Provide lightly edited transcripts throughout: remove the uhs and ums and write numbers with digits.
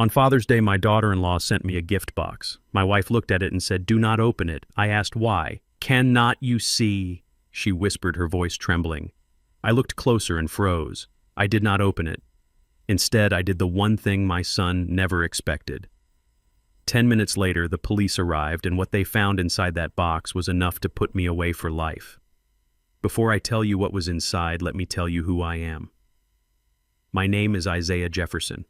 On Father's Day, my daughter-in-law sent me a gift box. My wife looked at it and said, "Do not open it." I asked why. "Cannot you see?" she whispered, her voice trembling. I looked closer and froze. I did not open it. Instead, I did the one thing my son never expected. 10 minutes later, the police arrived, and what they found inside that box was enough to put me away for life. Before I tell you what was inside, let me tell you who I am. My name is Isaiah Jefferson.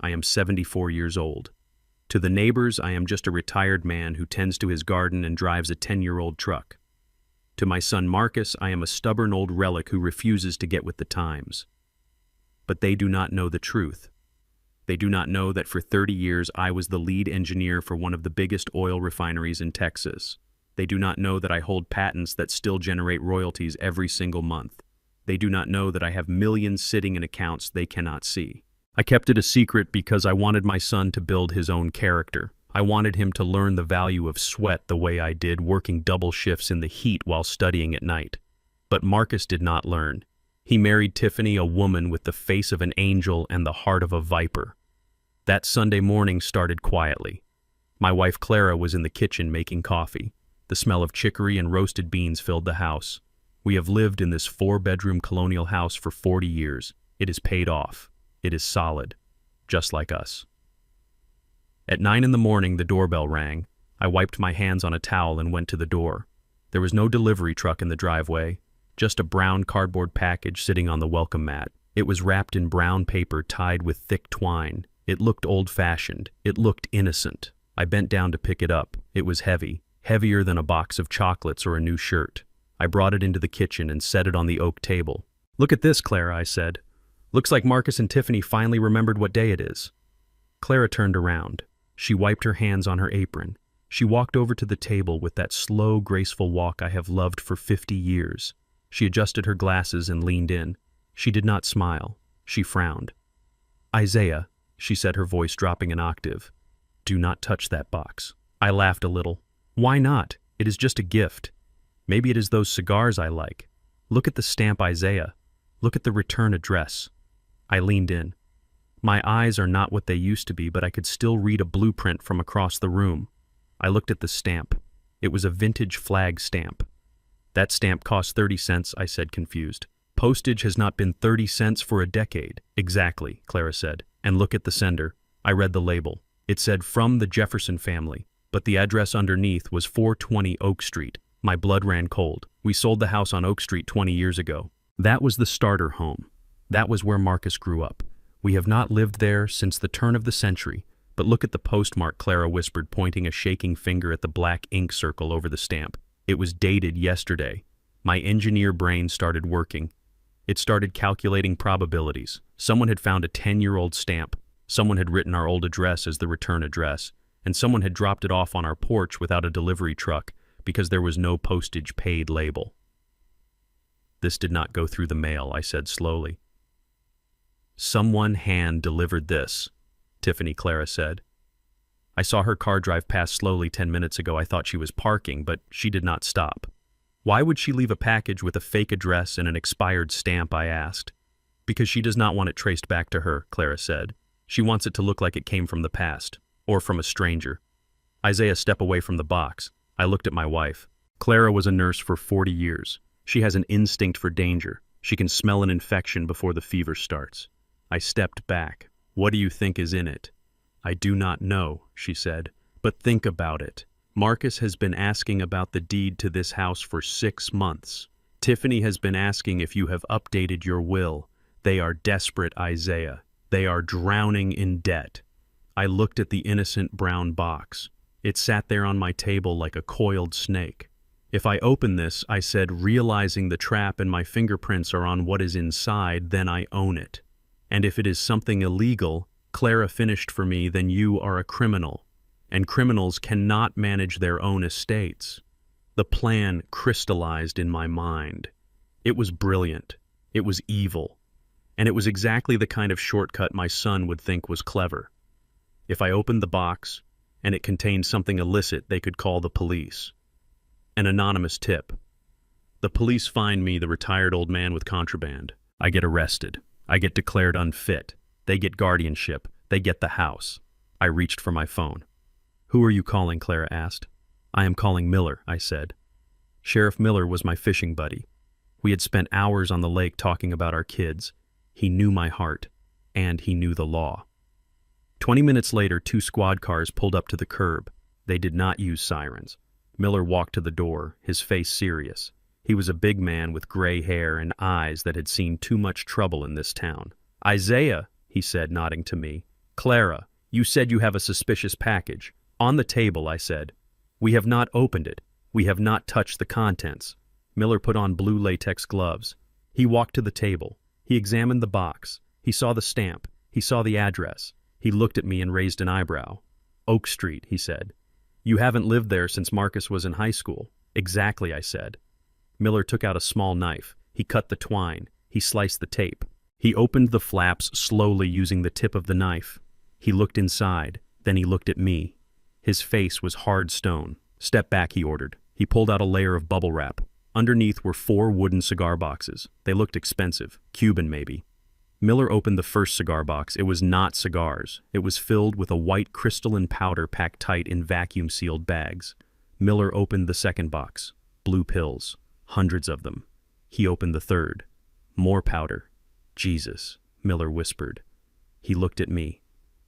I am 74 years old. To the neighbors, I am just a retired man who tends to his garden and drives a 10-year-old truck. To my son Marcus, I am a stubborn old relic who refuses to get with the times. But they do not know the truth. They do not know that for 30 years I was the lead engineer for one of the biggest oil refineries in Texas. They do not know that I hold patents that still generate royalties every single month. They do not know that I have millions sitting in accounts they cannot see. I kept it a secret because I wanted my son to build his own character. I wanted him to learn the value of sweat the way I did, working double shifts in the heat while studying at night. But Marcus did not learn. He married Tiffany, a woman with the face of an angel and the heart of a viper. That Sunday morning started quietly. My wife Clara was in the kitchen making coffee. The smell of chicory and roasted beans filled the house. We have lived in this 4-bedroom colonial house for 40 years. It is paid off. It is solid, just like us. At 9 in the morning, the doorbell rang. I wiped my hands on a towel and went to the door. There was no delivery truck in the driveway, just a brown cardboard package sitting on the welcome mat. It was wrapped in brown paper tied with thick twine. It looked old-fashioned. It looked innocent. I bent down to pick it up. It was heavy, heavier than a box of chocolates or a new shirt. I brought it into the kitchen and set it on the oak table. "Look at this, Clara," I said. "Looks like Marcus and Tiffany finally remembered what day it is." Clara turned around. She wiped her hands on her apron. She walked over to the table with that slow, graceful walk I have loved for 50 years. She adjusted her glasses and leaned in. She did not smile. She frowned. "Isaiah," she said, her voice dropping an octave, "do not touch that box." I laughed a little. "Why not? It is just a gift. Maybe it is those cigars I like. Look at the stamp, Isaiah. Look at the return address." I leaned in. My eyes are not what they used to be, but I could still read a blueprint from across the room. I looked at the stamp. It was a vintage flag stamp. "That stamp cost 30 cents, I said, confused. "Postage has not been 30 cents for a decade." "Exactly," Clara said. "And look at the sender." I read the label. It said, "From the Jefferson family," but the address underneath was 420 Oak Street. My blood ran cold. We sold the house on Oak Street 20 years ago. That was the starter home. That was where Marcus grew up. We have not lived there since the turn of the century, but look at the postmark, Clara whispered, pointing a shaking finger at the black ink circle over the stamp. It was dated yesterday. My engineer brain started working. It started calculating probabilities. Someone had found a 10-year-old stamp. Someone had written our old address as the return address, and someone had dropped it off on our porch without a delivery truck because there was no postage paid label. "This did not go through the mail," I said slowly. "Someone hand-delivered this," Tiffany Clara said. "I saw her car drive past slowly 10 minutes ago. I thought she was parking, but she did not stop." "Why would she leave a package with a fake address and an expired stamp?" I asked. "Because she does not want it traced back to her," Clara said. "She wants it to look like it came from the past, or from a stranger." Isaiah, step away from the box. I looked at my wife. Clara was a nurse for 40 years. She has an instinct for danger. She can smell an infection before the fever starts. I stepped back. "What do you think is in it?" "I do not know," she said. "But think about it. Marcus has been asking about the deed to this house for 6 months. Tiffany has been asking if you have updated your will. They are desperate, Isaiah. They are drowning in debt." I looked at the innocent brown box. It sat there on my table like a coiled snake. "If I open this," I said, realizing the trap and my fingerprints are on what is inside, "then I own it. And if it is something illegal," Clara finished for me, "then you are a criminal. And criminals cannot manage their own estates." The plan crystallized in my mind. It was brilliant. It was evil. And it was exactly the kind of shortcut my son would think was clever. If I opened the box, and it contained something illicit, they could call the police. An anonymous tip. The police find me, the retired old man with contraband. I get arrested. I get declared unfit. They get guardianship. They get the house. I reached for my phone. Who are you calling? Clara asked. I am calling Miller, I said. Sheriff Miller was my fishing buddy. We had spent hours on the lake talking about our kids. He knew my heart, and he knew the law. 20 minutes later, 2 squad cars pulled up to the curb. They did not use sirens. Miller walked to the door, his face serious. He was a big man with gray hair and eyes that had seen too much trouble in this town. Isaiah, he said, nodding to me. Clara, you said you have a suspicious package. On the table, I said. We have not opened it. We have not touched the contents. Miller put on blue latex gloves. He walked to the table. He examined the box. He saw the stamp. He saw the address. He looked at me and raised an eyebrow. Oak Street, he said. You haven't lived there since Marcus was in high school. Exactly, I said. Miller took out a small knife. He cut the twine. He sliced the tape. He opened the flaps slowly using the tip of the knife. He looked inside. Then he looked at me. His face was hard stone. Step back, he ordered. He pulled out a layer of bubble wrap. Underneath were 4 wooden cigar boxes. They looked expensive. Cuban, maybe. Miller opened the first cigar box. It was not cigars. It was filled with a white crystalline powder packed tight in vacuum-sealed bags. Miller opened the second box. Blue pills. Hundreds of them. He opened the third. More powder. Jesus, Miller whispered. He looked at me.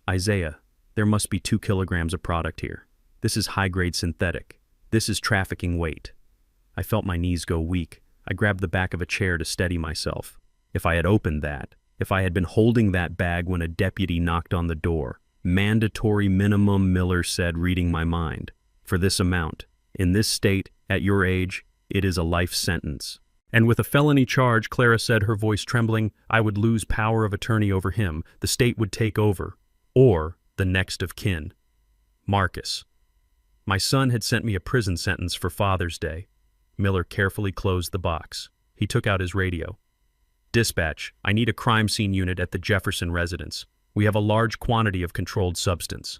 Isaiah, there must be 2 kilograms of product here. This is high-grade synthetic. This is trafficking weight. I felt my knees go weak. I grabbed the back of a chair to steady myself. If I had opened that, if I had been holding that bag when a deputy knocked on the door, mandatory minimum, Miller said, reading my mind. For this amount, in this state, at your age, it is a life sentence. And with a felony charge, Clara said, her voice trembling, I would lose power of attorney over him. The state would take over. Or the next of kin. Marcus. My son had sent me a prison sentence for Father's Day. Miller carefully closed the box. He took out his radio. Dispatch, I need a crime scene unit at the Jefferson residence. We have a large quantity of controlled substance.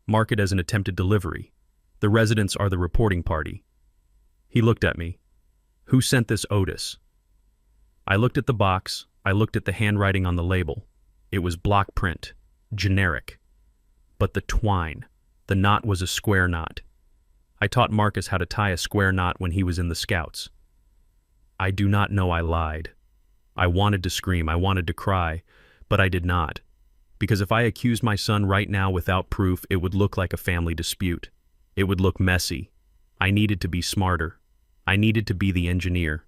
Mark it as an attempted delivery. The residents are the reporting party. He looked at me. Who sent this, Otis? I looked at the box. I looked at the handwriting on the label. It was block print. Generic. But the twine. The knot was a square knot. I taught Marcus how to tie a square knot when he was in the Scouts. I do not know I lied. I wanted to scream, I wanted to cry, but I did not. Because if I accused my son right now without proof, it would look like a family dispute. It would look messy. I needed to be smarter. I needed to be the engineer.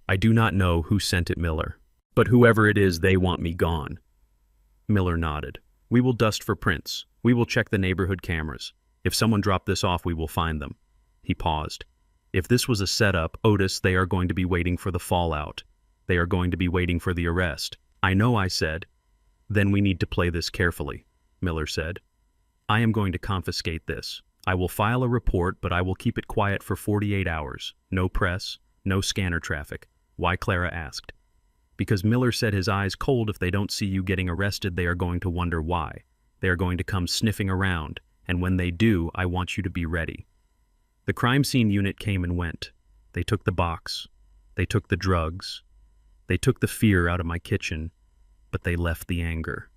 I do not know who sent it, Miller. But whoever it is, they want me gone. Miller nodded. We will dust for prints. We will check the neighborhood cameras. If someone dropped this off, we will find them. He paused. If this was a setup, Otis, they are going to be waiting for the fallout. They are going to be waiting for the arrest. I know, I said. Then we need to play this carefully, Miller said. I am going to confiscate this. I will file a report, but I will keep it quiet for 48 hours. No press, no scanner traffic. Why, Clara asked. Because Miller said his eyes cold. If they don't see you getting arrested, they are going to wonder why. They are going to come sniffing around, and when they do, I want you to be ready. The crime scene unit came and went. They took the box. They took the drugs. They took the fear out of my kitchen, but they left the anger.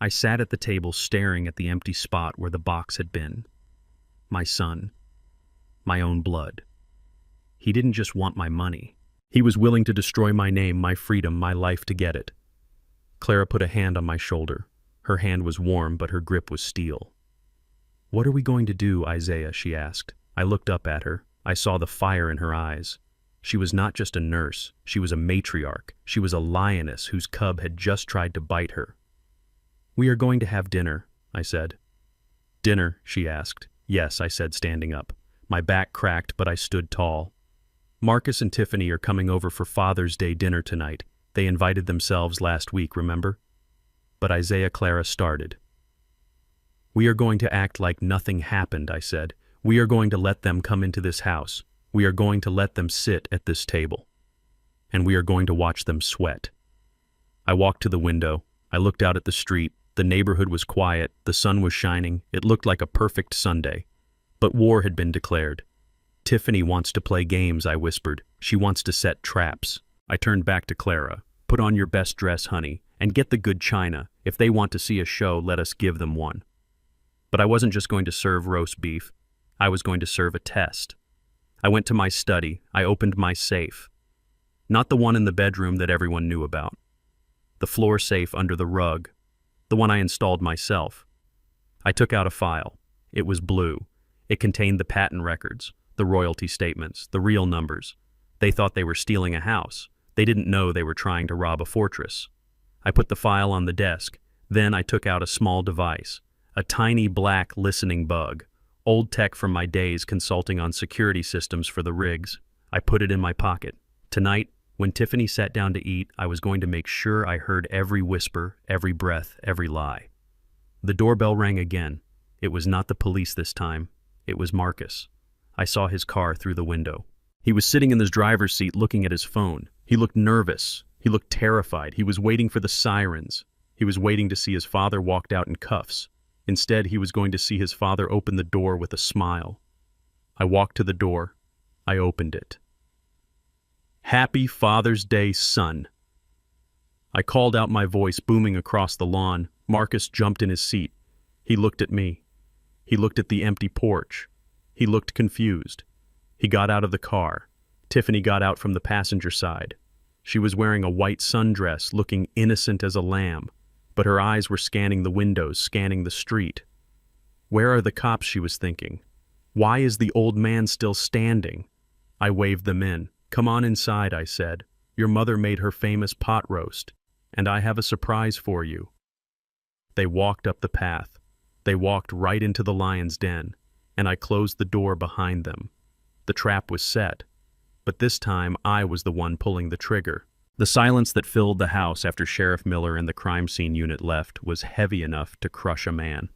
I sat at the table staring at the empty spot where the box had been. My son. My own blood. He didn't just want my money. He was willing to destroy my name, my freedom, my life to get it. Clara put a hand on my shoulder. Her hand was warm, but her grip was steel. What are we going to do, Isaiah? She asked. I looked up at her. I saw the fire in her eyes. She was not just a nurse. She was a matriarch. She was a lioness whose cub had just tried to bite her. We are going to have dinner, I said. Dinner, she asked. Yes, I said, standing up. My back cracked, but I stood tall. Marcus and Tiffany are coming over for Father's Day dinner tonight. They invited themselves last week, remember? But Isaiah, Clara started. We are going to act like nothing happened, I said. We are going to let them come into this house. We are going to let them sit at this table. And we are going to watch them sweat. I walked to the window. I looked out at the street. The neighborhood was quiet. The sun was shining. It looked like a perfect Sunday. But war had been declared. Tiffany wants to play games, I whispered. She wants to set traps. I turned back to Clara. Put on your best dress, honey, And get the good china. If they want to see a show, let us give them one. But I wasn't just going to serve roast beef. I was going to serve a test. I went to my study. I opened my safe. Not the one in the bedroom that everyone knew about. The floor safe under the rug. The one I installed myself. I took out a file. It was blue. It contained the patent records, the royalty statements, the real numbers. They thought they were stealing a house. They didn't know they were trying to rob a fortress. I put the file on the desk. Then I took out a small device, a tiny black listening bug, old tech from my days consulting on security systems for the rigs. I put it in my pocket. Tonight, when Tiffany sat down to eat, I was going to make sure I heard every whisper, every breath, every lie. The doorbell rang again. It was not the police this time. It was Marcus. I saw his car through the window. He was sitting in his driver's seat looking at his phone. He looked nervous. He looked terrified. He was waiting for the sirens. He was waiting to see his father walked out in cuffs. Instead, he was going to see his father open the door with a smile. I walked to the door. I opened it. Happy Father's Day, son. I called out, my voice booming across the lawn. Marcus jumped in his seat. He looked at me. He looked at the empty porch. He looked confused. He got out of the car. Tiffany got out from the passenger side. She was wearing a white sundress, looking innocent as a lamb, but her eyes were scanning the windows, scanning the street. Where are the cops, she was thinking. Why is the old man still standing? I waved them in. Come on inside, I said. Your mother made her famous pot roast, and I have a surprise for you. They walked up the path. They walked right into the lion's den, and I closed the door behind them. The trap was set, but this time I was the one pulling the trigger. The silence that filled the house after Sheriff Miller and the crime scene unit left was heavy enough to crush a man.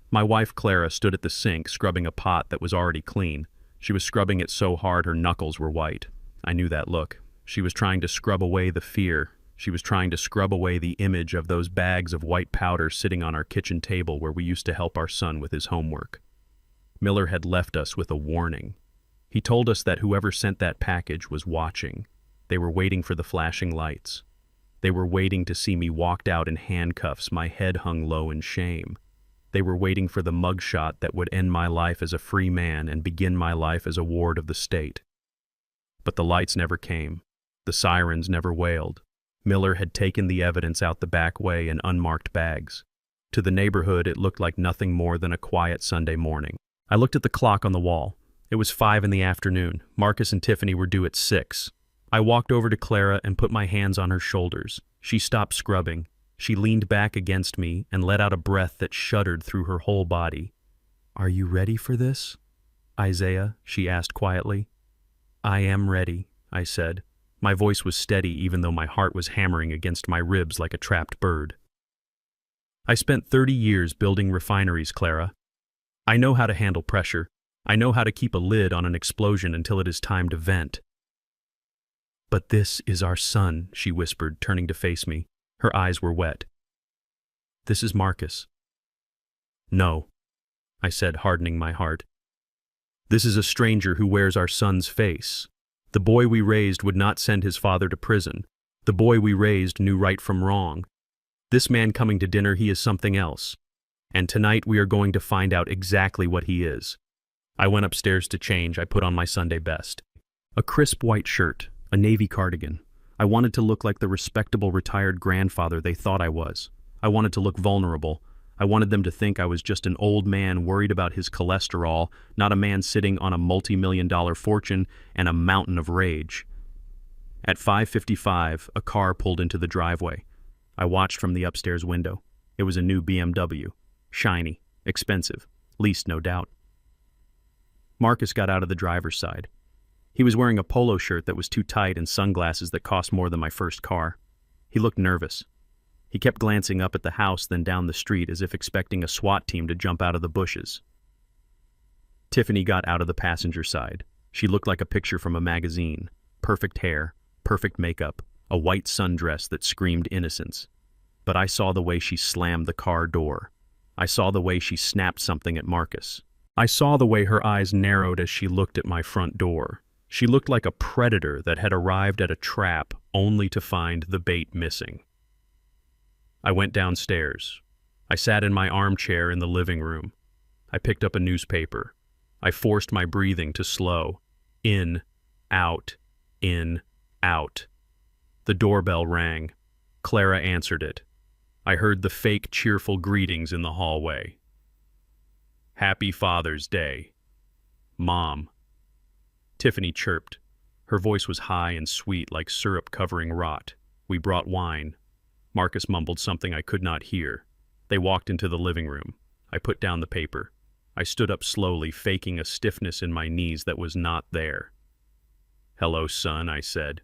My wife Clara stood at the sink scrubbing a pot that was already clean. She was scrubbing it so hard her knuckles were white. I knew that look. She was trying to scrub away the fear. She was trying to scrub away the image of those bags of white powder sitting on our kitchen table where we used to help our son with his homework. Miller had left us with a warning. He told us that whoever sent that package was watching. They were waiting for the flashing lights. They were waiting to see me walked out in handcuffs, my head hung low in shame. They were waiting for the mugshot that would end my life as a free man and begin my life as a ward of the state. But the lights never came. The sirens never wailed. Miller had taken the evidence out the back way in unmarked bags. To the neighborhood, it looked like nothing more than a quiet Sunday morning. I looked at the clock on the wall. It was 5 in the afternoon. Marcus and Tiffany were due at 6. I walked over to Clara and put my hands on her shoulders. She stopped scrubbing. She leaned back against me and let out a breath that shuddered through her whole body. "Are you ready for this, Isaiah?" she asked quietly. "I am ready," I said. My voice was steady even though my heart was hammering against my ribs like a trapped bird. "I spent 30 years building refineries, Clara. I know how to handle pressure. I know how to keep a lid on an explosion until it is time to vent." "But this is our son," she whispered, turning to face me. Her eyes were wet. "This is Marcus." "No," I said, hardening my heart. "This is a stranger who wears our son's face. The boy we raised would not send his father to prison. The boy we raised knew right from wrong. This man coming to dinner, he is something else. And tonight we are going to find out exactly what he is." I went upstairs to change. I put on my Sunday best. A crisp white shirt, a navy cardigan. I wanted to look like the respectable retired grandfather they thought I was. I wanted to look vulnerable. I wanted them to think I was just an old man worried about his cholesterol, not a man sitting on a multi-million-dollar fortune and a mountain of rage. At 5:55, a car pulled into the driveway. I watched from the upstairs window. It was a new BMW. Shiny, expensive, leased no doubt. Marcus got out of the driver's side. He was wearing a polo shirt that was too tight and sunglasses that cost more than my first car. He looked nervous. He kept glancing up at the house, then down the street as if expecting a SWAT team to jump out of the bushes. Tiffany got out of the passenger side. She looked like a picture from a magazine. Perfect hair, perfect makeup, a white sundress that screamed innocence. But I saw the way she slammed the car door. I saw the way she snapped something at Marcus. I saw the way her eyes narrowed as she looked at my front door. She looked like a predator that had arrived at a trap only to find the bait missing. I went downstairs. I sat in my armchair in the living room. I picked up a newspaper. I forced my breathing to slow. In, out, in, out. The doorbell rang. Clara answered it. I heard the fake cheerful greetings in the hallway. Happy Father's Day. Mom. Tiffany chirped. Her voice was high and sweet like syrup covering rot. We brought wine. Marcus mumbled something I could not hear. They walked into the living room. I put down the paper. I stood up slowly, faking a stiffness in my knees that was not there. Hello, son, I said.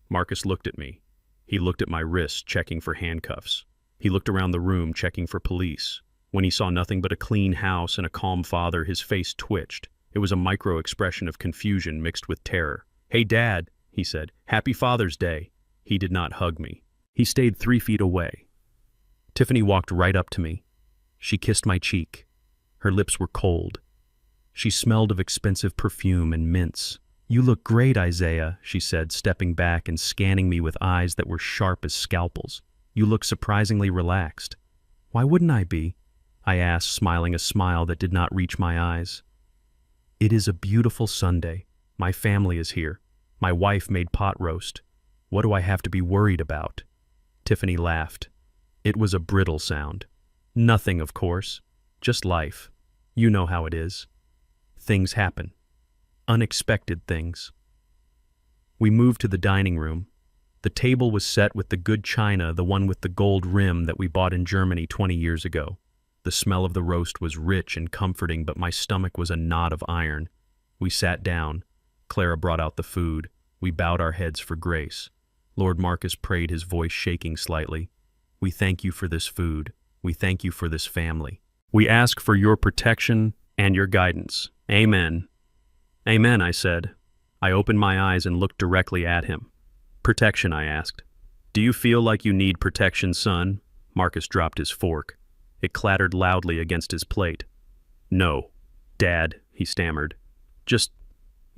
Marcus looked at me. He looked at my wrist, checking for handcuffs. He looked around the room, checking for police. When he saw nothing but a clean house and a calm father, his face twitched. It was a micro-expression of confusion mixed with terror. Hey, Dad, he said. Happy Father's Day. He did not hug me. He stayed 3 feet away. Tiffany walked right up to me. She kissed my cheek. Her lips were cold. She smelled of expensive perfume and mints. You look great, Isaiah, she said, stepping back and scanning me with eyes that were sharp as scalpels. You look surprisingly relaxed. Why wouldn't I be? I asked, smiling a smile that did not reach my eyes. It is a beautiful Sunday. My family is here. My wife made pot roast. What do I have to be worried about? Tiffany laughed. It was a brittle sound. Nothing, of course. Just life. You know how it is. Things happen. Unexpected things. We moved to the dining room. The table was set with the good china, the one with the gold rim that we bought in Germany 20 years ago. The smell of the roast was rich and comforting, but my stomach was a knot of iron. We sat down. Clara brought out the food. We bowed our heads for grace. Lord Marcus prayed, his voice shaking slightly. We thank you for this food. We thank you for this family. We ask for your protection and your guidance. Amen. Amen, I said. I opened my eyes and looked directly at him. Protection, I asked. Do you feel like you need protection, son? Marcus dropped his fork. It clattered loudly against his plate. No, Dad, he stammered. Just,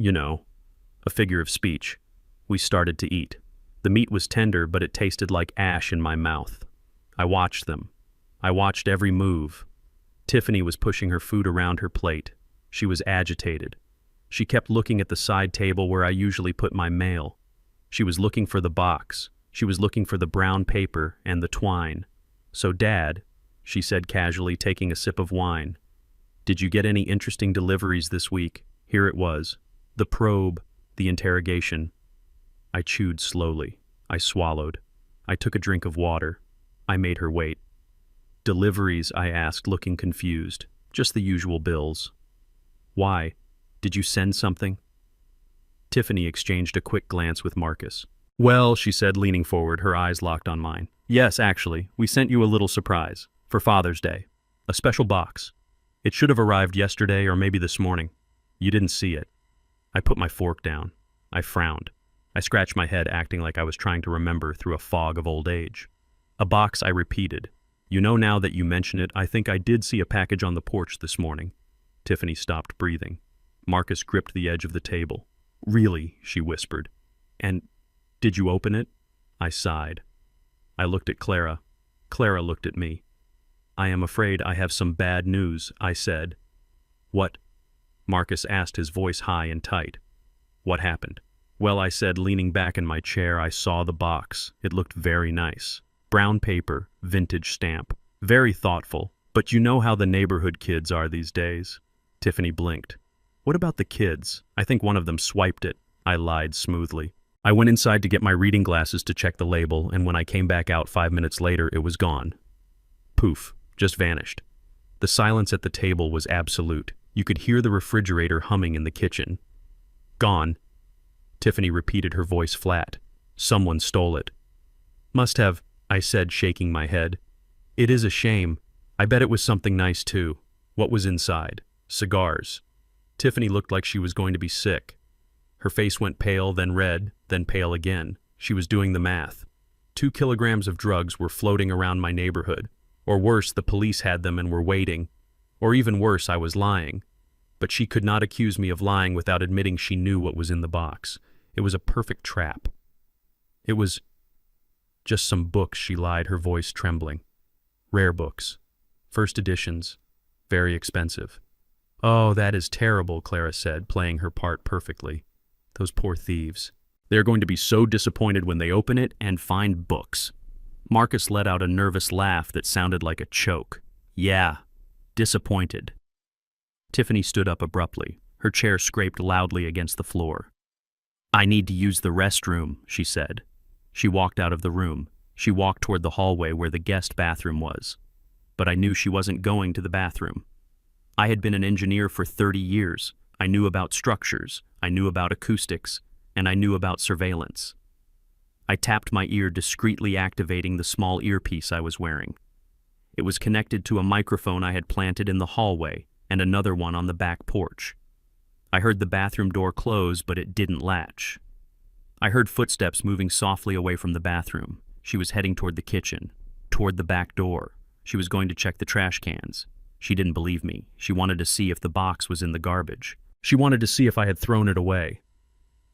a figure of speech. We started to eat. The meat was tender, but it tasted like ash in my mouth. I watched them. I watched every move. Tiffany was pushing her food around her plate. She was agitated. She kept looking at the side table where I usually put my mail. She was looking for the box. She was looking for the brown paper and the twine. So, Dad, she said casually, taking a sip of wine, did you get any interesting deliveries this week? Here it was. The probe, the interrogation. I chewed slowly. I swallowed. I took a drink of water. I made her wait. Deliveries, I asked, looking confused. Just the usual bills. Why? Did you send something? Tiffany exchanged a quick glance with Marcus. Well, she said, leaning forward, her eyes locked on mine. Yes, actually, we sent you a little surprise. For Father's Day. A special box. It should have arrived yesterday or maybe this morning. You didn't see it. I put my fork down. I frowned. I scratched my head, acting like I was trying to remember through a fog of old age. A box, I repeated. You know, now that you mention it, I think I did see a package on the porch this morning. Tiffany stopped breathing. Marcus gripped the edge of the table. Really, she whispered. And did you open it? I sighed. I looked at Clara. Clara looked at me. I am afraid I have some bad news, I said. What? Marcus asked, his voice high and tight. What happened? Well, I said, leaning back in my chair. I saw the box. It looked very nice. Brown paper, vintage stamp. Very thoughtful. But you know how the neighborhood kids are these days. Tiffany blinked. What about the kids? I think one of them swiped it. I lied smoothly. I went inside to get my reading glasses to check the label, and when I came back out 5 minutes later, it was gone. Poof, just vanished. The silence at the table was absolute. You could hear the refrigerator humming in the kitchen. Gone. Tiffany repeated, her voice flat. Someone stole it. Must have, I said, shaking my head. It is a shame. I bet it was something nice too. What was inside? Cigars. Tiffany looked like she was going to be sick. Her face went pale, then red, then pale again. She was doing the math. 2 kilograms of drugs were floating around my neighborhood. Or worse, the police had them and were waiting. Or even worse, I was lying. But she could not accuse me of lying without admitting she knew what was in the box. It was a perfect trap. It was just some books, she lied, her voice trembling. Rare books. First editions. Very expensive. Oh, that is terrible, Clara said, playing her part perfectly. Those poor thieves. They're going to be so disappointed when they open it and find books. Marcus let out a nervous laugh that sounded like a choke. Yeah, disappointed. Tiffany stood up abruptly. Her chair scraped loudly against the floor. I need to use the restroom, she said. She walked out of the room. She walked toward the hallway where the guest bathroom was. But I knew she wasn't going to the bathroom. I had been an engineer for 30 years. I knew about structures, I knew about acoustics, and I knew about surveillance. I tapped my ear, discreetly activating the small earpiece I was wearing. It was connected to a microphone I had planted in the hallway and another one on the back porch. I heard the bathroom door close, but it didn't latch. I heard footsteps moving softly away from the bathroom. She was heading toward the kitchen, toward the back door. She was going to check the trash cans. She didn't believe me. She wanted to see if the box was in the garbage. She wanted to see if I had thrown it away.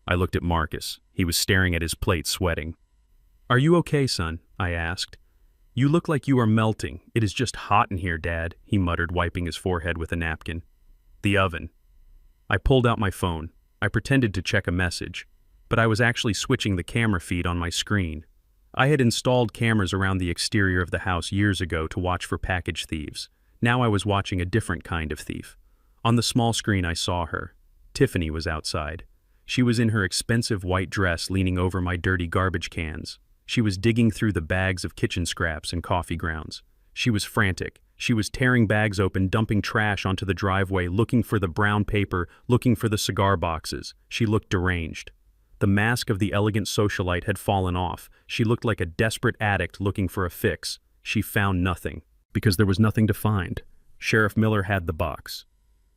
I looked at Marcus. He was staring at his plate, sweating. Are you okay, son? I asked. You look like you are melting. It is just hot in here, Dad, he muttered, wiping his forehead with a napkin. The oven. I pulled out my phone. I pretended to check a message, but I was actually switching the camera feed on my screen. I had installed cameras around the exterior of the house years ago to watch for package thieves. Now I was watching a different kind of thief. On the small screen I saw her. Tiffany was outside. She was in her expensive white dress, leaning over my dirty garbage cans. She was digging through the bags of kitchen scraps and coffee grounds. She was frantic. She was tearing bags open, dumping trash onto the driveway, looking for the brown paper, looking for the cigar boxes. She looked deranged. The mask of the elegant socialite had fallen off. She looked like a desperate addict looking for a fix. She found nothing, because there was nothing to find. Sheriff Miller had the box.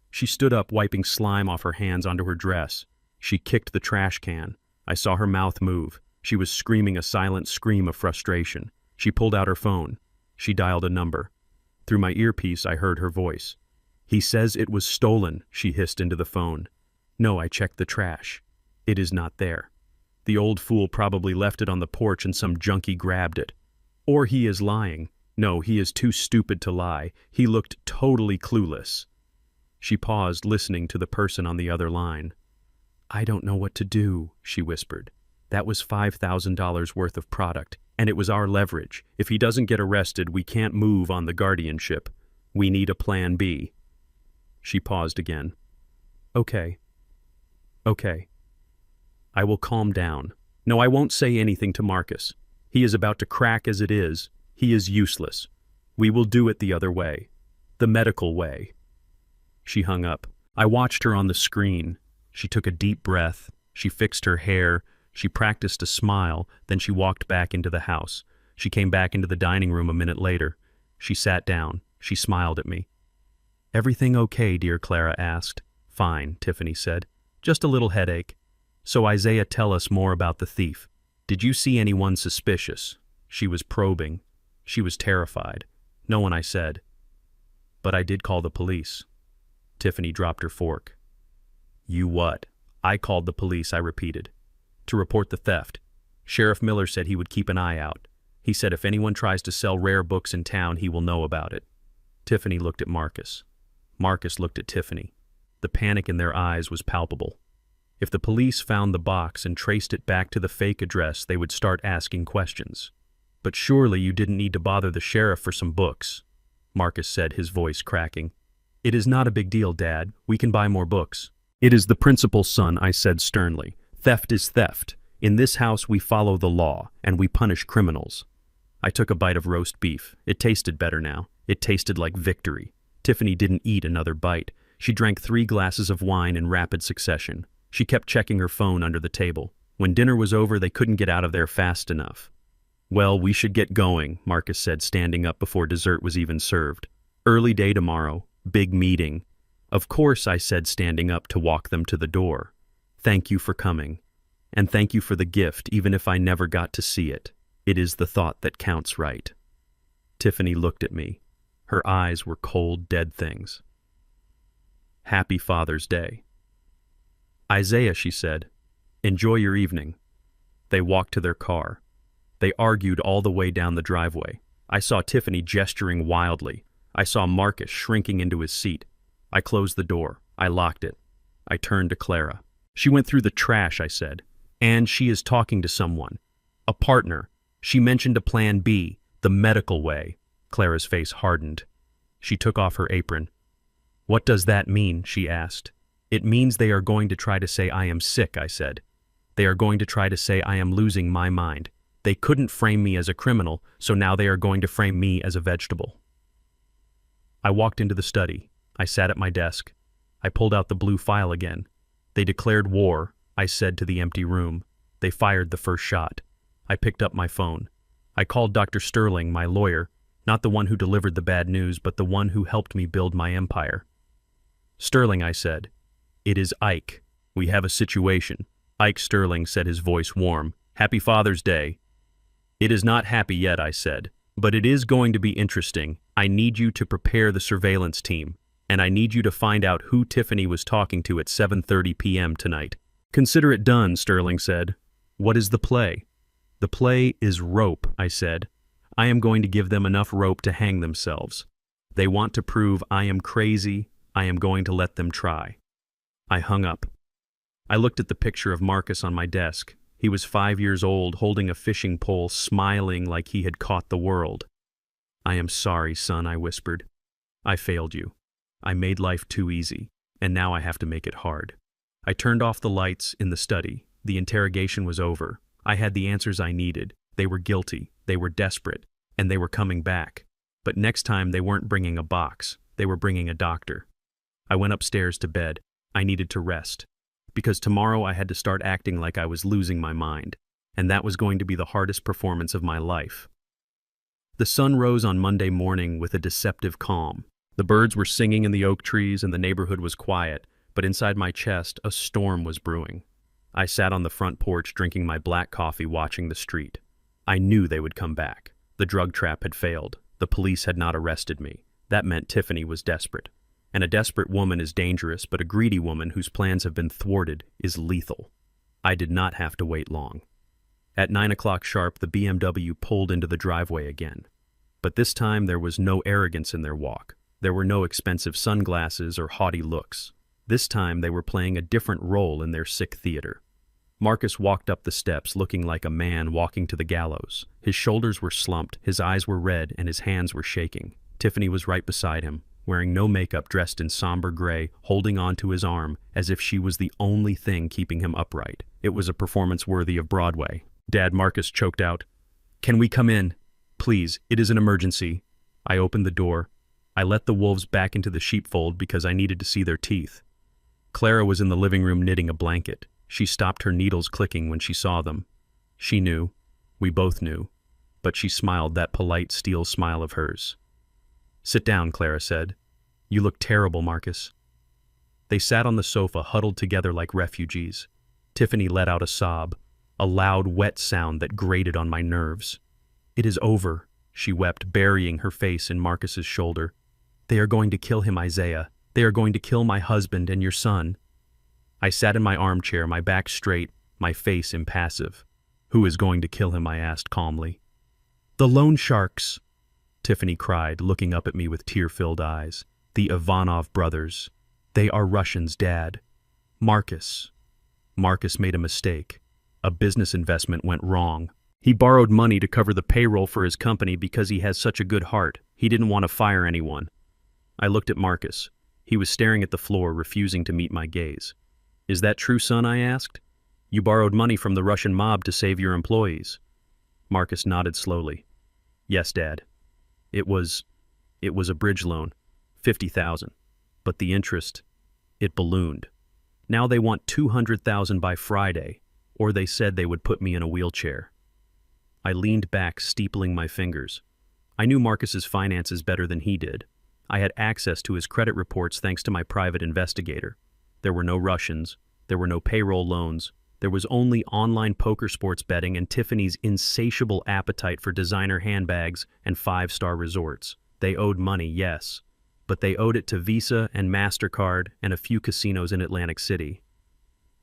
She stood up, wiping slime off her hands onto her dress. She kicked the trash can. I saw her mouth move. She was screaming a silent scream of frustration. She pulled out her phone. She dialed a number. Through my earpiece, I heard her voice. He says it was stolen, she hissed into the phone. No, I checked the trash. It is not there. The old fool probably left it on the porch and some junkie grabbed it. Or he is lying. No, he is too stupid to lie. He looked totally clueless. She paused, listening to the person on the other line. I don't know what to do, she whispered. That was $5,000 worth of product, and it was our leverage. If he doesn't get arrested, we can't move on the guardianship. We need a plan B. She paused again. Okay. I will calm down. No, I won't say anything to Marcus. He is about to crack as it is. He is useless. We will do it the other way. The medical way. She hung up. I watched her on the screen. She took a deep breath. She fixed her hair. She practiced a smile. Then she walked back into the house. She came back into the dining room a minute later. She sat down. She smiled at me. Everything okay, dear? Clara asked. Fine, Tiffany said. Just a little headache. So Isaiah, tell us more about the thief. Did you see anyone suspicious? She was probing. She was terrified. No one, I said. But I did call the police. Tiffany dropped her fork. You what? I called the police, I repeated. To report the theft. Sheriff Miller said he would keep an eye out. He said if anyone tries to sell rare books in town, he will know about it. Tiffany looked at Marcus. Marcus looked at Tiffany. The panic in their eyes was palpable. If the police found the box and traced it back to the fake address, they would start asking questions. But surely you didn't need to bother the sheriff for some books, Marcus said, his voice cracking. It is not a big deal, Dad. We can buy more books. It is the principle, son, I said sternly. Theft is theft. In this house we follow the law, and we punish criminals. I took a bite of roast beef. It tasted better now. It tasted like victory. Tiffany didn't eat another bite. She drank 3 glasses of wine in rapid succession. She kept checking her phone under the table. When dinner was over, they couldn't get out of there fast enough. Well, we should get going, Marcus said, standing up before dessert was even served. Early day tomorrow. Big meeting. Of course, I said, standing up to walk them to the door. Thank you for coming. And thank you for the gift, even if I never got to see it. It is the thought that counts, right? Tiffany looked at me. Her eyes were cold, dead things. Happy Father's Day. Isaiah, she said, enjoy your evening. They walked to their car. They argued all the way down the driveway. I saw Tiffany gesturing wildly. I saw Marcus shrinking into his seat. I closed the door. I locked it. I turned to Clara. She went through the trash, I said. And she is talking to someone. A partner. She mentioned a plan B, the medical way. Clara's face hardened. She took off her apron. What does that mean? She asked. It means they are going to try to say I am sick, I said. They are going to try to say I am losing my mind. They couldn't frame me as a criminal, so now they are going to frame me as a vegetable. I walked into the study. I sat at my desk. I pulled out the blue file again. They declared war, I said to the empty room. They fired the first shot. I picked up my phone. I called Dr. Sterling, my lawyer, not the one who delivered the bad news, but the one who helped me build my empire. Sterling, I said. It is Ike. We have a situation. Ike Sterling said, his voice warm. Happy Father's Day. It is not happy yet, I said, but it is going to be interesting. I need you to prepare the surveillance team, and I need you to find out who Tiffany was talking to at 7:30 p.m. tonight. Consider it done, Sterling said. What is the play? The play is rope, I said. I am going to give them enough rope to hang themselves. They want to prove I am crazy. I am going to let them try. I hung up. I looked at the picture of Marcus on my desk. He was 5 years old, holding a fishing pole, smiling like he had caught the world. I am sorry, son, I whispered. I failed you. I made life too easy, and now I have to make it hard. I turned off the lights in the study. The interrogation was over. I had the answers I needed. They were guilty, they were desperate, and they were coming back. But next time they weren't bringing a box. They were bringing a doctor. I went upstairs to bed. I needed to rest. Because tomorrow I had to start acting like I was losing my mind, and that was going to be the hardest performance of my life. The sun rose on Monday morning with a deceptive calm. The birds were singing in the oak trees and the neighborhood was quiet, but inside my chest a storm was brewing. I sat on the front porch drinking my black coffee, watching the street. I knew they would come back. The drug trap had failed. The police had not arrested me. That meant Tiffany was desperate. And a desperate woman is dangerous, but a greedy woman whose plans have been thwarted is lethal. I did not have to wait long. At 9 o'clock sharp, the BMW pulled into the driveway again. But this time there was no arrogance in their walk. There were no expensive sunglasses or haughty looks. This time they were playing a different role in their sick theater. Marcus walked up the steps looking like a man walking to the gallows. His shoulders were slumped, his eyes were red, and his hands were shaking. Tiffany was right beside him, wearing no makeup, dressed in somber gray, holding onto his arm as if she was the only thing keeping him upright. It was a performance worthy of Broadway. Dad, Marcus choked out. Can we come in? Please, it is an emergency. I opened the door. I let the wolves back into the sheepfold because I needed to see their teeth. Clara was in the living room knitting a blanket. She stopped her needles clicking when she saw them. She knew. We both knew. But she smiled, that polite steel smile of hers. Sit down, Clara said. You look terrible, Marcus. They sat on the sofa, huddled together like refugees. Tiffany let out a sob, a loud, wet sound that grated on my nerves. It is over, she wept, burying her face in Marcus's shoulder. They are going to kill him, Isaiah. They are going to kill my husband and your son. I sat in my armchair, my back straight, my face impassive. Who is going to kill him? I asked calmly. The loan sharks, Tiffany cried, looking up at me with tear-filled eyes. The Ivanov brothers. They are Russians, Dad. Marcus. Marcus made a mistake. A business investment went wrong. He borrowed money to cover the payroll for his company because he has such a good heart. He didn't want to fire anyone. I looked at Marcus. He was staring at the floor, refusing to meet my gaze. Is that true, son? I asked. You borrowed money from the Russian mob to save your employees. Marcus nodded slowly. Yes, Dad. It was a bridge loan. 50,000. But the interest, it ballooned. Now they want 200,000 by Friday, or they said they would put me in a wheelchair. I leaned back, steepling my fingers. I knew Marcus's finances better than he did. I had access to his credit reports thanks to my private investigator. There were no Russians. There were no payroll loans. There was only online poker sports betting and Tiffany's insatiable appetite for designer handbags and five-star resorts. They owed money, yes, but they owed it to Visa and MasterCard and a few casinos in Atlantic City.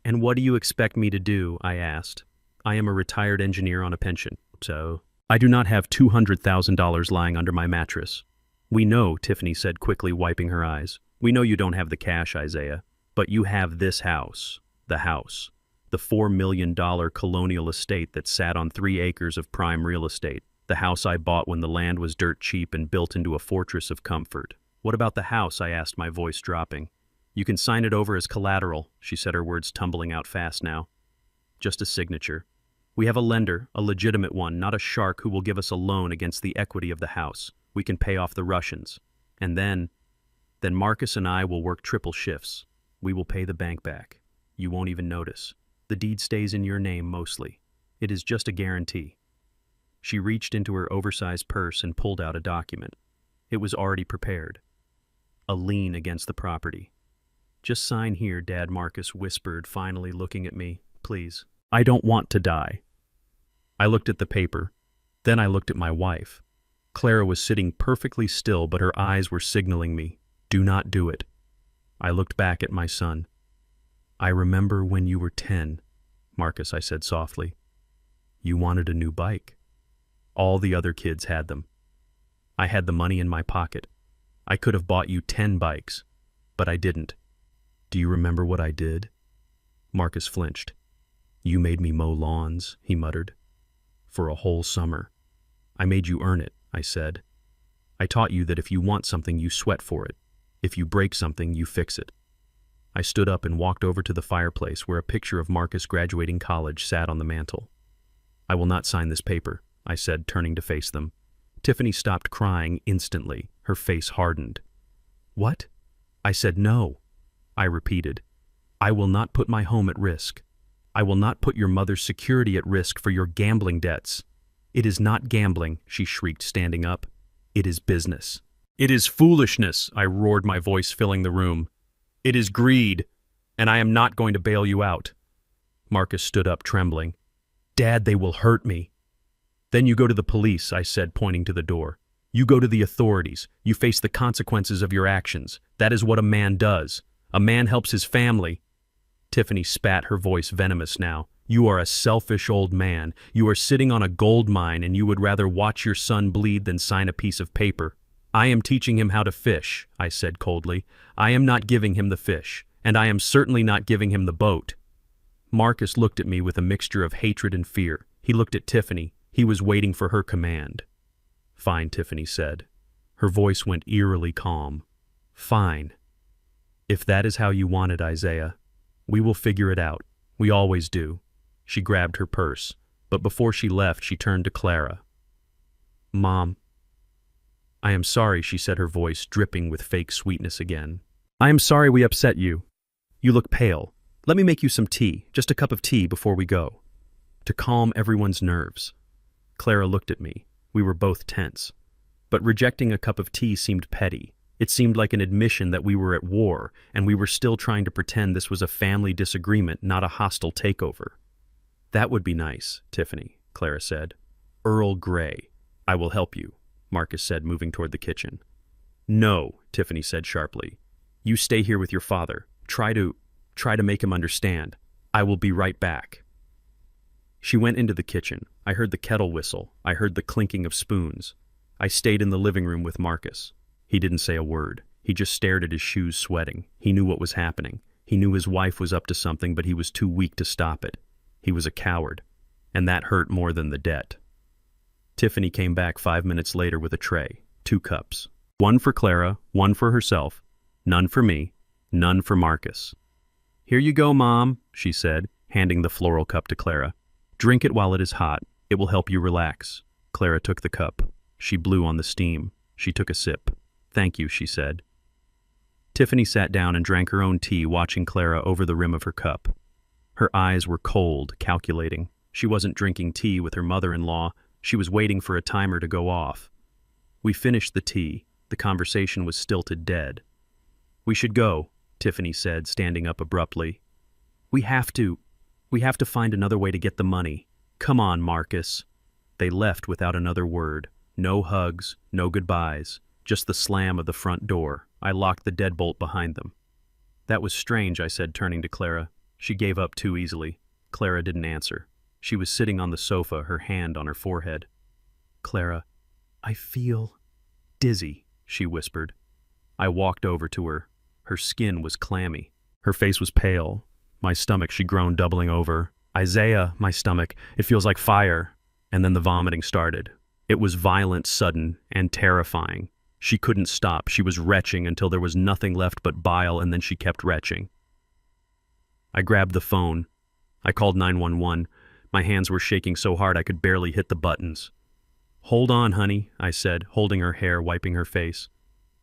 And what do you expect me to do? I asked. I am a retired engineer on a pension, so I do not have $200,000 lying under my mattress. We know, Tiffany said quickly, wiping her eyes. We know you don't have the cash, Isaiah. But you have this house. The house. The $4 million colonial estate that sat on 3 acres of prime real estate. The house I bought when the land was dirt cheap and built into a fortress of comfort. What about the house? I asked, my voice dropping. You can sign it over as collateral, she said, her words tumbling out fast now. Just a signature. We have a lender, a legitimate one, not a shark who will give us a loan against the equity of the house. We can pay off the Russians. And then Marcus and I will work triple shifts. We will pay the bank back. You won't even notice. The deed stays in your name mostly. It is just a guarantee. She reached into her oversized purse and pulled out a document. It was already prepared. A lien against the property. Just sign here, Dad, Marcus whispered, finally looking at me. Please. I don't want to die. I looked at the paper. Then I looked at my wife. Clara was sitting perfectly still, but her eyes were signaling me, do not do it. I looked back at my son. I remember when you were 10, Marcus, I said softly. You wanted a new bike. All the other kids had them. I had the money in my pocket. I could have bought you 10 bikes, but I didn't. Do you remember what I did? Marcus flinched. You made me mow lawns, he muttered. For a whole summer. I made you earn it, I said. I taught you that if you want something, you sweat for it. If you break something, you fix it. I stood up and walked over to the fireplace where a picture of Marcus graduating college sat on the mantel. I will not sign this paper, I said, turning to face them. Tiffany stopped crying instantly. Her face hardened. What? I said no. I repeated. I will not put my home at risk. I will not put your mother's security at risk for your gambling debts. It is not gambling, she shrieked, standing up. It is business. It is foolishness, I roared, my voice filling the room. It is greed, and I am not going to bail you out. Marcus stood up, trembling. Dad, they will hurt me. Then you go to the police, I said, pointing to the door. You go to the authorities. You face the consequences of your actions. That is what a man does. A man helps his family. Tiffany spat, her voice venomous now. You are a selfish old man. You are sitting on a gold mine, and you would rather watch your son bleed than sign a piece of paper. I am teaching him how to fish, I said coldly. I am not giving him the fish, and I am certainly not giving him the boat. Marcus looked at me with a mixture of hatred and fear. He looked at Tiffany. He was waiting for her command. Fine, Tiffany said. Her voice went eerily calm. Fine. If that is how you want it, Isaiah, we will figure it out. We always do. She grabbed her purse, but before she left, she turned to Clara. Mom. I am sorry, she said, her voice dripping with fake sweetness again. I am sorry we upset you. You look pale. Let me make you some tea, just a cup of tea before we go. To calm everyone's nerves. Clara looked at me. We were both tense. But rejecting a cup of tea seemed petty. It seemed like an admission that we were at war, and we were still trying to pretend this was a family disagreement, not a hostile takeover. That would be nice, Tiffany, Clara said. Earl Grey. I will help you, Marcus said, moving toward the kitchen. No, Tiffany said sharply. You stay here with your father. Try to make him understand. I will be right back. She went into the kitchen. I heard the kettle whistle. I heard the clinking of spoons. I stayed in the living room with Marcus. He didn't say a word. He just stared at his shoes, sweating. He knew what was happening. He knew his wife was up to something, but he was too weak to stop it. He was a coward, and that hurt more than the debt. Tiffany came back 5 minutes later with a tray, 2 cups. One for Clara, one for herself, none for me, none for Marcus. Here you go, Mom, she said, handing the floral cup to Clara. Drink it while it is hot. It will help you relax. Clara took the cup. She blew on the steam. She took a sip. Thank you, she said. Tiffany sat down and drank her own tea, watching Clara over the rim of her cup. Her eyes were cold, calculating. She wasn't drinking tea with her mother-in-law. She was waiting for a timer to go off. We finished the tea. The conversation was stilted dead. We should go, Tiffany said, standing up abruptly. We have to find another way to get the money. Come on, Marcus. They left without another word. No hugs, no goodbyes, just the slam of the front door. I locked the deadbolt behind them. That was strange, I said, turning to Clara. She gave up too easily. Clara didn't answer. She was sitting on the sofa, her hand on her forehead. Clara. I feel dizzy, she whispered. I walked over to her. Her skin was clammy. Her face was pale. My stomach, she groaned, doubling over. Isaiah, my stomach, it feels like fire. And then the vomiting started. It was violent, sudden, and terrifying. She couldn't stop. She was retching until there was nothing left but bile, and then she kept retching. I grabbed the phone. I called 911. My hands were shaking so hard I could barely hit the buttons. Hold on, honey, I said, holding her hair, wiping her face.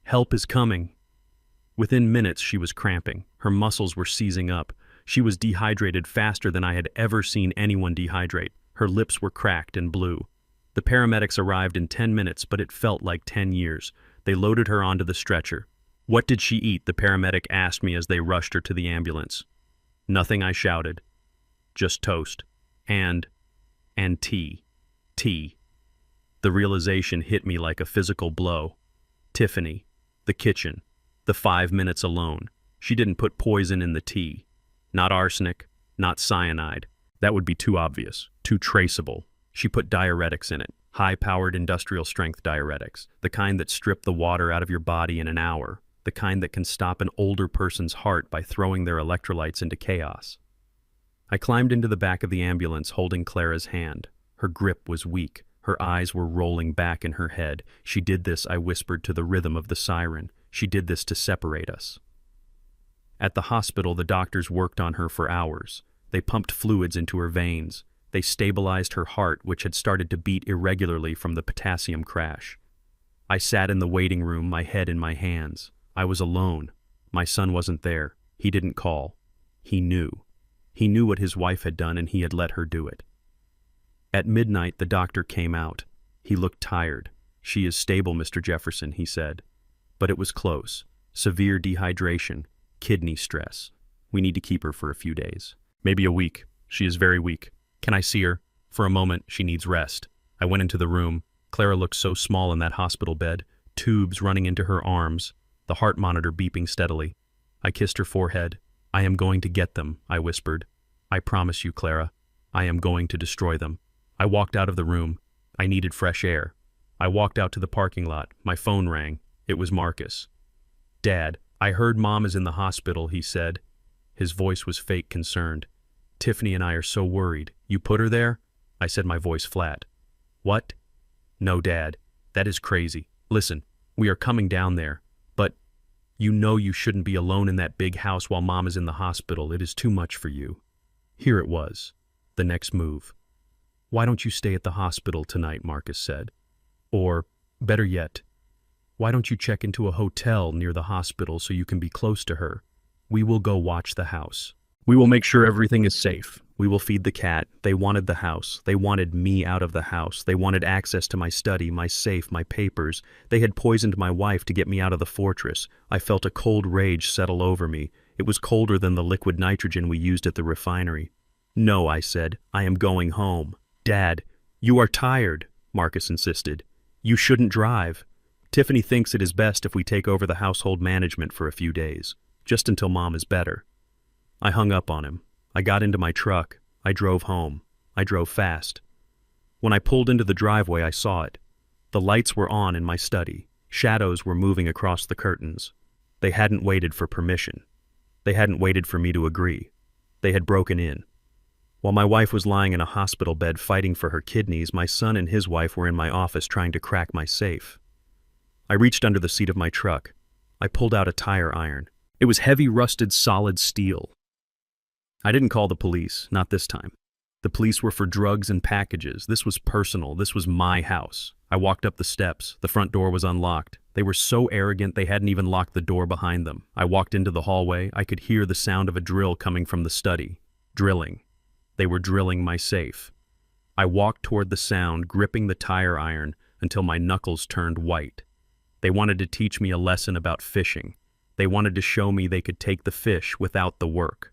Help is coming. Within minutes, she was cramping. Her muscles were seizing up. She was dehydrated faster than I had ever seen anyone dehydrate. Her lips were cracked and blue. The paramedics arrived in 10 minutes, but it felt like 10 years. They loaded her onto the stretcher. What did she eat? The paramedic asked me as they rushed her to the ambulance. Nothing, I shouted. Just toast. And tea. Tea. The realization hit me like a physical blow. Tiffany. The kitchen. The 5 minutes alone. She didn't put poison in the tea. Not arsenic. Not cyanide. That would be too obvious. Too traceable. She put diuretics in it. High-powered industrial-strength diuretics. The kind that strip the water out of your body in an hour. The kind that can stop an older person's heart by throwing their electrolytes into chaos. I climbed into the back of the ambulance holding Clara's hand. Her grip was weak. Her eyes were rolling back in her head. She did this, I whispered, to the rhythm of the siren. She did this to separate us. At the hospital, the doctors worked on her for hours. They pumped fluids into her veins. They stabilized her heart, which had started to beat irregularly from the potassium crash. I sat in the waiting room, my head in my hands. I was alone. My son wasn't there. He didn't call. He knew. He knew what his wife had done, and he had let her do it. At midnight, the doctor came out. He looked tired. She is stable, Mr. Jefferson, he said. But it was close. Severe dehydration. Kidney stress. We need to keep her for a few days. Maybe a week. She is very weak. Can I see her? For a moment, she needs rest. I went into the room. Clara looked so small in that hospital bed, tubes running into her arms, the heart monitor beeping steadily. I kissed her forehead. I am going to get them, I whispered. I promise you, Clara. I am going to destroy them. I walked out of the room. I needed fresh air. I walked out to the parking lot. My phone rang. It was Marcus. Dad, I heard Mom is in the hospital, he said. His voice was fake concerned. Tiffany and I are so worried. You put her there? I said, my voice flat. What? No, Dad. That is crazy. Listen, we are coming down there. But you know you shouldn't be alone in that big house while Mom is in the hospital. It is too much for you. Here it was. The next move. Why don't you stay at the hospital tonight, Marcus said. Or, better yet, why don't you check into a hotel near the hospital so you can be close to her? We will go watch the house. We will make sure everything is safe. We will feed the cat. They wanted the house. They wanted me out of the house. They wanted access to my study, my safe, my papers. They had poisoned my wife to get me out of the fortress. I felt a cold rage settle over me. It was colder than the liquid nitrogen we used at the refinery. No, I said. I am going home. Dad, you are tired, Marcus insisted. You shouldn't drive. Tiffany thinks it is best if we take over the household management for a few days, just until Mom is better. I hung up on him. I got into my truck. I drove home. I drove fast. When I pulled into the driveway, I saw it. The lights were on in my study. Shadows were moving across the curtains. They hadn't waited for permission. They hadn't waited for me to agree. They had broken in. While my wife was lying in a hospital bed fighting for her kidneys, my son and his wife were in my office trying to crack my safe. I reached under the seat of my truck. I pulled out a tire iron. It was heavy, rusted, solid steel. I didn't call the police, not this time. The police were for drugs and packages. This was personal. This was my house. I walked up the steps. The front door was unlocked. They were so arrogant they hadn't even locked the door behind them. I walked into the hallway. I could hear the sound of a drill coming from the study. Drilling. They were drilling my safe. I walked toward the sound, gripping the tire iron until my knuckles turned white. They wanted to teach me a lesson about fishing. They wanted to show me they could take the fish without the work.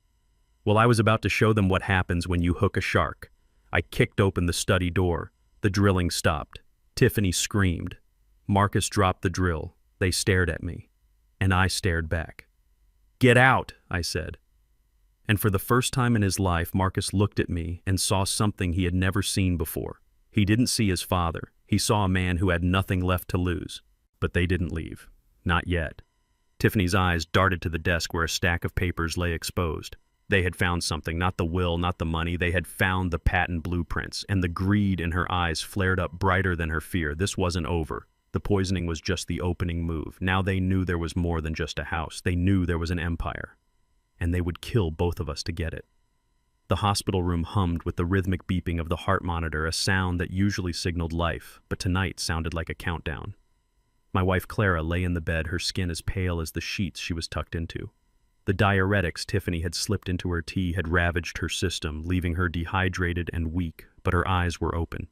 Well, I was about to show them what happens when you hook a shark. I kicked open the study door. The drilling stopped. Tiffany screamed. Marcus dropped the drill. They stared at me. And I stared back. Get out, I said. And for the first time in his life, Marcus looked at me and saw something he had never seen before. He didn't see his father. He saw a man who had nothing left to lose. But they didn't leave. Not yet. Tiffany's eyes darted to the desk where a stack of papers lay exposed. They had found something, not the will, not the money. They had found the patent blueprints, and the greed in her eyes flared up brighter than her fear. This wasn't over. The poisoning was just the opening move. Now they knew there was more than just a house. They knew there was an empire. And they would kill both of us to get it. The hospital room hummed with the rhythmic beeping of the heart monitor, a sound that usually signaled life, but tonight sounded like a countdown. My wife Clara lay in the bed, her skin as pale as the sheets she was tucked into. The diuretics Tiffany had slipped into her tea had ravaged her system, leaving her dehydrated and weak, but her eyes were open.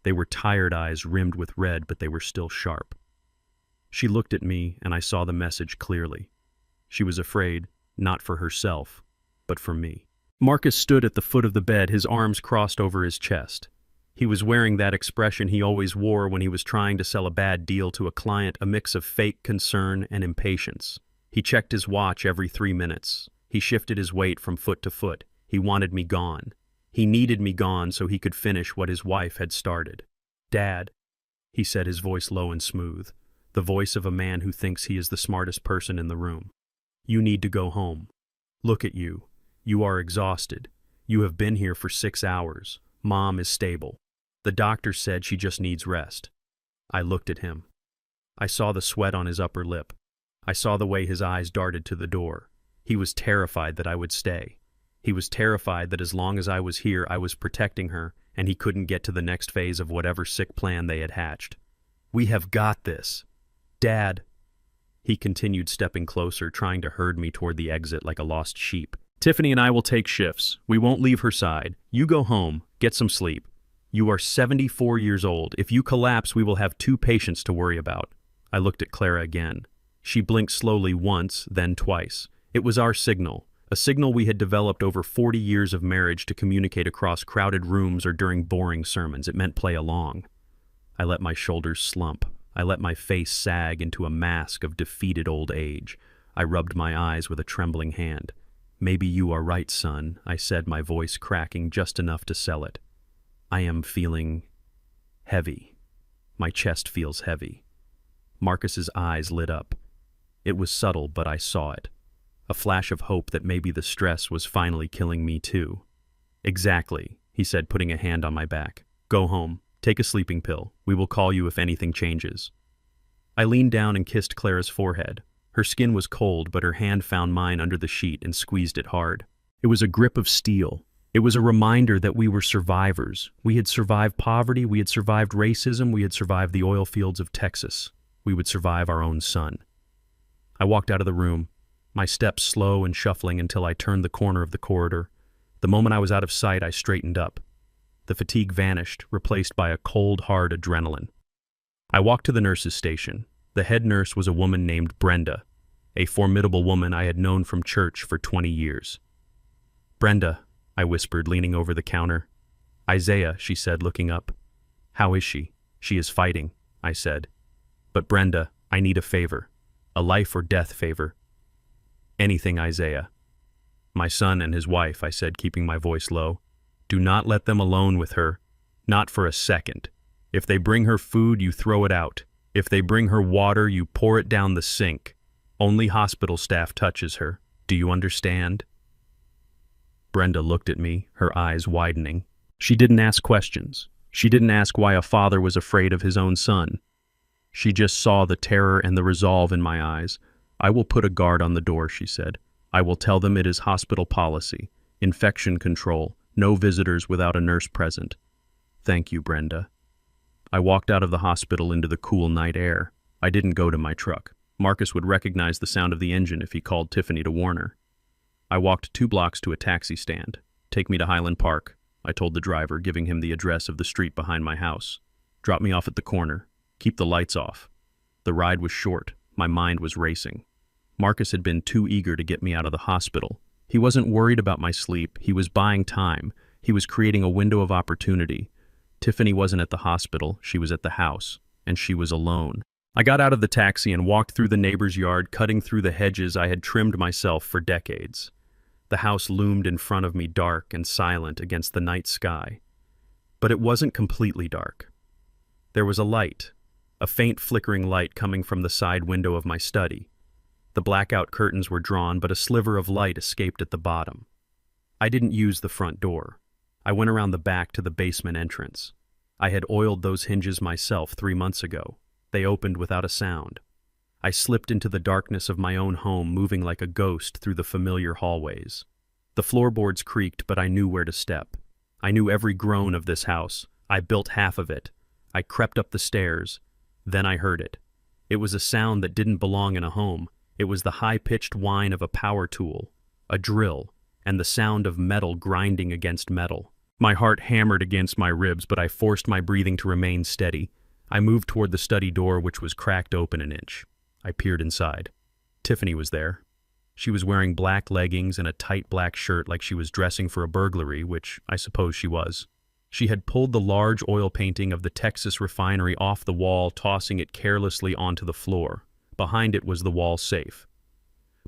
They were tired eyes rimmed with red, but they were still sharp. She looked at me, and I saw the message clearly. She was afraid, not for herself, but for me. Marcus stood at the foot of the bed, his arms crossed over his chest. He was wearing that expression he always wore when he was trying to sell a bad deal to a client, a mix of fake concern and impatience. He checked his watch every 3 minutes. He shifted his weight from foot to foot. He wanted me gone. He needed me gone so he could finish what his wife had started. "Dad," he said, his voice low and smooth, the voice of a man who thinks he is the smartest person in the room. "You need to go home. Look at you. You are exhausted. You have been here for 6 hours. Mom is stable. The doctor said she just needs rest." I looked at him. I saw the sweat on his upper lip. I saw the way his eyes darted to the door. He was terrified that I would stay. He was terrified that as long as I was here, I was protecting her, and he couldn't get to the next phase of whatever sick plan they had hatched. "We have got this. Dad." He continued, stepping closer, trying to herd me toward the exit like a lost sheep. "Tiffany and I will take shifts. We won't leave her side. You go home. Get some sleep. You are 74 years old. If you collapse, we will have 2 patients to worry about." I looked at Clara again. She blinked slowly once, then twice. It was our signal, a signal we had developed over 40 years of marriage to communicate across crowded rooms or during boring sermons. It meant play along. I let my shoulders slump. I let my face sag into a mask of defeated old age. I rubbed my eyes with a trembling hand. "Maybe you are right, son," I said, my voice cracking just enough to sell it. "I am feeling heavy. My chest feels heavy." Marcus's eyes lit up. It was subtle, but I saw it. A flash of hope that maybe the stress was finally killing me too. "Exactly," he said, putting a hand on my back. "Go home. Take a sleeping pill. We will call you if anything changes." I leaned down and kissed Clara's forehead. Her skin was cold, but her hand found mine under the sheet and squeezed it hard. It was a grip of steel. It was a reminder that we were survivors. We had survived poverty, we had survived racism, we had survived the oil fields of Texas. We would survive our own son. I walked out of the room, my steps slow and shuffling until I turned the corner of the corridor. The moment I was out of sight, I straightened up. The fatigue vanished, replaced by a cold, hard adrenaline. I walked to the nurse's station. The head nurse was a woman named Brenda, a formidable woman I had known from church for 20 years. "Brenda," I whispered, leaning over the counter. "Isaiah," she said, looking up. "How is she?" "She is fighting," I said. "But Brenda, I need a favor. A life or death favor." "Anything, Isaiah." "My son and his wife," I said, keeping my voice low. "Do not let them alone with her. Not for a second. If they bring her food, you throw it out. If they bring her water, you pour it down the sink. Only hospital staff touches her. Do you understand?" Brenda looked at me, her eyes widening. She didn't ask questions. She didn't ask why a father was afraid of his own son. She just saw the terror and the resolve in my eyes. "I will put a guard on the door," she said. "I will tell them it is hospital policy, infection control, no visitors without a nurse present." "Thank you, Brenda." I walked out of the hospital into the cool night air. I didn't go to my truck. Marcus would recognize the sound of the engine if he called Tiffany to warn her. I walked 2 blocks to a taxi stand. "Take me to Highland Park," I told the driver, giving him the address of the street behind my house. "Drop me off at the corner. Keep the lights off." The ride was short. My mind was racing. Marcus had been too eager to get me out of the hospital. He wasn't worried about my sleep. He was buying time. He was creating a window of opportunity. Tiffany wasn't at the hospital. She was at the house, and she was alone. I got out of the taxi and walked through the neighbor's yard, cutting through the hedges I had trimmed myself for decades. The house loomed in front of me, dark and silent against the night sky. But it wasn't completely dark. There was a light, a faint flickering light coming from the side window of my study. The blackout curtains were drawn, but a sliver of light escaped at the bottom. I didn't use the front door. I went around the back to the basement entrance. I had oiled those hinges myself 3 months ago. They opened without a sound. I slipped into the darkness of my own home, moving like a ghost through the familiar hallways. The floorboards creaked, but I knew where to step. I knew every groan of this house. I built half of it. I crept up the stairs. Then I heard it. It was a sound that didn't belong in a home. It was the high-pitched whine of a power tool, a drill, and the sound of metal grinding against metal. My heart hammered against my ribs, but I forced my breathing to remain steady. I moved toward the study door, which was cracked open an inch. I peered inside. Tiffany was there. She was wearing black leggings and a tight black shirt like she was dressing for a burglary, which I suppose she was. She had pulled the large oil painting of the Texas refinery off the wall, tossing it carelessly onto the floor. Behind it was the wall safe.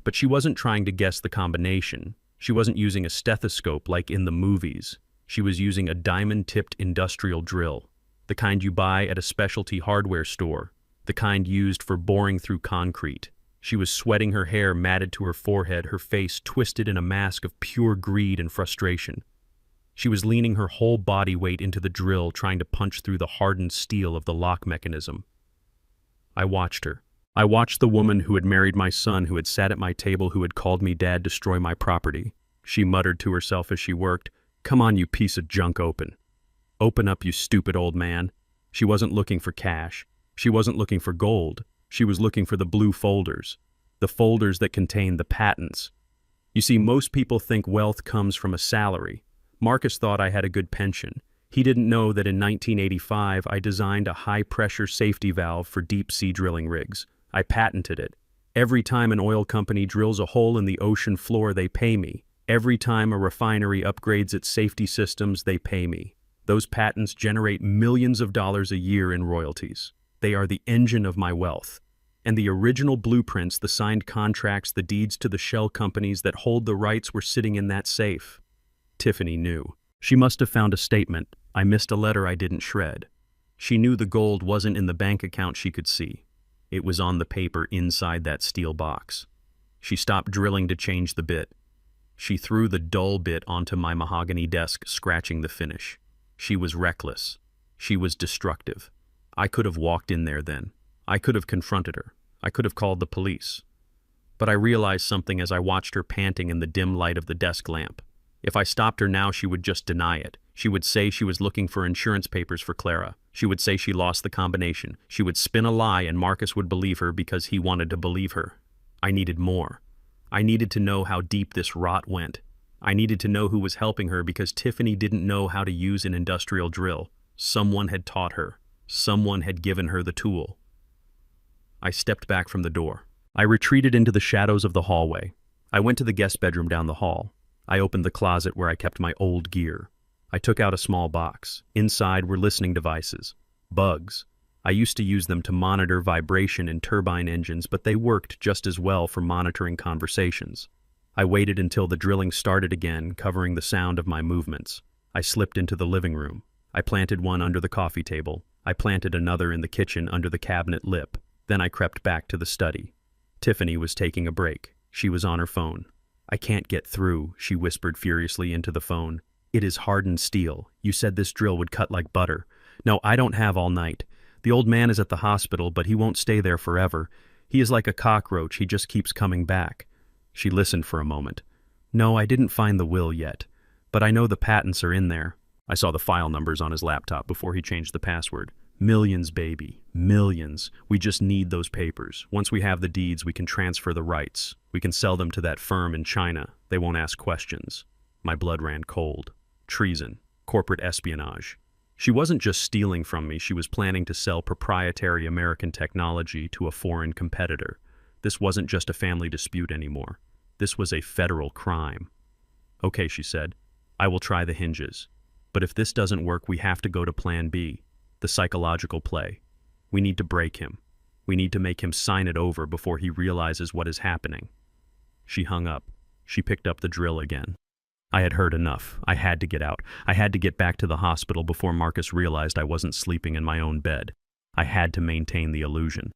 But she wasn't trying to guess the combination. She wasn't using a stethoscope like in the movies. She was using a diamond-tipped industrial drill, the kind you buy at a specialty hardware store, the kind used for boring through concrete. She was sweating, her hair matted to her forehead, her face twisted in a mask of pure greed and frustration. She was leaning her whole body weight into the drill, trying to punch through the hardened steel of the lock mechanism. I watched her. I watched the woman who had married my son, who had sat at my table, who had called me dad, destroy my property. She muttered to herself as she worked, "Come on, you piece of junk, open. Open up, you stupid old man." She wasn't looking for cash. She wasn't looking for gold. She was looking for the blue folders, the folders that contained the patents. You see, most people think wealth comes from a salary. Marcus thought I had a good pension. He didn't know that in 1985 I designed a high-pressure safety valve for deep-sea drilling rigs. I patented it. Every time an oil company drills a hole in the ocean floor, they pay me. Every time a refinery upgrades its safety systems, they pay me. Those patents generate millions of dollars a year in royalties. They are the engine of my wealth. And the original blueprints, the signed contracts, the deeds to the shell companies that hold the rights were sitting in that safe. Tiffany knew. She must have found a statement. I missed a letter I didn't shred. She knew the gold wasn't in the bank account she could see. It was on the paper inside that steel box. She stopped drilling to change the bit. She threw the dull bit onto my mahogany desk, scratching the finish. She was reckless. She was destructive. I could have walked in there then. I could have confronted her. I could have called the police. But I realized something as I watched her panting in the dim light of the desk lamp. If I stopped her now, she would just deny it. She would say she was looking for insurance papers for Clara. She would say she lost the combination. She would spin a lie, and Marcus would believe her because he wanted to believe her. I needed more. I needed to know how deep this rot went. I needed to know who was helping her, because Tiffany didn't know how to use an industrial drill. Someone had taught her. Someone had given her the tool. I stepped back from the door. I retreated into the shadows of the hallway. I went to the guest bedroom down the hall. I opened the closet where I kept my old gear. I took out a small box. Inside were listening devices. Bugs. I used to use them to monitor vibration in turbine engines, but they worked just as well for monitoring conversations. I waited until the drilling started again, covering the sound of my movements. I slipped into the living room. I planted one under the coffee table. I planted another in the kitchen under the cabinet lip. Then I crept back to the study. Tiffany was taking a break. She was on her phone. "I can't get through," she whispered furiously into the phone. "It is hardened steel. You said this drill would cut like butter. No, I don't have all night. The old man is at the hospital, but he won't stay there forever. He is like a cockroach. He just keeps coming back." She listened for a moment. "No, I didn't find the will yet, but I know the patents are in there." I saw the file numbers on his laptop before he changed the password. "Millions, baby. Millions. We just need those papers. Once we have the deeds, we can transfer the rights. We can sell them to that firm in China. They won't ask questions." My blood ran cold. Treason. Corporate espionage. She wasn't just stealing from me, she was planning to sell proprietary American technology to a foreign competitor. This wasn't just a family dispute anymore. This was a federal crime. "Okay," she said. "I will try the hinges. But if this doesn't work, we have to go to plan B, the psychological play. We need to break him. We need to make him sign it over before he realizes what is happening." She hung up. She picked up the drill again. I had heard enough. I had to get out. I had to get back to the hospital before Marcus realized I wasn't sleeping in my own bed. I had to maintain the illusion.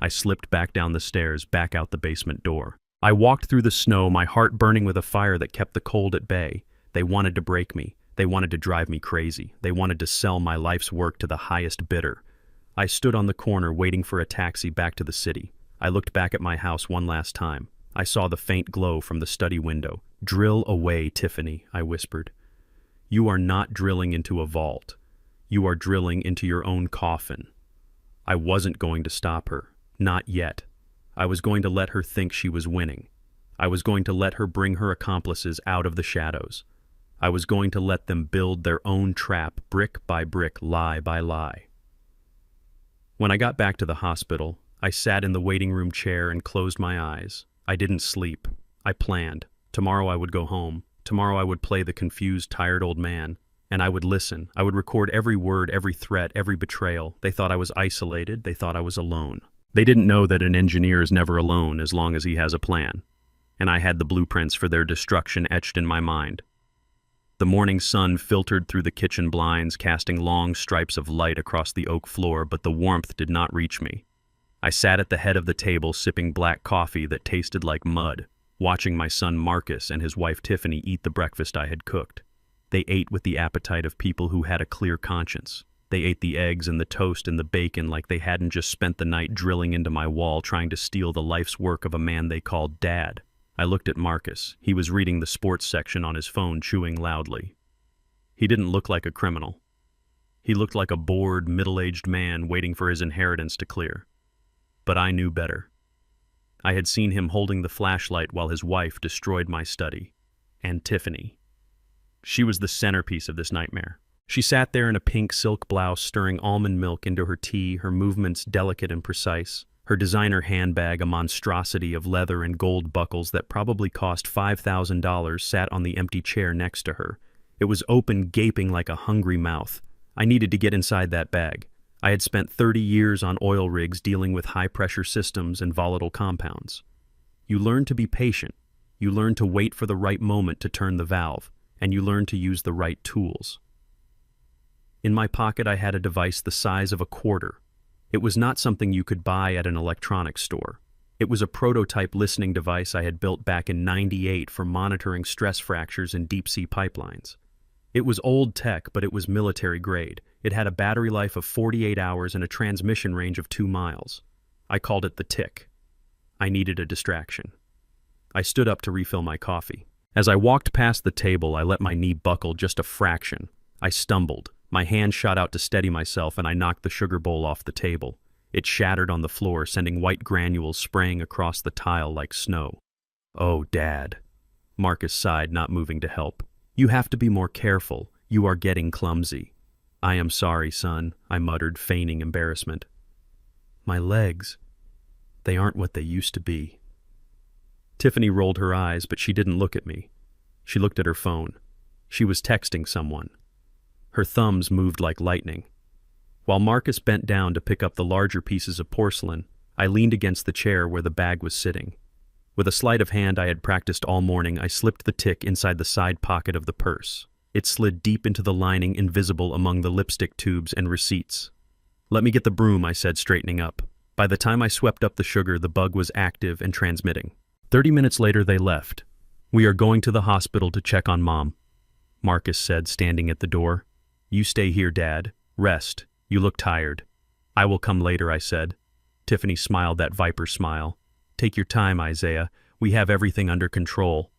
I slipped back down the stairs, back out the basement door. I walked through the snow, my heart burning with a fire that kept the cold at bay. They wanted to break me. They wanted to drive me crazy. They wanted to sell my life's work to the highest bidder. I stood on the corner waiting for a taxi back to the city. I looked back at my house one last time. I saw the faint glow from the study window. "Drill away, Tiffany," I whispered. "You are not drilling into a vault. You are drilling into your own coffin." I wasn't going to stop her. Not yet. I was going to let her think she was winning. I was going to let her bring her accomplices out of the shadows. I was going to let them build their own trap, brick by brick, lie by lie. When I got back to the hospital, I sat in the waiting room chair and closed my eyes. I didn't sleep. I planned. Tomorrow I would go home. Tomorrow I would play the confused, tired old man. And I would listen. I would record every word, every threat, every betrayal. They thought I was isolated. They thought I was alone. They didn't know that an engineer is never alone as long as he has a plan. And I had the blueprints for their destruction etched in my mind. The morning sun filtered through the kitchen blinds, casting long stripes of light across the oak floor, but the warmth did not reach me. I sat at the head of the table sipping black coffee that tasted like mud, watching my son Marcus and his wife Tiffany eat the breakfast I had cooked. They ate with the appetite of people who had a clear conscience. They ate the eggs and the toast and the bacon like they hadn't just spent the night drilling into my wall trying to steal the life's work of a man they called Dad. I looked at Marcus. He was reading the sports section on his phone, chewing loudly. He didn't look like a criminal. He looked like a bored, middle-aged man waiting for his inheritance to clear. But I knew better. I had seen him holding the flashlight while his wife destroyed my study. And Tiffany. She was the centerpiece of this nightmare. She sat there in a pink silk blouse, stirring almond milk into her tea, her movements delicate and precise. Her designer handbag, a monstrosity of leather and gold buckles that probably cost $5,000, sat on the empty chair next to her. It was open, gaping like a hungry mouth. I needed to get inside that bag. I had spent 30 years on oil rigs dealing with high-pressure systems and volatile compounds. You learn to be patient. You learn to wait for the right moment to turn the valve, and you learn to use the right tools. In my pocket, I had a device the size of a quarter. It was not something you could buy at an electronics store. It was a prototype listening device I had built back in '98 for monitoring stress fractures in deep-sea pipelines. It was old tech, but it was military grade. It had a battery life of 48 hours and a transmission range of 2 miles. I called it the Tick. I needed a distraction. I stood up to refill my coffee. As I walked past the table, I let my knee buckle just a fraction. I stumbled. My hand shot out to steady myself, and I knocked the sugar bowl off the table. It shattered on the floor, sending white granules spraying across the tile like snow. "Oh, Dad." Marcus sighed, not moving to help. "You have to be more careful. You are getting clumsy." "I am sorry, son," I muttered, feigning embarrassment. "My legs. They aren't what they used to be." Tiffany rolled her eyes, but she didn't look at me. She looked at her phone. She was texting someone. Her thumbs moved like lightning. While Marcus bent down to pick up the larger pieces of porcelain, I leaned against the chair where the bag was sitting. With a sleight of hand I had practiced all morning, I slipped the Tick inside the side pocket of the purse. It slid deep into the lining, invisible among the lipstick tubes and receipts. "Let me get the broom," I said, straightening up. By the time I swept up the sugar, the bug was active and transmitting. 30 minutes later, they left. "We are going to the hospital to check on Mom," Marcus said, standing at the door. "You stay here, Dad. Rest. You look tired." "I will come later," I said. Tiffany smiled that viper smile. "Take your time, Isaiah. We have everything under control."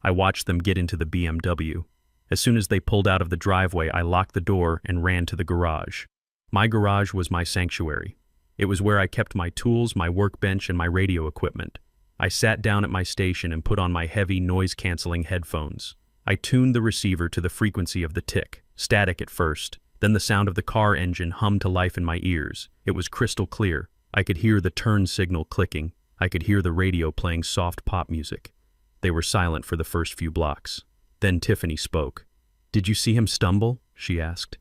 I watched them get into the BMW. As soon as they pulled out of the driveway, I locked the door and ran to the garage. My garage was my sanctuary. It was where I kept my tools, my workbench, and my radio equipment. I sat down at my station and put on my heavy, noise-canceling headphones. I tuned the receiver to the frequency of the Tick, static at first. Then the sound of the car engine hummed to life in my ears. It was crystal clear. I could hear the turn signal clicking. I could hear the radio playing soft pop music. They were silent for the first few blocks. Then Tiffany spoke. "Did you see him stumble?" she asked.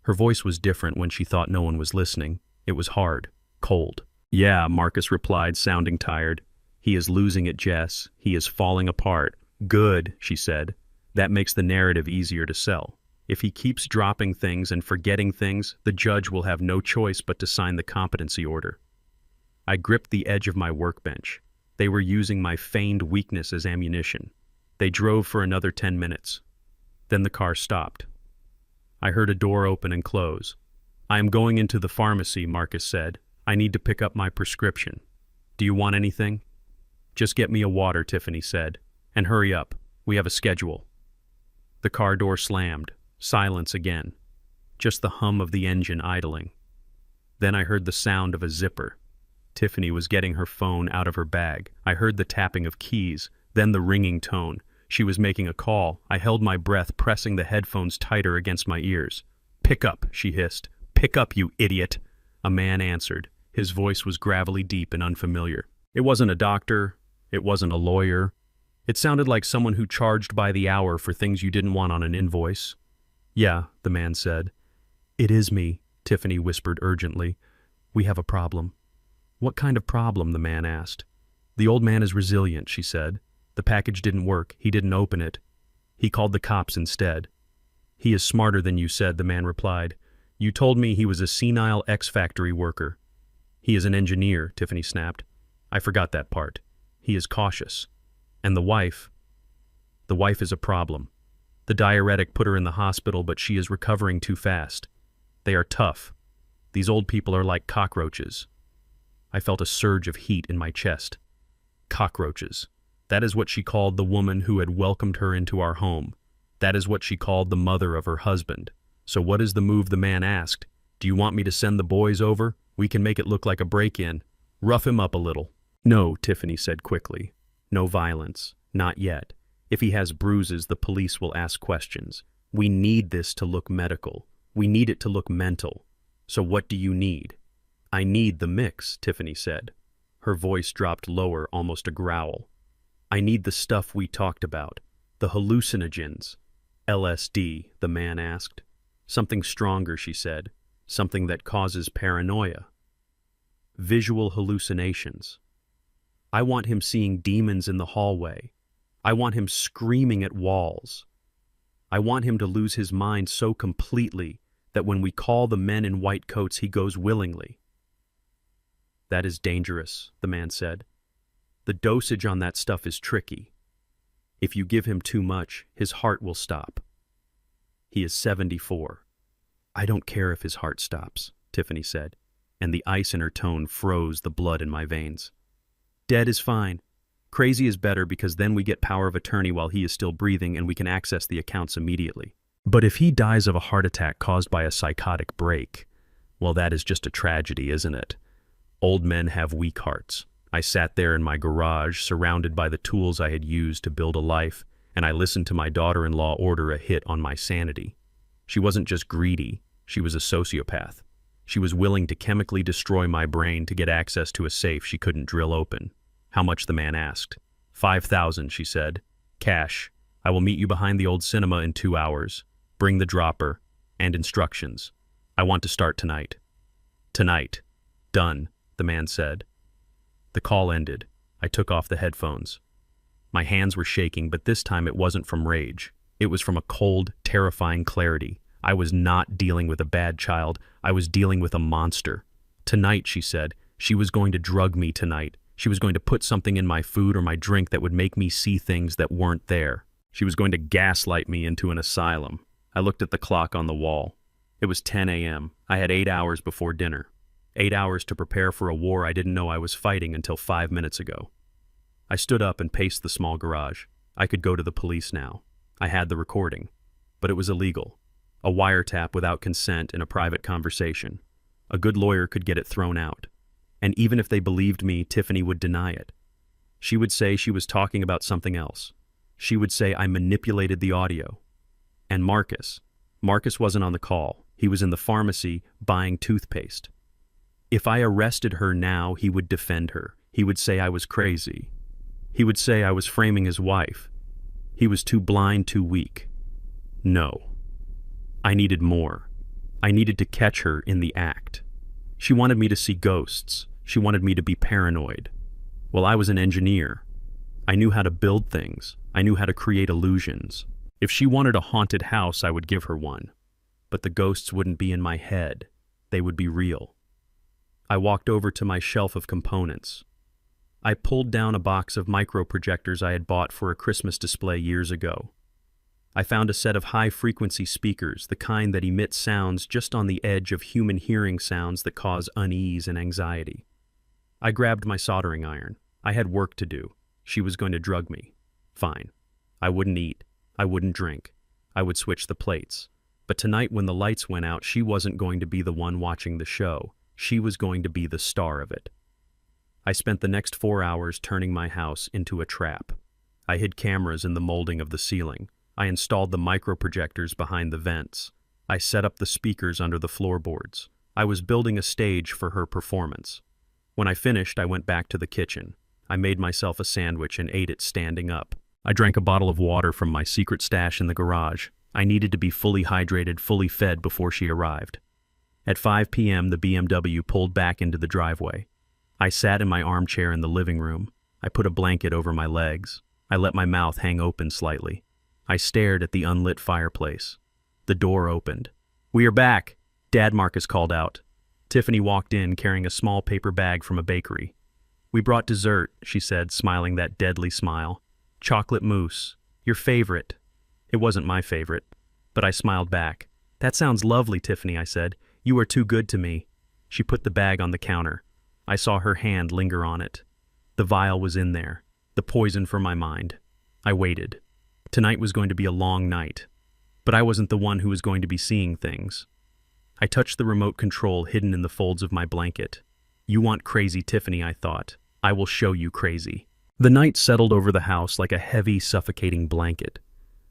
Her voice was different when she thought no one was listening. It was hard, cold. "Yeah," Marcus replied, sounding tired. "He is losing it, Jess. He is falling apart." "Good," she said. "That makes the narrative easier to sell. If he keeps dropping things and forgetting things, the judge will have no choice but to sign the competency order. I gripped the edge of my workbench. They were using my feigned weakness as ammunition. They drove for another 10 minutes. Then the car stopped. I heard a door open and close. "I am going into the pharmacy," Marcus said. "I need to pick up my prescription. Do you want anything?" "Just get me a water," Tiffany said. "And hurry up. We have a schedule." The car door slammed. Silence again. Just the hum of the engine idling. Then I heard the sound of a zipper. Tiffany was getting her phone out of her bag. I heard the tapping of keys, then the ringing tone. She was making a call. I held my breath, pressing the headphones tighter against my ears. "Pick up," she hissed. "Pick up, you idiot." A man answered. His voice was gravelly deep and unfamiliar. It wasn't a doctor. It wasn't a lawyer. It sounded like someone who charged by the hour for things you didn't want on an invoice. "Yeah," the man said. "It is me," Tiffany whispered urgently. "We have a problem." "What kind of problem?" the man asked. "The old man is resilient," she said. "The package didn't work. He didn't open it. He called the cops instead." "He is smarter than you said," the man replied. "You told me he was a senile ex-factory worker." "He is an engineer," Tiffany snapped. "I forgot that part. He is cautious. And the wife? The wife is a problem. The diuretic put her in the hospital, but she is recovering too fast. They are tough. These old people are like cockroaches." I felt a surge of heat in my chest. Cockroaches. That is what she called the woman who had welcomed her into our home. That is what she called the mother of her husband. So what is the move, the man asked. "Do you want me to send the boys over? We can make it look like a break-in. Rough him up a little." "No," Tiffany said quickly. "No violence. Not yet. If he has bruises, the police will ask questions. We need this to look medical. We need it to look mental. So what do you need?" "I need the mix," Tiffany said. Her voice dropped lower, almost a growl. "I need the stuff we talked about. The hallucinogens." "LSD," the man asked. "Something stronger," she said. "Something that causes paranoia." "Visual hallucinations." "I want him seeing demons in the hallway. I want him screaming at walls. I want him to lose his mind so completely that when we call the men in white coats, he goes willingly." "That is dangerous," the man said. "The dosage on that stuff is tricky. If you give him too much, his heart will stop. He is 74. "I don't care if his heart stops," Tiffany said, and the ice in her tone froze the blood in my veins. "Dead is fine. Crazy is better because then we get power of attorney while he is still breathing and we can access the accounts immediately. But if he dies of a heart attack caused by a psychotic break, well, that is just a tragedy, isn't it? Old men have weak hearts." I sat there in my garage, surrounded by the tools I had used to build a life, and I listened to my daughter-in-law order a hit on my sanity. She wasn't just greedy, she was a sociopath. She was willing to chemically destroy my brain to get access to a safe she couldn't drill open. "How much?" the man asked. "5,000, she said. "Cash. I will meet you behind the old cinema in 2 hours. Bring the dropper. And instructions. I want to start tonight." "Tonight. Done," the man said. The call ended. I took off the headphones. My hands were shaking, but this time it wasn't from rage. It was from a cold, terrifying clarity. I was not dealing with a bad child. I was dealing with a monster. "Tonight," she said. She was going to drug me tonight. She was going to put something in my food or my drink that would make me see things that weren't there. She was going to gaslight me into an asylum. I looked at the clock on the wall. It was 10 a.m. I had 8 hours before dinner. 8 hours to prepare for a war I didn't know I was fighting until 5 minutes ago. I stood up and paced the small garage. I could go to the police now. I had the recording. But it was illegal. A wiretap without consent in a private conversation. A good lawyer could get it thrown out. And even if they believed me, Tiffany would deny it. She would say she was talking about something else. She would say I manipulated the audio. And Marcus wasn't on the call. He was in the pharmacy buying toothpaste. If I arrested her now, he would defend her. He would say I was crazy. He would say I was framing his wife. He was too blind, too weak. No. I needed more. I needed to catch her in the act. She wanted me to see ghosts. She wanted me to be paranoid. Well, I was an engineer. I knew how to build things. I knew how to create illusions. If she wanted a haunted house, I would give her one. But the ghosts wouldn't be in my head. They would be real. I walked over to my shelf of components. I pulled down a box of microprojectors I had bought for a Christmas display years ago. I found a set of high-frequency speakers, the kind that emit sounds just on the edge of human hearing sounds that cause unease and anxiety. I grabbed my soldering iron. I had work to do. She was going to drug me. Fine. I wouldn't eat. I wouldn't drink. I would switch the plates. But tonight when the lights went out, she wasn't going to be the one watching the show. She was going to be the star of it. I spent the next 4 hours turning my house into a trap. I hid cameras in the molding of the ceiling. I installed the microprojectors behind the vents. I set up the speakers under the floorboards. I was building a stage for her performance. When I finished, I went back to the kitchen. I made myself a sandwich and ate it standing up. I drank a bottle of water from my secret stash in the garage. I needed to be fully hydrated, fully fed before she arrived. At 5 p.m., the BMW pulled back into the driveway. I sat in my armchair in the living room. I put a blanket over my legs. I let my mouth hang open slightly. I stared at the unlit fireplace. The door opened. "We are back," Dad Marcus called out. Tiffany walked in carrying a small paper bag from a bakery. "We brought dessert," she said, smiling that deadly smile. "Chocolate mousse. Your favorite." It wasn't my favorite, but I smiled back. "That sounds lovely, Tiffany," I said. "You are too good to me." She put the bag on the counter. I saw her hand linger on it. The vial was in there, the poison for my mind. I waited. Tonight was going to be a long night, but I wasn't the one who was going to be seeing things. I touched the remote control hidden in the folds of my blanket. "You want crazy, Tiffany," I thought. "I will show you crazy." The night settled over the house like a heavy, suffocating blanket.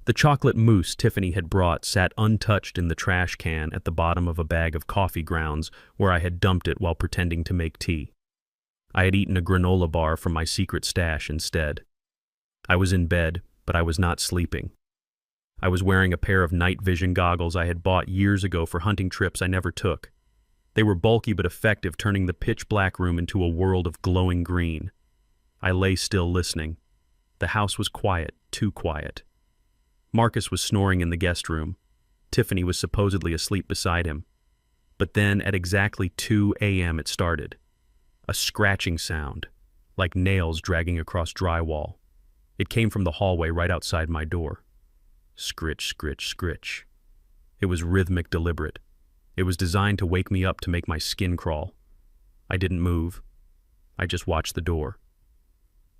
The chocolate mousse Tiffany had brought sat untouched in the trash can at the bottom of a bag of coffee grounds where I had dumped it while pretending to make tea. I had eaten a granola bar from my secret stash instead. I was in bed, but I was not sleeping. I was wearing a pair of night vision goggles I had bought years ago for hunting trips I never took. They were bulky but effective, turning the pitch-black room into a world of glowing green. I lay still listening. The house was quiet, too quiet. Marcus was snoring in the guest room. Tiffany was supposedly asleep beside him. But then, at exactly 2 a.m. it started. A scratching sound, like nails dragging across drywall. It came from the hallway right outside my door. Scritch, scritch, scritch. It was rhythmic, deliberate. It was designed to wake me up, to make my skin crawl. I didn't move. I just watched the door.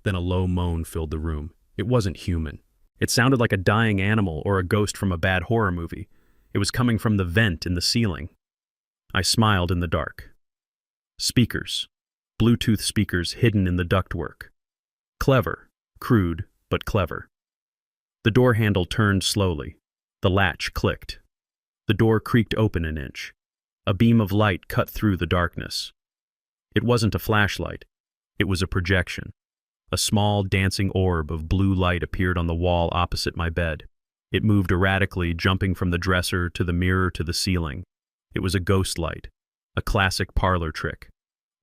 Then a low moan filled the room. It wasn't human. It sounded like a dying animal or a ghost from a bad horror movie. It was coming from the vent in the ceiling. I smiled in the dark. Speakers. Bluetooth speakers hidden in the ductwork. Clever. Crude, but clever. The door handle turned slowly. The latch clicked. The door creaked open an inch. A beam of light cut through the darkness. It wasn't a flashlight. It was a projection. A small, dancing orb of blue light appeared on the wall opposite my bed. It moved erratically, jumping from the dresser to the mirror to the ceiling. It was a ghost light, a classic parlor trick.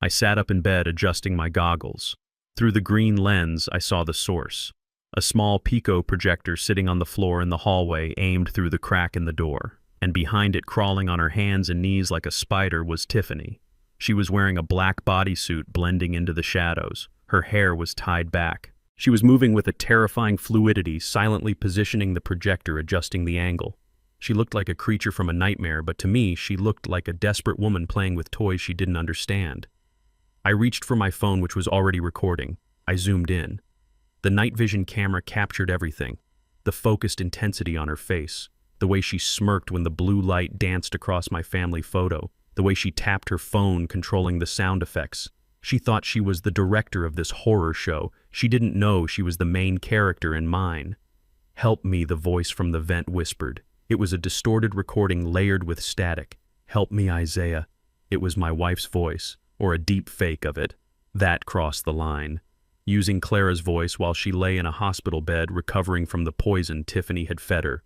I sat up in bed, adjusting my goggles. Through the green lens, I saw the source. A small Pico projector sitting on the floor in the hallway, aimed through the crack in the door. And behind it, crawling on her hands and knees like a spider, was Tiffany. She was wearing a black bodysuit blending into the shadows. Her hair was tied back. She was moving with a terrifying fluidity, silently positioning the projector, adjusting the angle. She looked like a creature from a nightmare, but to me, she looked like a desperate woman playing with toys she didn't understand. I reached for my phone, which was already recording. I zoomed in. The night vision camera captured everything. The focused intensity on her face, the way she smirked when the blue light danced across my family photo, the way she tapped her phone, controlling the sound effects. She thought she was the director of this horror show. She didn't know she was the main character in mine. "Help me," the voice from the vent whispered. It was a distorted recording layered with static. "Help me, Isaiah." It was my wife's voice, or a deep fake of it. That crossed the line. Using Clara's voice while she lay in a hospital bed recovering from the poison Tiffany had fed her.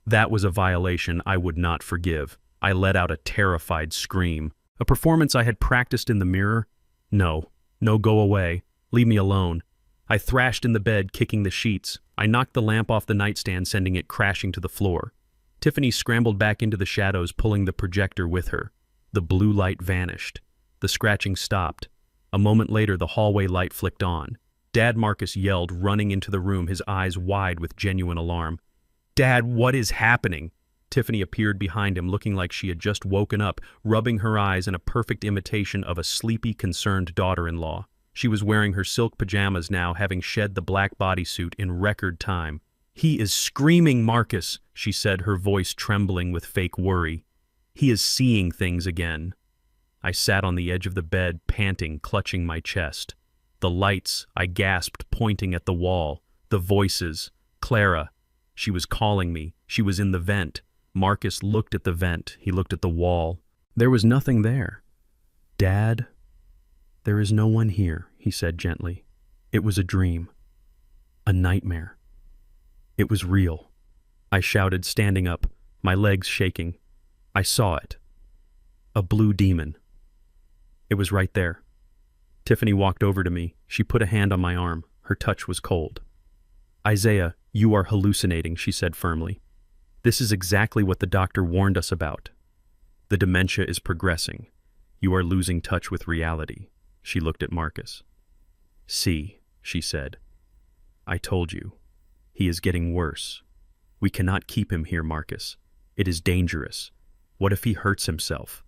That was a violation I would not forgive. I let out a terrified scream. A performance I had practiced in the mirror? No, go away. Leave me alone. I thrashed in the bed, kicking the sheets. I knocked the lamp off the nightstand, sending it crashing to the floor. Tiffany scrambled back into the shadows, pulling the projector with her. The blue light vanished. The scratching stopped. A moment later, the hallway light flicked on. Dad Marcus yelled, running into the room, his eyes wide with genuine alarm. "Dad, what is happening?" Tiffany appeared behind him, looking like she had just woken up, rubbing her eyes in a perfect imitation of a sleepy, concerned daughter-in-law. She was wearing her silk pajamas now, having shed the black bodysuit in record time. "He is screaming, Marcus," she said, her voice trembling with fake worry. "He is seeing things again." I sat on the edge of the bed, panting, clutching my chest. The lights, I gasped, pointing at the wall. The voices. Clara. She was calling me. She was in the vent. Marcus looked at the vent. He looked at the wall. There was nothing there. "Dad, there is no one here," he said gently. "It was a dream. A nightmare. It was real." I shouted, standing up, my legs shaking. I saw it. A blue demon. It was right there. Tiffany walked over to me. She put a hand on my arm. Her touch was cold. "Isaiah, you are hallucinating," she said firmly. "This is exactly what the doctor warned us about. The dementia is progressing. You are losing touch with reality." She looked at Marcus. "See," she said. "I told you. He is getting worse. We cannot keep him here, Marcus. It is dangerous. What if he hurts himself?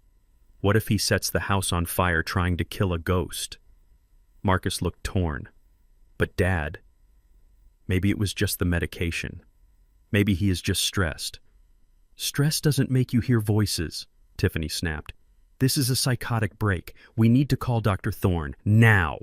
What if he sets the house on fire trying to kill a ghost?" Marcus looked torn. "But Dad, maybe it was just the medication. Maybe he is just stressed." "Stress doesn't make you hear voices," Tiffany snapped. "This is a psychotic break. We need to call Dr. Thorne, now."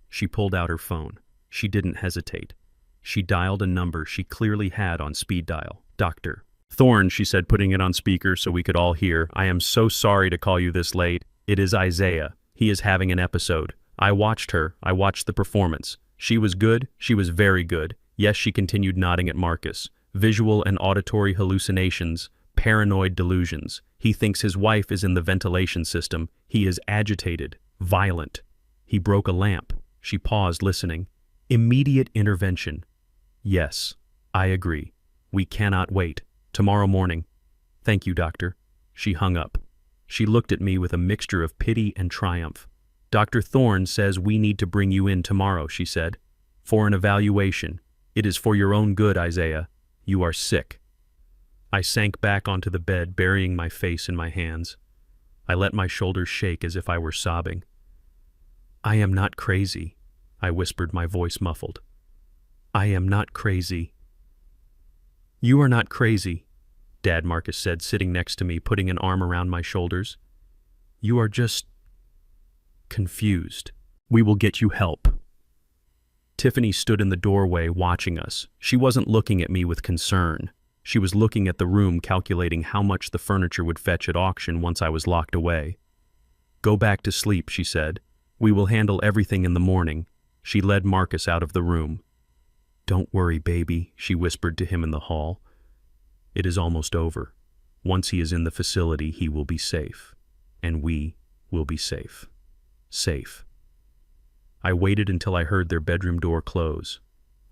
She pulled out her phone. She didn't hesitate. She dialed a number she clearly had on speed dial. "Dr. Thorne," she said, putting it on speaker so we could all hear. "I am so sorry to call you this late. It is Isaiah. He is having an episode. I watched her. I watched the performance. She was good. She was very good." Yes, she continued, nodding at Marcus. "Visual and auditory hallucinations, paranoid delusions. He thinks his wife is in the ventilation system. He is agitated, violent. He broke a lamp." She paused, listening. "Immediate intervention." "Yes, I agree. We cannot wait. Tomorrow morning." "Thank you, doctor." She hung up. She looked at me with a mixture of pity and triumph. "Dr. Thorne says we need to bring you in tomorrow," she said. "For an evaluation. It is for your own good, Isaiah. You are sick." I sank back onto the bed, burying my face in my hands. I let my shoulders shake as if I were sobbing. "I am not crazy," I whispered, my voice muffled. "I am not crazy." "You are not crazy," Dad Marcus said, sitting next to me, putting an arm around my shoulders. "You are just confused. We will get you help." Tiffany stood in the doorway watching us. She wasn't looking at me with concern. She was looking at the room, calculating how much the furniture would fetch at auction once I was locked away. "Go back to sleep," she said. "We will handle everything in the morning." She led Marcus out of the room. "Don't worry, baby," she whispered to him in the hall. "It is almost over. Once he is in the facility, he will be safe. And we will be safe. Safe." I waited until I heard their bedroom door close.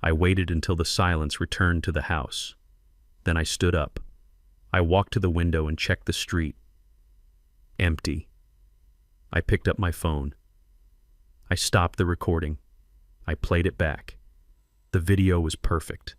I waited until the silence returned to the house. Then I stood up. I walked to the window and checked the street. Empty. I picked up my phone. I stopped the recording. I played it back. The video was perfect.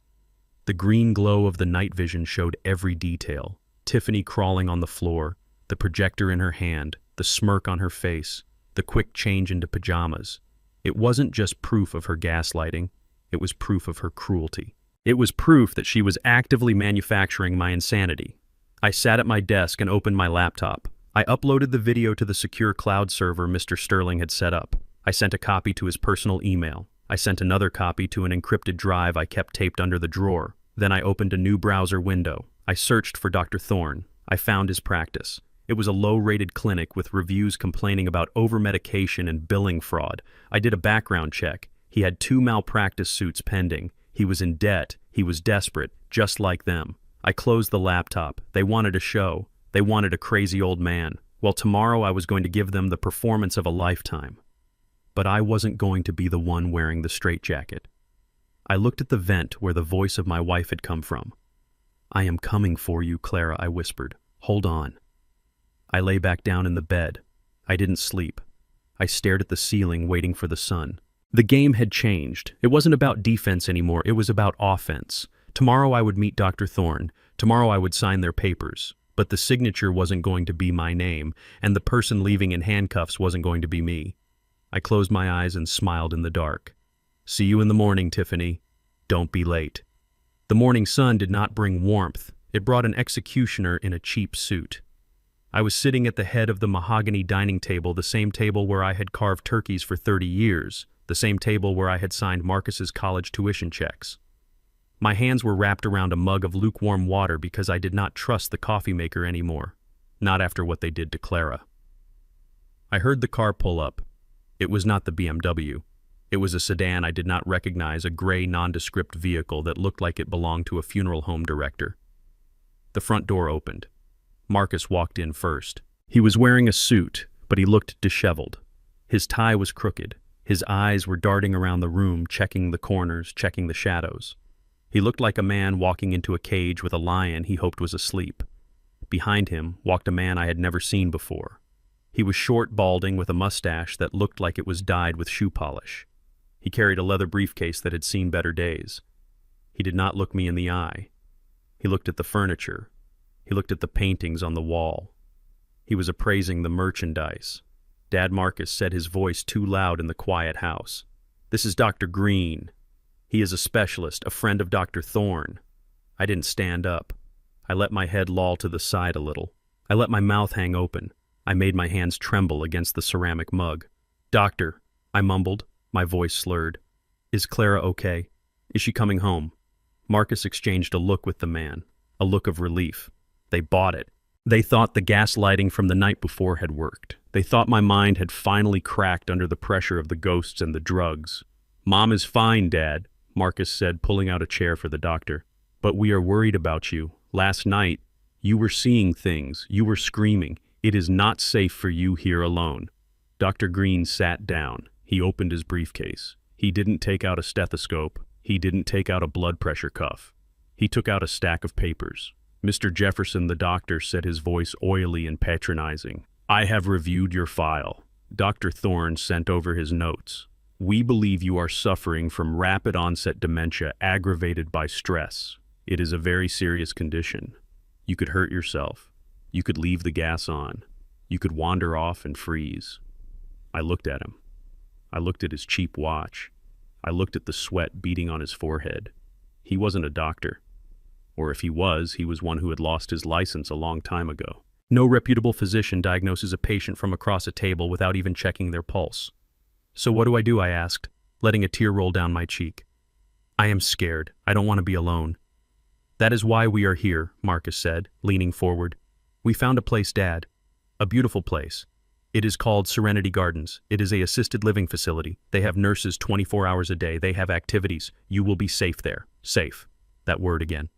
The green glow of the night vision showed every detail. Tiffany crawling on the floor, the projector in her hand, the smirk on her face, the quick change into pajamas. It wasn't just proof of her gaslighting, it was proof of her cruelty. It was proof that she was actively manufacturing my insanity. I sat at my desk and opened my laptop. I uploaded the video to the secure cloud server Mr. Sterling had set up. I sent a copy to his personal email. I sent another copy to an encrypted drive I kept taped under the drawer. Then I opened a new browser window. I searched for Dr. Thorne. I found his practice. It was a low-rated clinic with reviews complaining about over-medication and billing fraud. I did a background check. He had 2 malpractice suits pending. He was in debt. He was desperate, just like them. I closed the laptop. They wanted a show. They wanted a crazy old man. Well, tomorrow I was going to give them the performance of a lifetime. But I wasn't going to be the one wearing the straitjacket. I looked at the vent where the voice of my wife had come from. "I am coming for you, Clara," I whispered. "Hold on." I lay back down in the bed. I didn't sleep. I stared at the ceiling, waiting for the sun. The game had changed. It wasn't about defense anymore, it was about offense. Tomorrow I would meet Dr. Thorne. Tomorrow I would sign their papers. But the signature wasn't going to be my name, and the person leaving in handcuffs wasn't going to be me. I closed my eyes and smiled in the dark. "See you in the morning, Tiffany. Don't be late." The morning sun did not bring warmth. It brought an executioner in a cheap suit. I was sitting at the head of the mahogany dining table, the same table where I had carved turkeys for 30 years, the same table where I had signed Marcus's college tuition checks. My hands were wrapped around a mug of lukewarm water because I did not trust the coffee maker anymore, not after what they did to Clara. I heard the car pull up. It was not the BMW. It was a sedan I did not recognize, a gray, nondescript vehicle that looked like it belonged to a funeral home director. The front door opened. Marcus walked in first. He was wearing a suit, but he looked disheveled. His tie was crooked. His eyes were darting around the room, checking the corners, checking the shadows. He looked like a man walking into a cage with a lion he hoped was asleep. Behind him walked a man I had never seen before. He was short, balding, with a mustache that looked like it was dyed with shoe polish. He carried a leather briefcase that had seen better days. He did not look me in the eye. He looked at the furniture. He looked at the paintings on the wall. He was appraising the merchandise. Dad Marcus said, his voice too loud in the quiet house. "This is Dr. Green. He is a specialist, a friend of Dr. Thorne." I didn't stand up. I let my head loll to the side a little. I let my mouth hang open. I made my hands tremble against the ceramic mug. "Doctor," I mumbled, my voice slurred. "Is Clara okay? Is she coming home?" Marcus exchanged a look with the man, a look of relief. They bought it. They thought the gaslighting from the night before had worked. They thought my mind had finally cracked under the pressure of the ghosts and the drugs. "Mom is fine, Dad," Marcus said, pulling out a chair for the doctor. "But we are worried about you. Last night, you were seeing things. You were screaming. It is not safe for you here alone." Dr. Green sat down. He opened his briefcase. He didn't take out a stethoscope. He didn't take out a blood pressure cuff. He took out a stack of papers. "Mr. Jefferson," the doctor said, his voice oily and patronizing, "I have reviewed your file." Dr. Thorne sent over his notes. "We believe you are suffering from rapid onset dementia aggravated by stress. It is a very serious condition. You could hurt yourself. You could leave the gas on. You could wander off and freeze." I looked at him. I looked at his cheap watch. I looked at the sweat beading on his forehead. He wasn't a doctor. Or if he was one who had lost his license a long time ago. No reputable physician diagnoses a patient from across a table without even checking their pulse. "So what do?" I asked, letting a tear roll down my cheek. "I am scared. I don't want to be alone." "That is why we are here," Marcus said, leaning forward. "We found a place, Dad. A beautiful place. It is called Serenity Gardens. It is an assisted living facility. They have nurses 24 hours a day. They have activities. You will be safe there." Safe. That word again.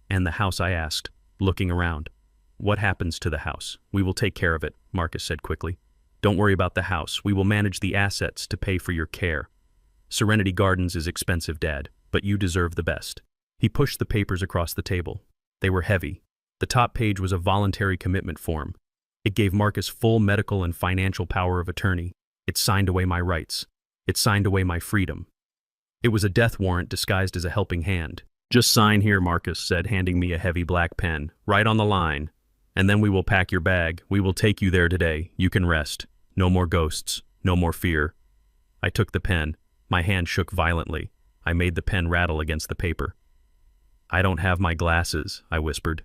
"And the house?" I asked, looking around. "What happens to the house? We will take care of it," Marcus said quickly. "Don't worry about the house. We will manage the assets to pay for your care. Serenity Gardens is expensive, Dad, but you deserve the best." He pushed the papers across the table. They were heavy. The top page was a voluntary commitment form. It gave Marcus full medical and financial power of attorney. It signed away my rights. It signed away my freedom. It was a death warrant disguised as a helping hand. "Just sign here," Marcus said, handing me a heavy black pen. "Right on the line. And then we will pack your bag. We will take you there today. You can rest. No more ghosts. No more fear." I took the pen. My hand shook violently. I made the pen rattle against the paper. "I don't have my glasses," I whispered.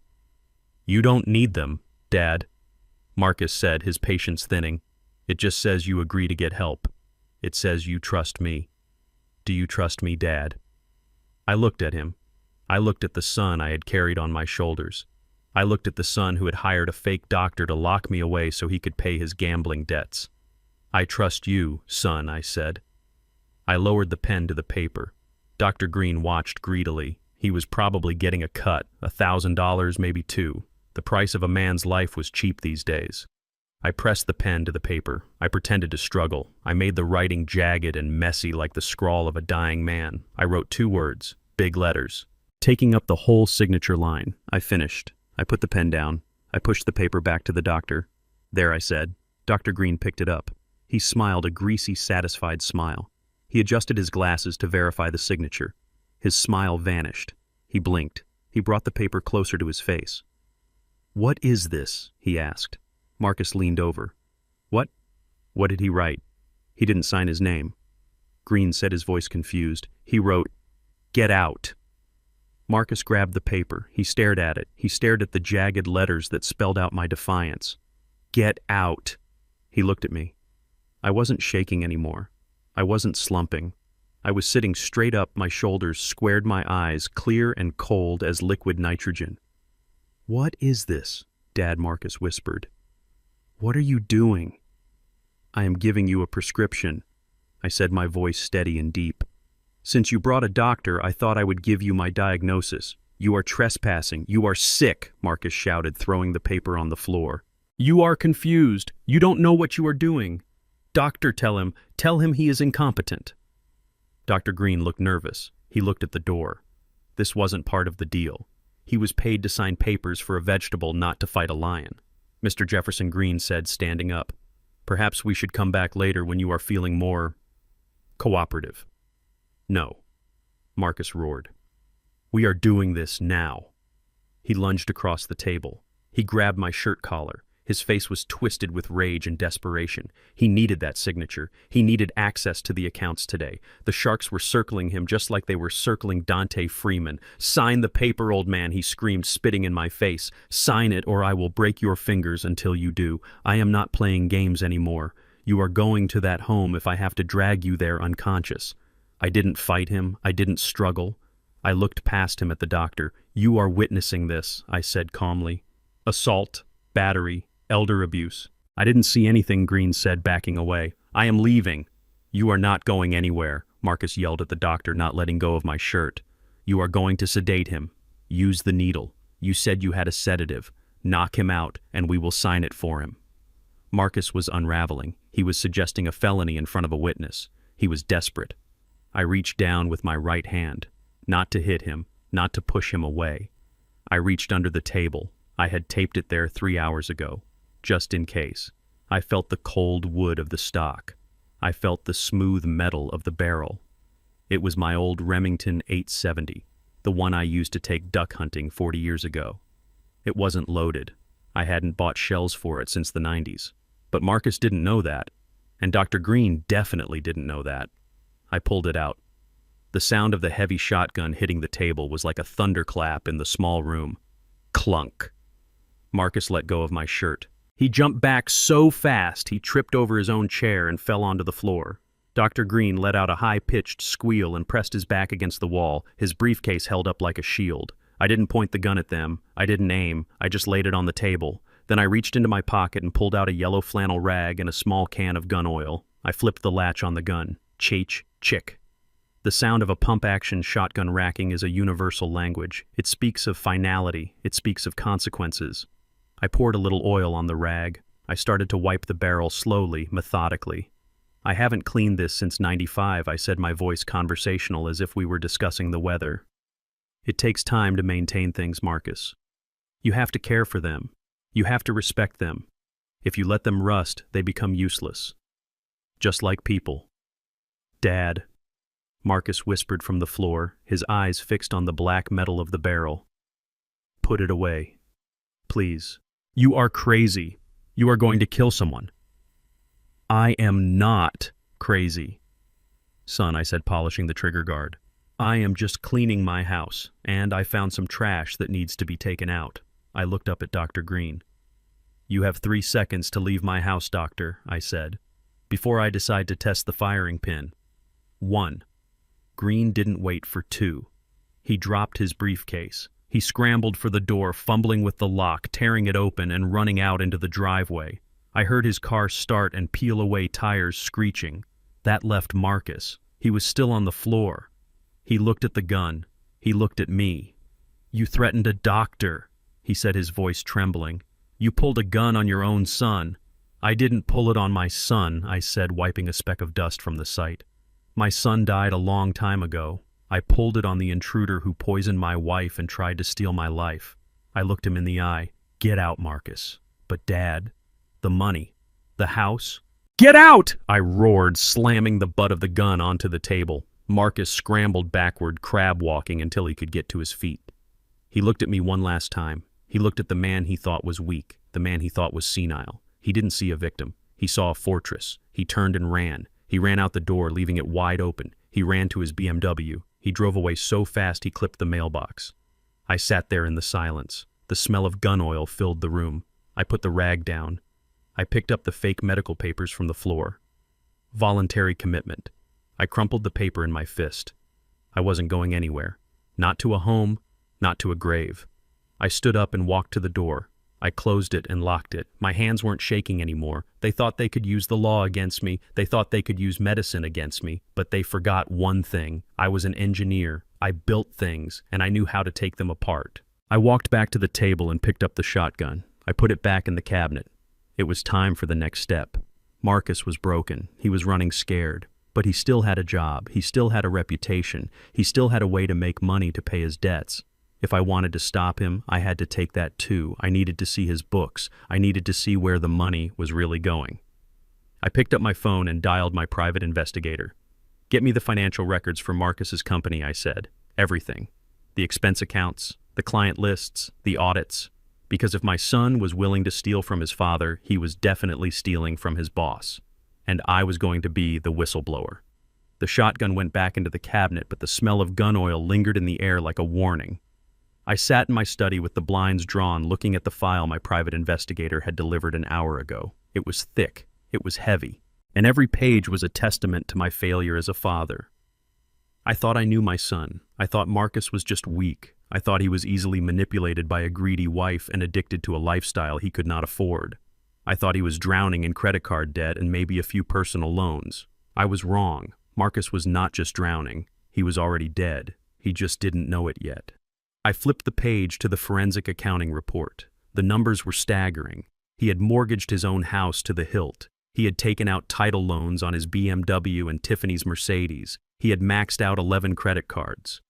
"You don't need them, Dad," Marcus said, his patience thinning. "It just says you agree to get help. It says you trust me. Do you trust me, Dad?" I looked at him. I looked at the son I had carried on my shoulders. I looked at the son who had hired a fake doctor to lock me away so he could pay his gambling debts. "I trust you, son," I said. I lowered the pen to the paper. Dr. Green watched greedily. He was probably getting a cut, $1,000, maybe two. The price of a man's life was cheap these days. I pressed the pen to the paper. I pretended to struggle. I made the writing jagged and messy like the scrawl of a dying man. I wrote 2 words, big letters. Taking up the whole signature line, I finished. I put the pen down. I pushed the paper back to the doctor. There, I said. Dr. Green picked it up. He smiled a greasy, satisfied smile. He adjusted his glasses to verify the signature. His smile vanished. He blinked. He brought the paper closer to his face. "What is this?" he asked. Marcus leaned over. "What? What did he write?" "He didn't sign his name." Green said, his voice confused. "He wrote, 'Get out.'" Marcus grabbed the paper. He stared at it. He stared at the jagged letters that spelled out my defiance. "Get out." He looked at me. I wasn't shaking anymore. I wasn't slumping. I was sitting straight up, my shoulders squared, my eyes clear and cold as liquid nitrogen. "What is this?" Dad Marcus whispered. "What are you doing?" "I am giving you a prescription," I said, my voice steady and deep. "Since you brought a doctor, I thought I would give you my diagnosis. You are trespassing. You are sick," Marcus shouted, throwing the paper on the floor. "You are confused. You don't know what you are doing. Doctor, tell him he is incompetent." Dr. Green looked nervous. He looked at the door. This wasn't part of the deal. He was paid to sign papers for a vegetable, not to fight a lion. Mr. Jefferson Green said, standing up, "Perhaps we should come back later when you are feeling more cooperative." "No," Marcus roared. "We are doing this now." He lunged across the table. He grabbed my shirt collar. His face was twisted with rage and desperation. He needed that signature. He needed access to the accounts today. The sharks were circling him just like they were circling Dante Freeman. "Sign the paper, old man," he screamed, spitting in my face. "Sign it, or I will break your fingers until you do. I am not playing games anymore. You are going to that home if I have to drag you there unconscious." I didn't fight him. I didn't struggle. I looked past him at the doctor. "You are witnessing this," I said calmly. "Assault, battery, elder abuse." "I didn't see anything," Green said, backing away. "I am leaving." "You are not going anywhere," Marcus yelled at the doctor, not letting go of my shirt. "You are going to sedate him. Use the needle. You said you had a sedative. Knock him out, and we will sign it for him." Marcus was unraveling. He was suggesting a felony in front of a witness. He was desperate. I reached down with my right hand, not to hit him, not to push him away. I reached under the table. I had taped it there 3 hours ago. Just in case. I felt the cold wood of the stock. I felt the smooth metal of the barrel. It was my old Remington 870, the one I used to take duck hunting 40 years ago. It wasn't loaded. I hadn't bought shells for it since the 90s. But Marcus didn't know that, and Dr. Green definitely didn't know that. I pulled it out. The sound of the heavy shotgun hitting the table was like a thunderclap in the small room. Clunk. Marcus let go of my shirt. He jumped back so fast he tripped over his own chair and fell onto the floor. Dr. Green let out a high-pitched squeal and pressed his back against the wall, his briefcase held up like a shield. I didn't point the gun at them. I didn't aim. I just laid it on the table. Then I reached into my pocket and pulled out a yellow flannel rag and a small can of gun oil. I flipped the latch on the gun. Cheech, chick. The sound of a pump-action shotgun racking is a universal language. It speaks of finality. It speaks of consequences. I poured a little oil on the rag. I started to wipe the barrel slowly, methodically. "I haven't cleaned this since '95, I said, my voice conversational as if we were discussing the weather. "It takes time to maintain things, Marcus. You have to care for them. You have to respect them. If you let them rust, they become useless. Just like people." "Dad," Marcus whispered from the floor, his eyes fixed on the black metal of the barrel. "Put it away. Please. You are crazy. You are going to kill someone." "I am not crazy." "Son," I said, polishing the trigger guard. "I am just cleaning my house, and I found some trash that needs to be taken out." I looked up at Dr. Green. "You have 3 seconds to leave my house, doctor," I said, "before I decide to test the firing pin." 1. Green didn't wait for 2. He dropped his briefcase. He scrambled for the door, fumbling with the lock, tearing it open and running out into the driveway. I heard his car start and peel away, tires screeching. That left Marcus. He was still on the floor. He looked at the gun. He looked at me. "You threatened a doctor," he said, his voice trembling. "You pulled a gun on your own son." "I didn't pull it on my son," I said, wiping a speck of dust from the sight. "My son died a long time ago. I pulled it on the intruder who poisoned my wife and tried to steal my life." I looked him in the eye. "Get out, Marcus." "But Dad, the money, the house." "Get out!" I roared, slamming the butt of the gun onto the table. Marcus scrambled backward, crab-walking until he could get to his feet. He looked at me one last time. He looked at the man he thought was weak, the man he thought was senile. He didn't see a victim. He saw a fortress. He turned and ran. He ran out the door, leaving it wide open. He ran to his BMW. He drove away so fast he clipped the mailbox. I sat there in the silence. The smell of gun oil filled the room. I put the rag down. I picked up the fake medical papers from the floor. Voluntary commitment. I crumpled the paper in my fist. I wasn't going anywhere. Not to a home, not to a grave. I stood up and walked to the door. I closed it and locked it. My hands weren't shaking anymore. They thought they could use the law against me. They thought they could use medicine against me. But they forgot one thing. I was an engineer. I built things, and I knew how to take them apart. I walked back to the table and picked up the shotgun. I put it back in the cabinet. It was time for the next step. Marcus was broken. He was running scared. But he still had a job. He still had a reputation. He still had a way to make money to pay his debts. If I wanted to stop him, I had to take that too. I needed to see his books. I needed to see where the money was really going. I picked up my phone and dialed my private investigator. "Get me the financial records for Marcus's company," I said. "Everything. The expense accounts, the client lists, the audits. Because if my son was willing to steal from his father, he was definitely stealing from his boss. And I was going to be the whistleblower." The shotgun went back into the cabinet, but the smell of gun oil lingered in the air like a warning. I sat in my study with the blinds drawn, looking at the file my private investigator had delivered an hour ago. It was thick, it was heavy, and every page was a testament to my failure as a father. I thought I knew my son. I thought Marcus was just weak. I thought he was easily manipulated by a greedy wife and addicted to a lifestyle he could not afford. I thought he was drowning in credit card debt and maybe a few personal loans. I was wrong. Marcus was not just drowning. He was already dead. He just didn't know it yet. I flipped the page to the forensic accounting report. The numbers were staggering. He had mortgaged his own house to the hilt. He had taken out title loans on his BMW and Tiffany's Mercedes. He had maxed out 11 credit cards.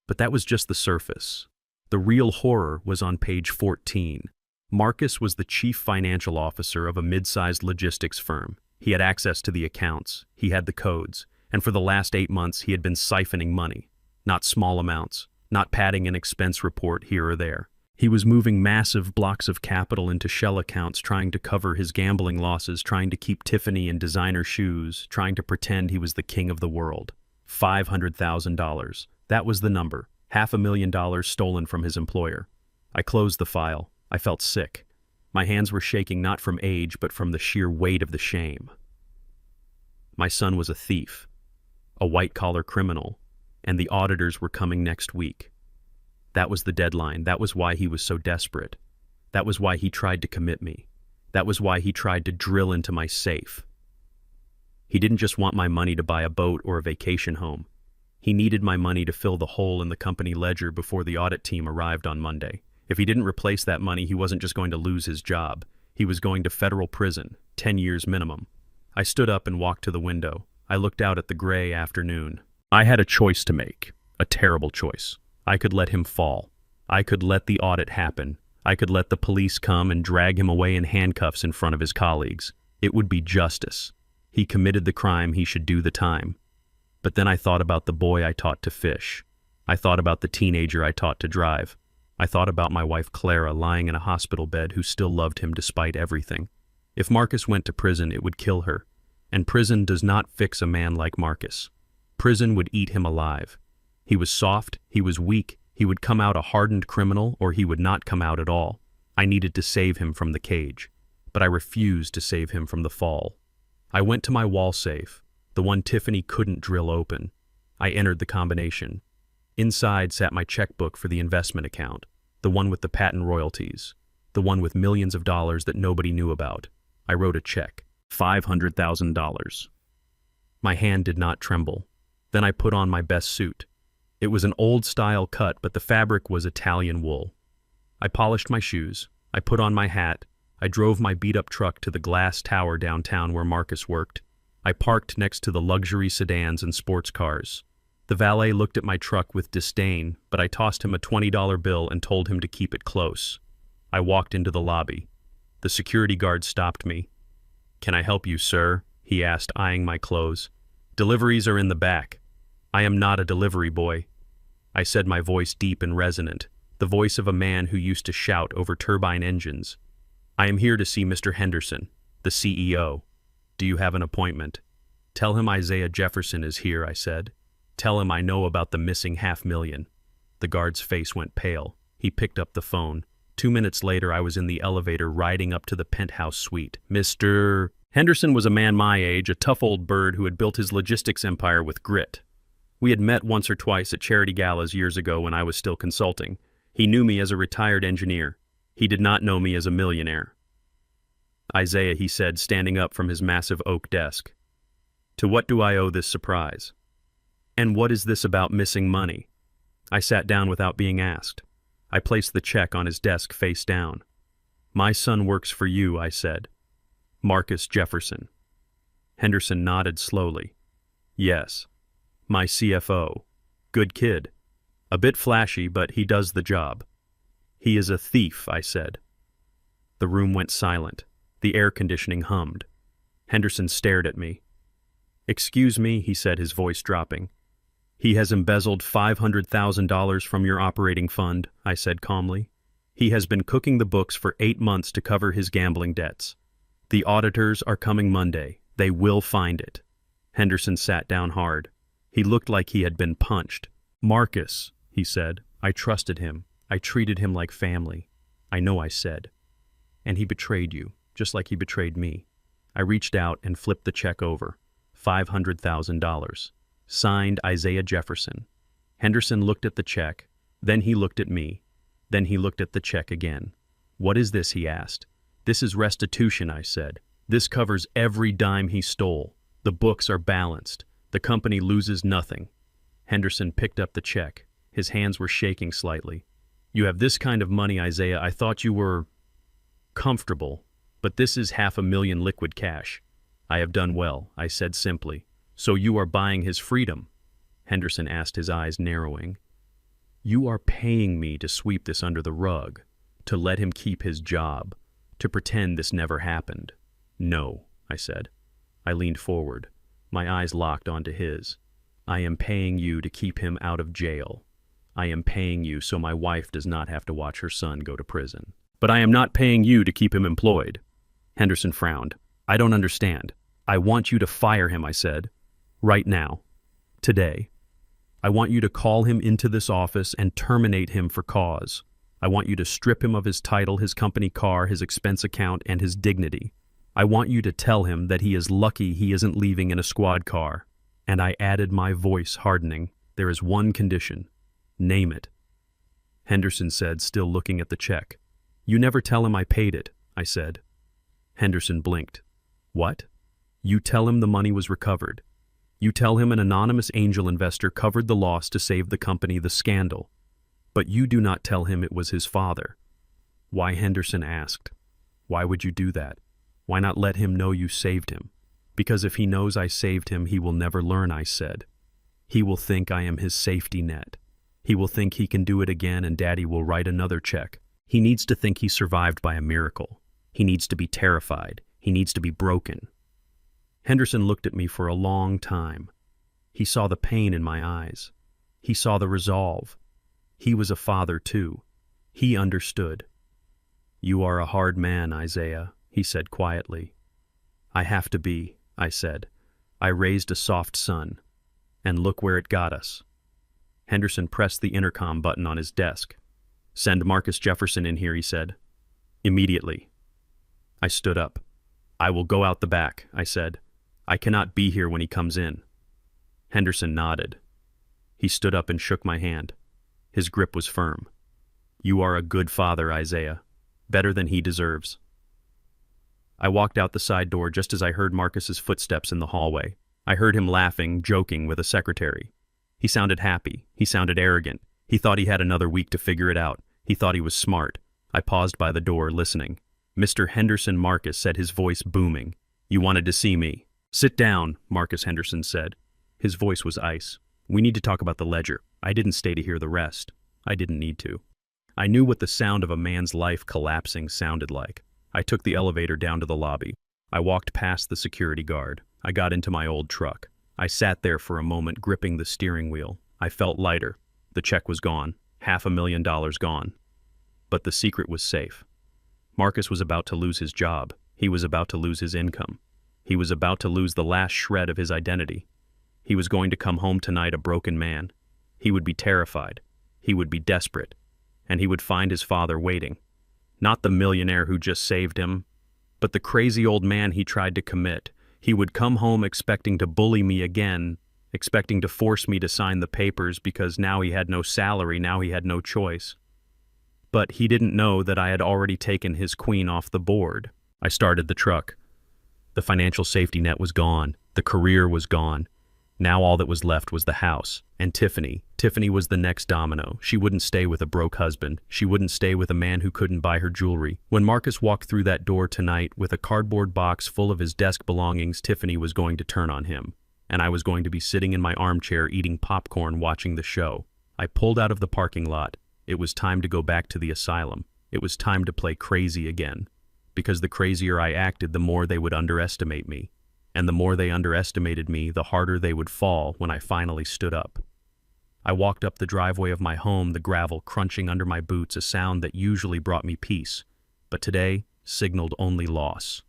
But that was just the surface. The real horror was on page 14. Marcus was the chief financial officer of a mid-sized logistics firm. He had access to the accounts. He had the codes. And for the last 8 months, he had been siphoning money. Not small amounts. Not padding an expense report here or there. He was moving massive blocks of capital into shell accounts, trying to cover his gambling losses, trying to keep Tiffany and designer shoes, trying to pretend he was the king of the world. $500,000. That was the number. $500,000 stolen from his employer. I closed the file. I felt sick. My hands were shaking not from age, but from the sheer weight of the shame. My son was a thief, a white-collar criminal, and the auditors were coming next week. That was the deadline. That was why he was so desperate. That was why he tried to commit me. That was why he tried to drill into my safe. He didn't just want my money to buy a boat or a vacation home. He needed my money to fill the hole in the company ledger before the audit team arrived on Monday. If he didn't replace that money, he wasn't just going to lose his job. He was going to federal prison, 10 years minimum. I stood up and walked to the window. I looked out at the gray afternoon. I had a choice to make, a terrible choice. I could let him fall. I could let the audit happen. I could let the police come and drag him away in handcuffs in front of his colleagues. It would be justice. He committed the crime, he should do the time. But then I thought about the boy I taught to fish. I thought about the teenager I taught to drive. I thought about my wife Clara lying in a hospital bed who still loved him despite everything. If Marcus went to prison, it would kill her. And prison does not fix a man like Marcus. Prison would eat him alive. He was soft, he was weak, he would come out a hardened criminal, or he would not come out at all. I needed to save him from the cage, but I refused to save him from the fall. I went to my wall safe, the one Tiffany couldn't drill open. I entered the combination. Inside sat my checkbook for the investment account, the one with the patent royalties, the one with millions of dollars that nobody knew about. I wrote a check, $500,000. My hand did not tremble. Then I put on my best suit. It was an old-style cut, but the fabric was Italian wool. I polished my shoes. I put on my hat. I drove my beat-up truck to the glass tower downtown where Marcus worked. I parked next to the luxury sedans and sports cars. The valet looked at my truck with disdain, but I tossed him a $20 bill and told him to keep it close. I walked into the lobby. The security guard stopped me. "Can I help you, sir?" he asked, eyeing my clothes. "Deliveries are in the back." "I am not a delivery boy," I said, my voice deep and resonant, the voice of a man who used to shout over turbine engines. "I am here to see Mr. Henderson, the CEO. Do you have an appointment?" "Tell him Isaiah Jefferson is here," I said. "Tell him I know about the missing $500,000. The guard's face went pale. He picked up the phone. 2 minutes later, I was in the elevator riding up to the penthouse suite. Mr. Henderson was a man my age, a tough old bird who had built his logistics empire with grit. We had met once or twice at charity galas years ago when I was still consulting. He knew me as a retired engineer. He did not know me as a millionaire. "Isaiah," he said, standing up from his massive oak desk. "To what do I owe this surprise? And what is this about missing money?" I sat down without being asked. I placed the check on his desk face down. "My son works for you," I said. "Marcus Jefferson." Henderson nodded slowly. "Yes. My CFO. Good kid. A bit flashy, but he does the job." "He is a thief," I said. The room went silent. The air conditioning hummed. Henderson stared at me. "Excuse me," he said, his voice dropping. "He has embezzled $500,000 from your operating fund," I said calmly. "He has been cooking the books for 8 months to cover his gambling debts. The auditors are coming Monday. They will find it." Henderson sat down hard. He looked like he had been punched. "Marcus," he said. "I trusted him. I treated him like family. I know I said. And he betrayed you, just like he betrayed me." I reached out and flipped the check over. $500,000. Signed Isaiah Jefferson. Henderson looked at the check. Then he looked at me. Then he looked at the check again. "What is this?" he asked. "This is restitution," I said. "This covers every dime he stole. The books are balanced. The company loses nothing." Henderson picked up the check. His hands were shaking slightly. "You have this kind of money, Isaiah. I thought you were comfortable, but this is $500,000 liquid cash." "I have done well," I said simply. "So you are buying his freedom?" Henderson asked, his eyes narrowing. "You are paying me to sweep this under the rug, to let him keep his job, to pretend this never happened?" "No," I said. I leaned forward. My eyes locked onto his. "I am paying you to keep him out of jail. I am paying you so my wife does not have to watch her son go to prison. But I am not paying you to keep him employed." Henderson frowned. "I don't understand." "I want you to fire him," I said. "Right now. Today. I want you to call him into this office and terminate him for cause. I want you to strip him of his title, his company car, his expense account, and his dignity. I want you to tell him that he is lucky he isn't leaving in a squad car." And I added, my voice hardening, "There is one condition. Name it." Henderson said, still looking at the check. "You never tell him I paid it," I said. Henderson blinked. "What?" "You tell him the money was recovered. You tell him an anonymous angel investor covered the loss to save the company the scandal. But you do not tell him it was his father." "Why?" Henderson asked. "Why would you do that? Why not let him know you saved him?" "Because if he knows I saved him, he will never learn," I said. "He will think I am his safety net. He will think he can do it again and Daddy will write another check. He needs to think he survived by a miracle. He needs to be terrified. He needs to be broken." Henderson looked at me for a long time. He saw the pain in my eyes. He saw the resolve. He was a father too. He understood. "You are a hard man, Isaiah," he said quietly. "I have to be," I said. "I raised a soft son. And look where it got us." Henderson pressed the intercom button on his desk. "Send Marcus Jefferson in here," he said. "Immediately." I stood up. "I will go out the back," I said. "I cannot be here when he comes in." Henderson nodded. He stood up and shook my hand. His grip was firm. "You are a good father, Isaiah. Better than he deserves." I walked out the side door just as I heard Marcus's footsteps in the hallway. I heard him laughing, joking with a secretary. He sounded happy. He sounded arrogant. He thought he had another week to figure it out. He thought he was smart. I paused by the door, listening. Mr. Henderson Marcus said, his voice booming. You wanted to see me. Sit down, Marcus Henderson said. His voice was ice. We need to talk about the ledger. I didn't stay to hear the rest. I didn't need to. I knew what the sound of a man's life collapsing sounded like. I took the elevator down to the lobby. I walked past the security guard. I got into my old truck. I sat there for a moment, gripping the steering wheel. I felt lighter. The check was gone. $500,000 gone. But the secret was safe. Marcus was about to lose his job. He was about to lose his income. He was about to lose the last shred of his identity. He was going to come home tonight a broken man. He would be terrified. He would be desperate. And he would find his father waiting. Not the millionaire who just saved him, but the crazy old man he tried to commit. He would come home expecting to bully me again, expecting to force me to sign the papers because now he had no salary, now he had no choice. But he didn't know that I had already taken his queen off the board. I started the truck. The financial safety net was gone. The career was gone. Now all that was left was the house. And Tiffany. Tiffany was the next domino. She wouldn't stay with a broke husband. She wouldn't stay with a man who couldn't buy her jewelry. When Marcus walked through that door tonight with a cardboard box full of his desk belongings, Tiffany was going to turn on him. And I was going to be sitting in my armchair eating popcorn watching the show. I pulled out of the parking lot. It was time to go back to the asylum. It was time to play crazy again. Because the crazier I acted, the more they would underestimate me. And the more they underestimated me, the harder they would fall when I finally stood up. I walked up the driveway of my home, the gravel crunching under my boots, a sound that usually brought me peace, but today signaled only loss.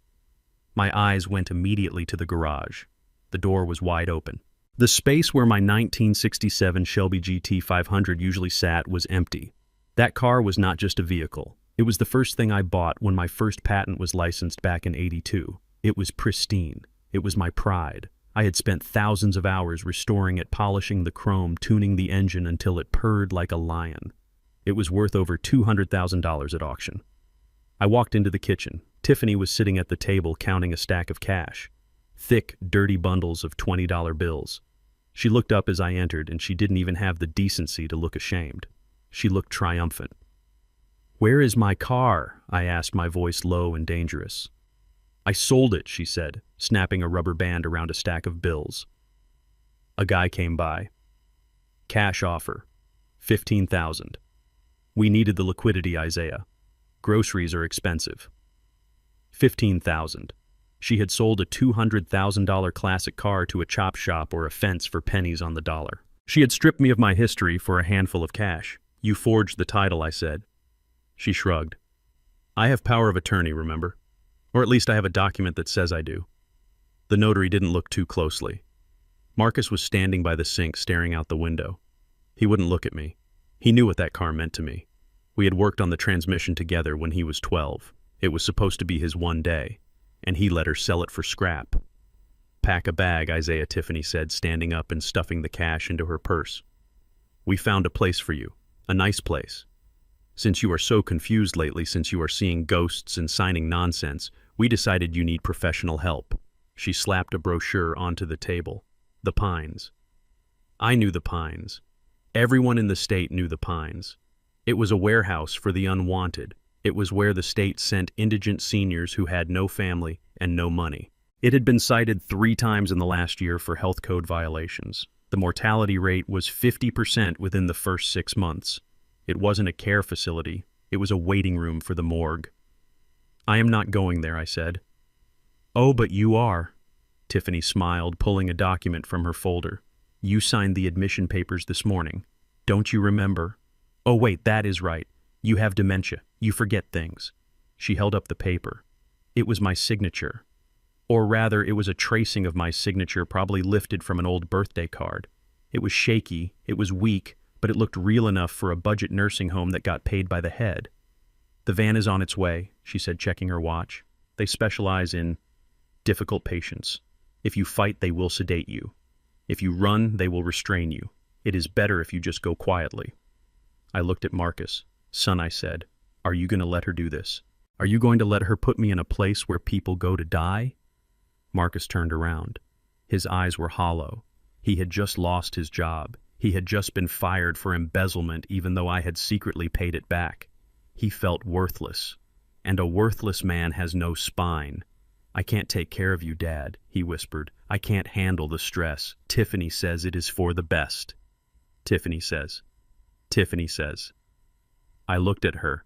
My eyes went immediately to the garage. The door was wide open. The space where my 1967 Shelby GT 500 usually sat was empty. That car was not just a vehicle. It was the first thing I bought when my first patent was licensed back in '82. It was pristine. It was my pride. I had spent thousands of hours restoring it, polishing the chrome, tuning the engine until it purred like a lion. It was worth over $200,000 at auction. I walked into the kitchen. Tiffany was sitting at the table counting a stack of cash. Thick, dirty bundles of $20 bills. She looked up as I entered, and she didn't even have the decency to look ashamed. She looked triumphant. "Where is my car?" I asked, my voice low and dangerous. "I sold it," she said, snapping a rubber band around a stack of bills. A guy came by. "Cash offer. 15,000. We needed the liquidity, Isaiah. Groceries are expensive." 15,000. She had sold a $200,000 classic car to a chop shop or a fence for pennies on the dollar. She had stripped me of my history for a handful of cash. "You forged the title," I said. She shrugged. "I have power of attorney, remember? Or at least I have a document that says I do." The notary didn't look too closely. Marcus was standing by the sink, staring out the window. He wouldn't look at me. He knew what that car meant to me. We had worked on the transmission together when he was 12. It was supposed to be his one day, and he let her sell it for scrap. "Pack a bag," Isaiah, Tiffany said, standing up and stuffing the cash into her purse. "We found a place for you, a nice place. Since you are so confused lately, since you are seeing ghosts and signing nonsense, we decided you need professional help." She slapped a brochure onto the table. The Pines. I knew the Pines. Everyone in the state knew the Pines. It was a warehouse for the unwanted. It was where the state sent indigent seniors who had no family and no money. It had been cited 3 times in the last year for health code violations. The mortality rate was 50% within the first 6 months. It wasn't a care facility. It was a waiting room for the morgue. "I am not going there," I said. "Oh, but you are." Tiffany smiled, pulling a document from her folder. "You signed the admission papers this morning. Don't you remember? Oh, wait, that is right. You have dementia. You forget things." She held up the paper. It was my signature. Or rather, it was a tracing of my signature, probably lifted from an old birthday card. It was shaky, it was weak, but it looked real enough for a budget nursing home that got paid by the head. "The van is on its way," she said, checking her watch. "They specialize in difficult patients. If you fight, they will sedate you. If you run, they will restrain you. It is better if you just go quietly." I looked at Marcus. "Son," I said, "are you going to let her do this? Are you going to let her put me in a place where people go to die?" Marcus turned around. His eyes were hollow. He had just lost his job. He had just been fired for embezzlement, even though I had secretly paid it back. He felt worthless. and a worthless man has no spine. I can't take care of you, Dad, he whispered. I can't handle the stress. Tiffany says it is for the best. Tiffany says. Tiffany says. I looked at her.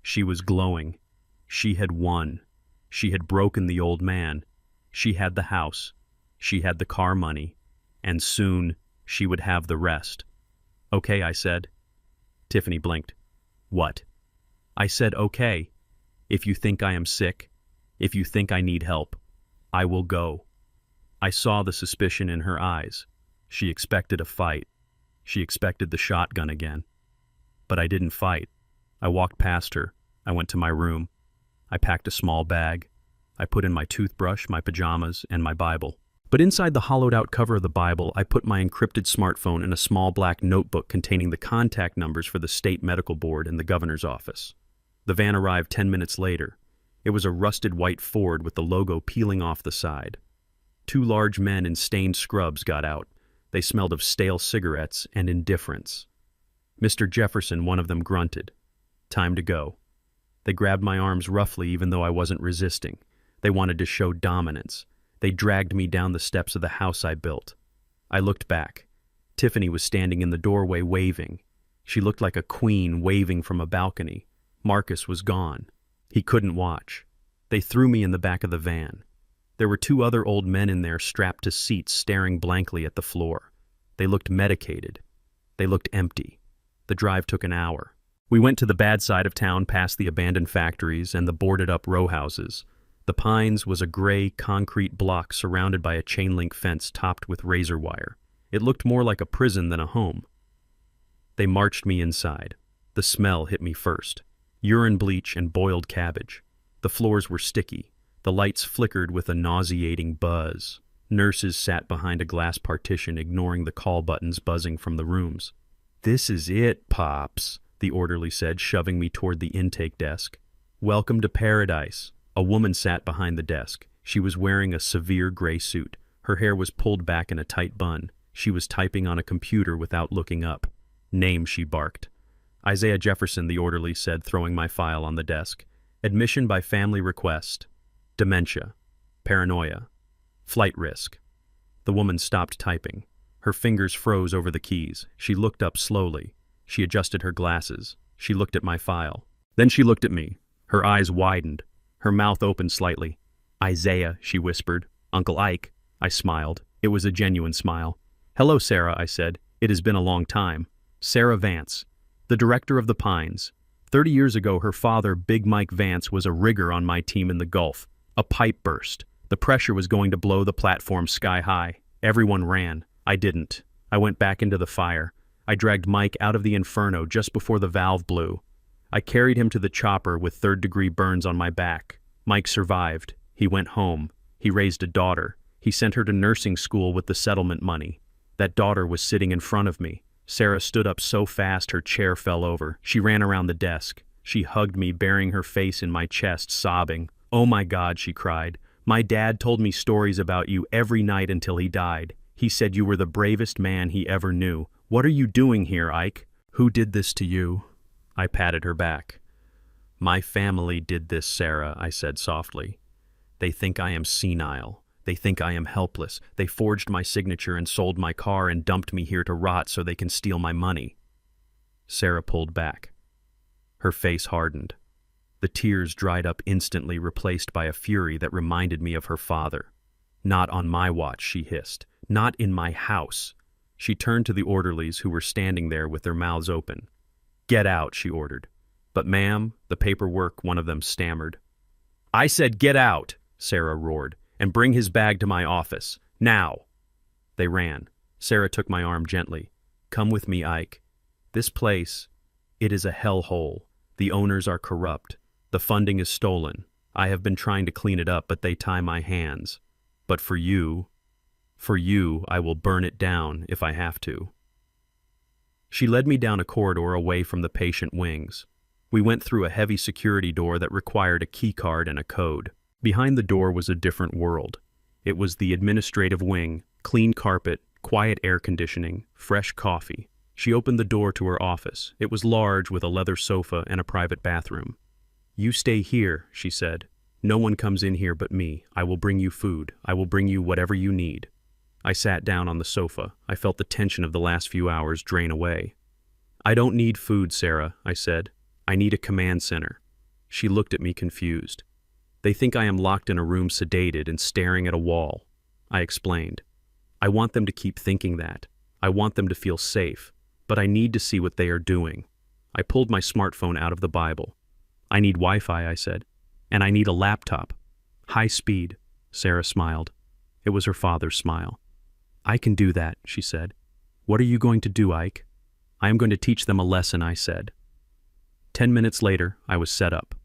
She was glowing. She had won. She had broken the old man. She had the house. She had the car money. And soon she would have the rest. Okay, I said. Tiffany blinked. What? I said, okay. If you think I am sick, if you think I need help, I will go. I saw the suspicion in her eyes. She expected a fight. She expected the shotgun again. But I didn't fight. I walked past her. I went to my room. I packed a small bag. I put in my toothbrush, my pajamas, and my Bible. But inside the hollowed-out cover of the Bible, I put my encrypted smartphone in a small black notebook containing the contact numbers for the state medical board and the governor's office. The van arrived 10 minutes later. It was a rusted white Ford with the logo peeling off the side. 2 large men in stained scrubs got out. They smelled of stale cigarettes and indifference. Mr. Jefferson, one of them, grunted. Time to go. They grabbed my arms roughly even though I wasn't resisting. They wanted to show dominance. They dragged me down the steps of the house I built. I looked back. Tiffany was standing in the doorway waving. She looked like a queen waving from a balcony. Marcus was gone. He couldn't watch. They threw me in the back of the van. There were 2 other old men in there strapped to seats staring blankly at the floor. They looked medicated. They looked empty. The drive took an hour. We went to the bad side of town past the abandoned factories and the boarded-up row houses. The Pines was a gray concrete block surrounded by a chain-link fence topped with razor wire. It looked more like a prison than a home. They marched me inside. The smell hit me first. Urine bleach and boiled cabbage. The floors were sticky. The lights flickered with a nauseating buzz. Nurses sat behind a glass partition, ignoring the call buttons buzzing from the rooms. "This is it, Pops," the orderly said, shoving me toward the intake desk. "Welcome to paradise." A woman sat behind the desk. She was wearing a severe gray suit. Her hair was pulled back in a tight bun. She was typing on a computer without looking up. "Name," she barked. "Isaiah Jefferson," the orderly said, throwing my file on the desk. "Admission by family request. Dementia. Paranoia. Flight risk." The woman stopped typing. Her fingers froze over the keys. She looked up slowly. She adjusted her glasses. She looked at my file. Then she looked at me. Her eyes widened. Her mouth opened slightly. "Isaiah," she whispered. "Uncle Ike." I smiled. It was a genuine smile. "Hello, Sarah," I said. "It has been a long time." Sarah Vance, the director of the Pines. 30 years ago, her father, Big Mike Vance, was a rigger on my team in the Gulf. A pipe burst. The pressure was going to blow the platform sky high. Everyone ran. I didn't. I went back into the fire. I dragged Mike out of the inferno just before the valve blew. I carried him to the chopper with third-degree burns on my back. Mike survived. He went home. He raised a daughter. He sent her to nursing school with the settlement money. That daughter was sitting in front of me. Sarah stood up so fast her chair fell over. She ran around the desk. She hugged me, burying her face in my chest, sobbing. "Oh my God," she cried. "My dad told me stories about you every night until he died. He said you were the bravest man he ever knew. What are you doing here, Ike? Who did this to you?" I patted her back. "My family did this, Sarah," I said softly. "They think I am senile. They think I am helpless. They forged my signature and sold my car and dumped me here to rot so they can steal my money." Sarah pulled back. Her face hardened. The tears dried up instantly, replaced by a fury that reminded me of her father. "Not on my watch," she hissed. "Not in my house." She turned to the orderlies who were standing there with their mouths open. "Get out," she ordered. "But ma'am," the paperwork, one of them stammered. "I said get out," Sarah roared, "and bring his bag to my office. Now." They ran. Sarah took my arm gently. "Come with me, Ike. This place, it is a hellhole. The owners are corrupt. The funding is stolen. I have been trying to clean it up, but they tie my hands. But for you, I will burn it down if I have to." She led me down a corridor away from the patient wings. We went through a heavy security door that required a key card and a code. Behind the door was a different world. It was the administrative wing, clean carpet, quiet air conditioning, fresh coffee. She opened the door to her office. It was large with a leather sofa and a private bathroom. You stay here, she said. No one comes in here but me. I will bring you food. I will bring you whatever you need. I sat down on the sofa. I felt the tension of the last few hours drain away. I don't need food, Sarah, I said. I need a command center. She looked at me confused. They think I am locked in a room sedated and staring at a wall. I explained. I want them to keep thinking that. I want them to feel safe, but I need to see what they are doing. I pulled my smartphone out of the Bible. I need Wi-Fi, I said, and I need a laptop. High speed, Sarah smiled. It was her father's smile. I can do that, she said. What are you going to do, Ike? I am going to teach them a lesson, I said. 10 minutes later, I was set up.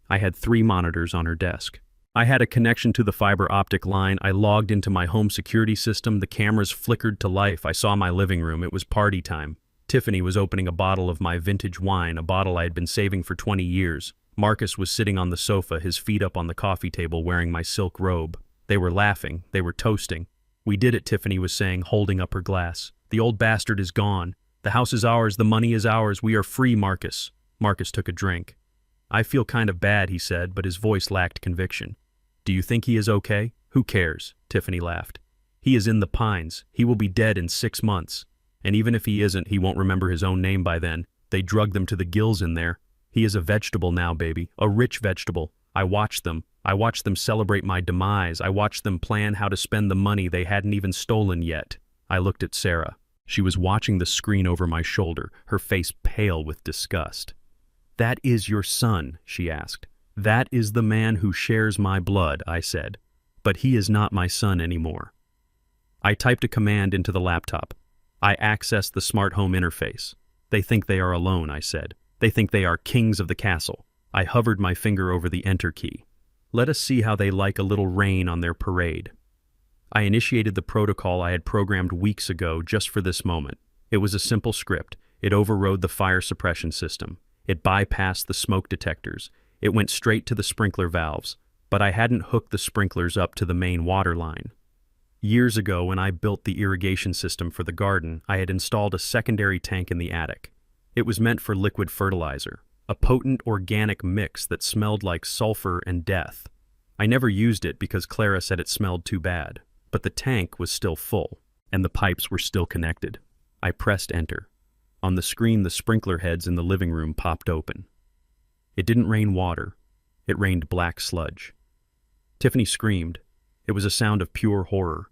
I had 3 monitors on her desk. I had a connection to the fiber optic line. I logged into my home security system. The cameras flickered to life. I saw my living room. It was party time. Tiffany was opening a bottle of my vintage wine, a bottle I had been saving for 20 years. Marcus was sitting on the sofa, his feet up on the coffee table, wearing my silk robe. They were laughing. They were toasting. We did it, Tiffany was saying, holding up her glass. The old bastard is gone. The house is ours. The money is ours. We are free, Marcus. Marcus took a drink. I feel kind of bad, he said, but his voice lacked conviction. Do you think he is okay? Who cares? Tiffany laughed. He is in the pines. He will be dead in 6 months. And even if he isn't, he won't remember his own name by then. They drugged them to the gills in there. He is a vegetable now, baby. A rich vegetable. I watched them. I watched them celebrate my demise. I watched them plan how to spend the money they hadn't even stolen yet. I looked at Sarah. She was watching the screen over my shoulder, her face pale with disgust. That is your son, she asked. That is the man who shares my blood, I said. But he is not my son anymore. I typed a command into the laptop. I accessed the smart home interface. They think they are alone, I said. They think they are kings of the castle. I hovered my finger over the enter key. Let us see how they like a little rain on their parade. I initiated the protocol I had programmed weeks ago just for this moment. It was a simple script. It overrode the fire suppression system. It bypassed the smoke detectors. It went straight to the sprinkler valves, but I hadn't hooked the sprinklers up to the main water line. Years ago, when I built the irrigation system for the garden, I had installed a secondary tank in the attic. It was meant for liquid fertilizer, a potent organic mix that smelled like sulfur and death. I never used it because Clara said it smelled too bad, but the tank was still full, and the pipes were still connected. I pressed enter. On the screen, the sprinkler heads in the living room popped open. It didn't rain water. It rained black sludge. Tiffany screamed. It was a sound of pure horror.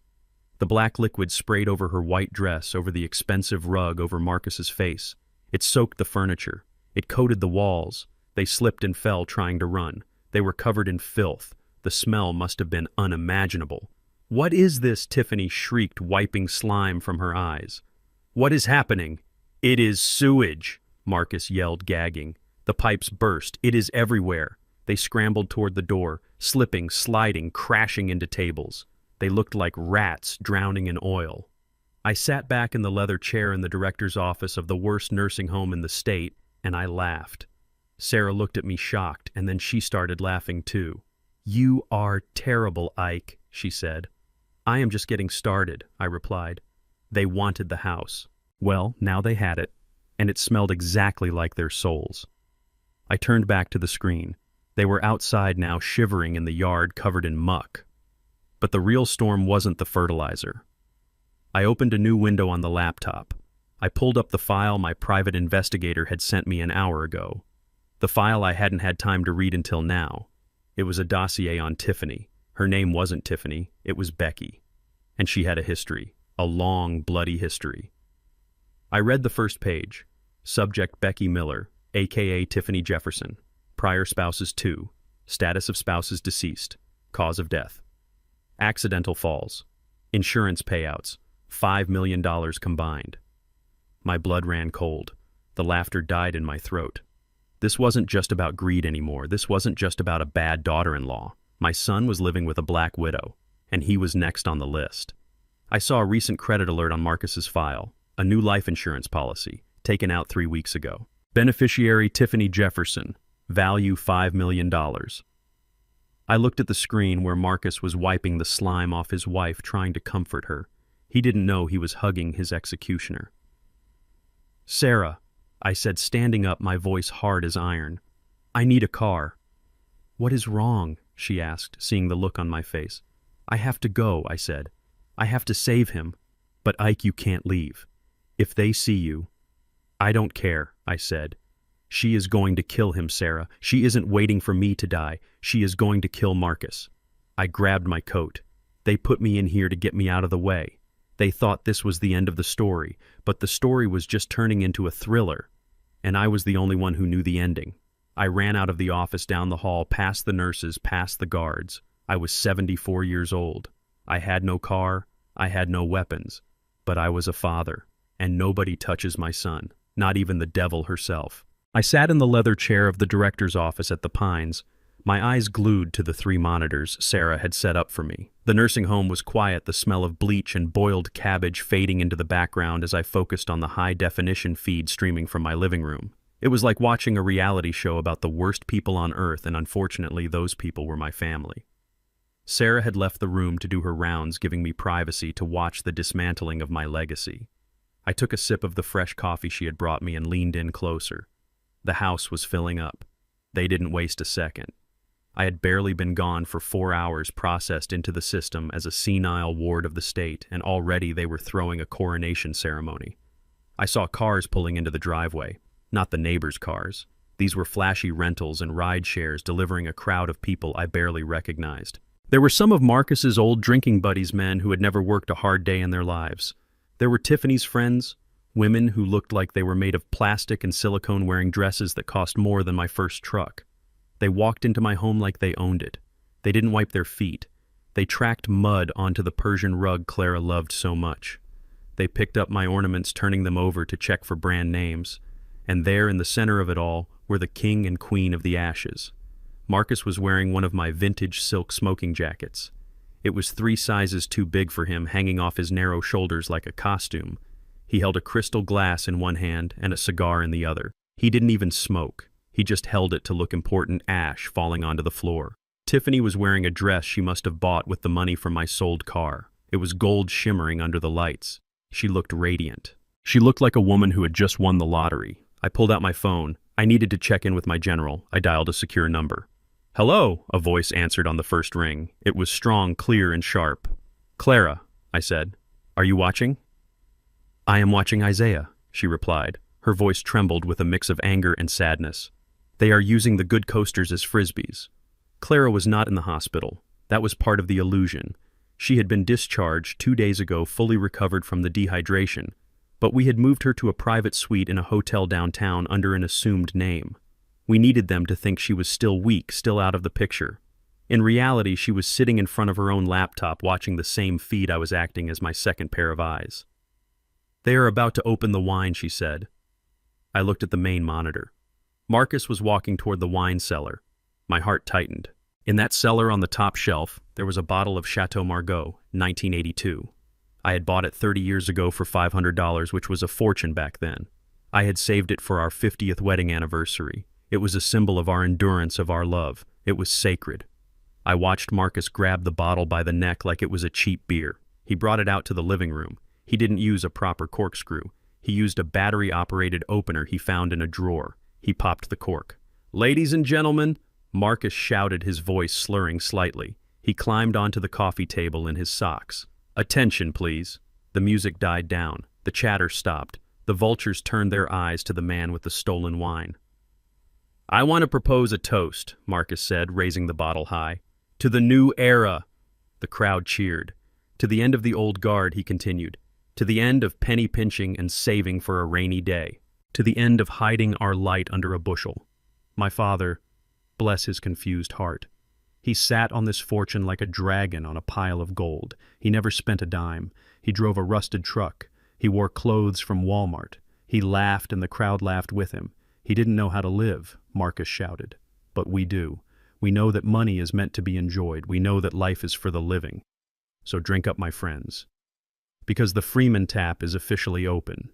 The black liquid sprayed over her white dress, over the expensive rug over Marcus's face. It soaked the furniture. It coated the walls. They slipped and fell trying to run. They were covered in filth. The smell must have been unimaginable. What is this? Tiffany shrieked, wiping slime from her eyes. What is happening? It is sewage, Marcus yelled, gagging. The pipes burst. It is everywhere. They scrambled toward the door, slipping, sliding, crashing into tables. They looked like rats drowning in oil. I sat back in the leather chair in the director's office of the worst nursing home in the state, and I laughed. Sarah looked at me shocked, and then she started laughing too. You are terrible, Ike, she said. I am just getting started, I replied. They wanted the house. Well, now they had it, and it smelled exactly like their souls. I turned back to the screen. They were outside now, shivering in the yard covered in muck. But the real storm wasn't the fertilizer. I opened a new window on the laptop. I pulled up the file my private investigator had sent me an hour ago. The file I hadn't had time to read until now. It was a dossier on Tiffany. Her name wasn't Tiffany, it was Becky. And she had a history, a long, bloody history. I read the first page. Subject Becky Miller, a.k.a. Tiffany Jefferson. Prior spouses 2. Status of spouses deceased. Cause of death. Accidental falls. Insurance payouts. $5 million combined. My blood ran cold. The laughter died in my throat. This wasn't just about greed anymore. This wasn't just about a bad daughter-in-law. My son was living with a black widow, and he was next on the list. I saw a recent credit alert on Marcus's file. A new life insurance policy, taken out 3 weeks ago. Beneficiary Tiffany Jefferson, value $5 million. I looked at the screen where Marcus was wiping the slime off his wife, trying to comfort her. He didn't know he was hugging his executioner. Sarah, I said, standing up, my voice hard as iron. I need a car. "What is wrong?" she asked, seeing the look on my face. "I have to go," I said. "I have to save him. But Ike, you can't leave. If they see you—" "I don't care," I said. "She is going to kill him, Sarah. She isn't waiting for me to die. She is going to kill Marcus." I grabbed my coat. "They put me in here to get me out of the way. They thought this was the end of the story, but the story was just turning into a thriller, and I was the only one who knew the ending." I ran out of the office, down the hall, past the nurses, past the guards. I was 74 years old. I had no car, I had no weapons, but I was a father, and nobody touches my son, not even the devil herself. I sat in the leather chair of the director's office at the Pines, my eyes glued to the 3 monitors Sarah had set up for me. The nursing home was quiet, the smell of bleach and boiled cabbage fading into the background as I focused on the high-definition feed streaming from my living room. It was like watching a reality show about the worst people on earth, and unfortunately those people were my family. Sarah had left the room to do her rounds, giving me privacy to watch the dismantling of my legacy. I took a sip of the fresh coffee she had brought me and leaned in closer. The house was filling up. They didn't waste a second. I had barely been gone for 4 hours, processed into the system as a senile ward of the state, and already they were throwing a coronation ceremony. I saw cars pulling into the driveway, not the neighbors' cars. These were flashy rentals and ride shares delivering a crowd of people I barely recognized. There were some of Marcus's old drinking buddies, men who had never worked a hard day in their lives. There were Tiffany's friends, women who looked like they were made of plastic and silicone, wearing dresses that cost more than my first truck. They walked into my home like they owned it. They didn't wipe their feet. They tracked mud onto the Persian rug Clara loved so much. They picked up my ornaments, turning them over to check for brand names. And there in the center of it all were the king and queen of the ashes. Marcus was wearing one of my vintage silk smoking jackets. It was 3 sizes too big for him, hanging off his narrow shoulders like a costume. He held a crystal glass in one hand and a cigar in the other. He didn't even smoke. He just held it to look important, ash falling onto the floor. Tiffany was wearing a dress she must have bought with the money from my sold car. It was gold shimmering under the lights. She looked radiant. She looked like a woman who had just won the lottery. I pulled out my phone. I needed to check in with my general. I dialed a secure number. "Hello," a voice answered on the first ring. It was strong, clear, and sharp. "Clara," I said. "Are you watching?" "I am watching Isaiah," she replied. Her voice trembled with a mix of anger and sadness. "They are using the good coasters as frisbees." Clara was not in the hospital. That was part of the illusion. She had been discharged 2 days ago, fully recovered from the dehydration, but we had moved her to a private suite in a hotel downtown under an assumed name. We needed them to think she was still weak, still out of the picture. In reality, she was sitting in front of her own laptop watching the same feed I was acting as my second pair of eyes. "They are about to open the wine," she said. I looked at the main monitor. Marcus was walking toward the wine cellar. My heart tightened. In that cellar on the top shelf, there was a bottle of Chateau Margaux, 1982. I had bought it 30 years ago for $500, which was a fortune back then. I had saved it for our 50th wedding anniversary. It was a symbol of our endurance, of our love. It was sacred. I watched Marcus grab the bottle by the neck like it was a cheap beer. He brought it out to the living room. He didn't use a proper corkscrew. He used a battery-operated opener he found in a drawer. He popped the cork. "Ladies and gentlemen," Marcus shouted, his voice slurring slightly. He climbed onto the coffee table in his socks. "Attention, please." The music died down. The chatter stopped. The vultures turned their eyes to the man with the stolen wine. "I want to propose a toast," Marcus said, raising the bottle high. "To the new era." The crowd cheered. "To the end of the old guard," he continued. "To the end of penny pinching and saving for a rainy day. To the end of hiding our light under a bushel. My father, bless his confused heart. He sat on this fortune like a dragon on a pile of gold. He never spent a dime. He drove a rusted truck. He wore clothes from Walmart. He laughed and the crowd laughed with him. He didn't know how to live," Marcus shouted. "But we do. We know that money is meant to be enjoyed. We know that life is for the living. So drink up, my friends. Because the Freeman tap is officially open."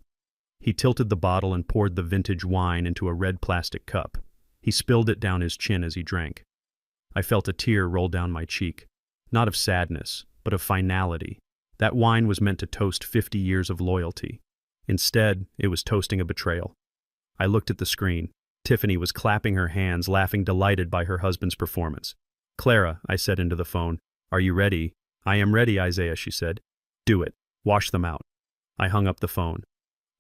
He tilted the bottle and poured the vintage wine into a red plastic cup. He spilled it down his chin as he drank. I felt a tear roll down my cheek, not of sadness, but of finality. That wine was meant to toast 50 years of loyalty. Instead, it was toasting a betrayal. I looked at the screen. Tiffany was clapping her hands, laughing delighted by her husband's performance. "Clara," I said into the phone, "are you ready?" "I am ready, Isaiah," she said. "Do it. Wash them out." I hung up the phone.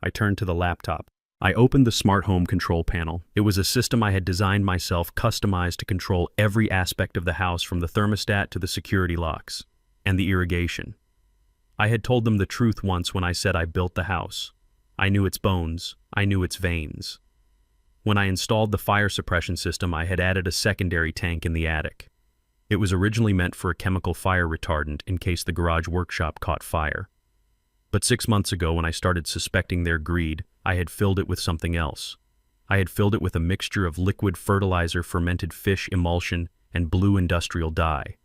I turned to the laptop. I opened the smart home control panel. It was a system I had designed myself, customized to control every aspect of the house, from the thermostat to the security locks and the irrigation. I had told them the truth once when I said I built the house. I knew its bones. I knew its veins. When I installed the fire suppression system, I had added a secondary tank in the attic. It was originally meant for a chemical fire retardant in case the garage workshop caught fire. But 6 months ago, when I started suspecting their greed, I had filled it with something else. I had filled it with a mixture of liquid fertilizer, fermented fish emulsion, and blue industrial dye.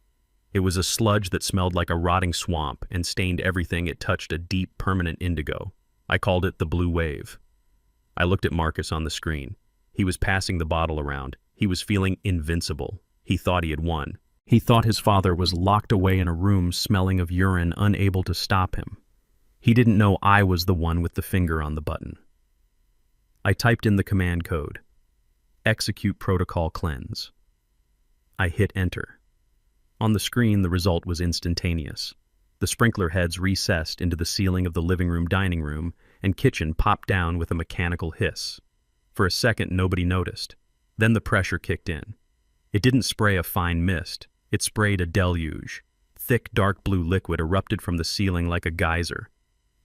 It was a sludge that smelled like a rotting swamp and stained everything it touched a deep, permanent indigo. I called it the Blue Wave. I looked at Marcus on the screen. He was passing the bottle around. He was feeling invincible. He thought he had won. He thought his father was locked away in a room smelling of urine, unable to stop him. He didn't know I was the one with the finger on the button. I typed in the command code. Execute protocol cleanse. I hit enter. On the screen, the result was instantaneous. The sprinkler heads recessed into the ceiling of the living room, dining room, and kitchen popped down with a mechanical hiss. For a second, nobody noticed. Then the pressure kicked in. It didn't spray a fine mist. It sprayed a deluge. Thick, dark blue liquid erupted from the ceiling like a geyser.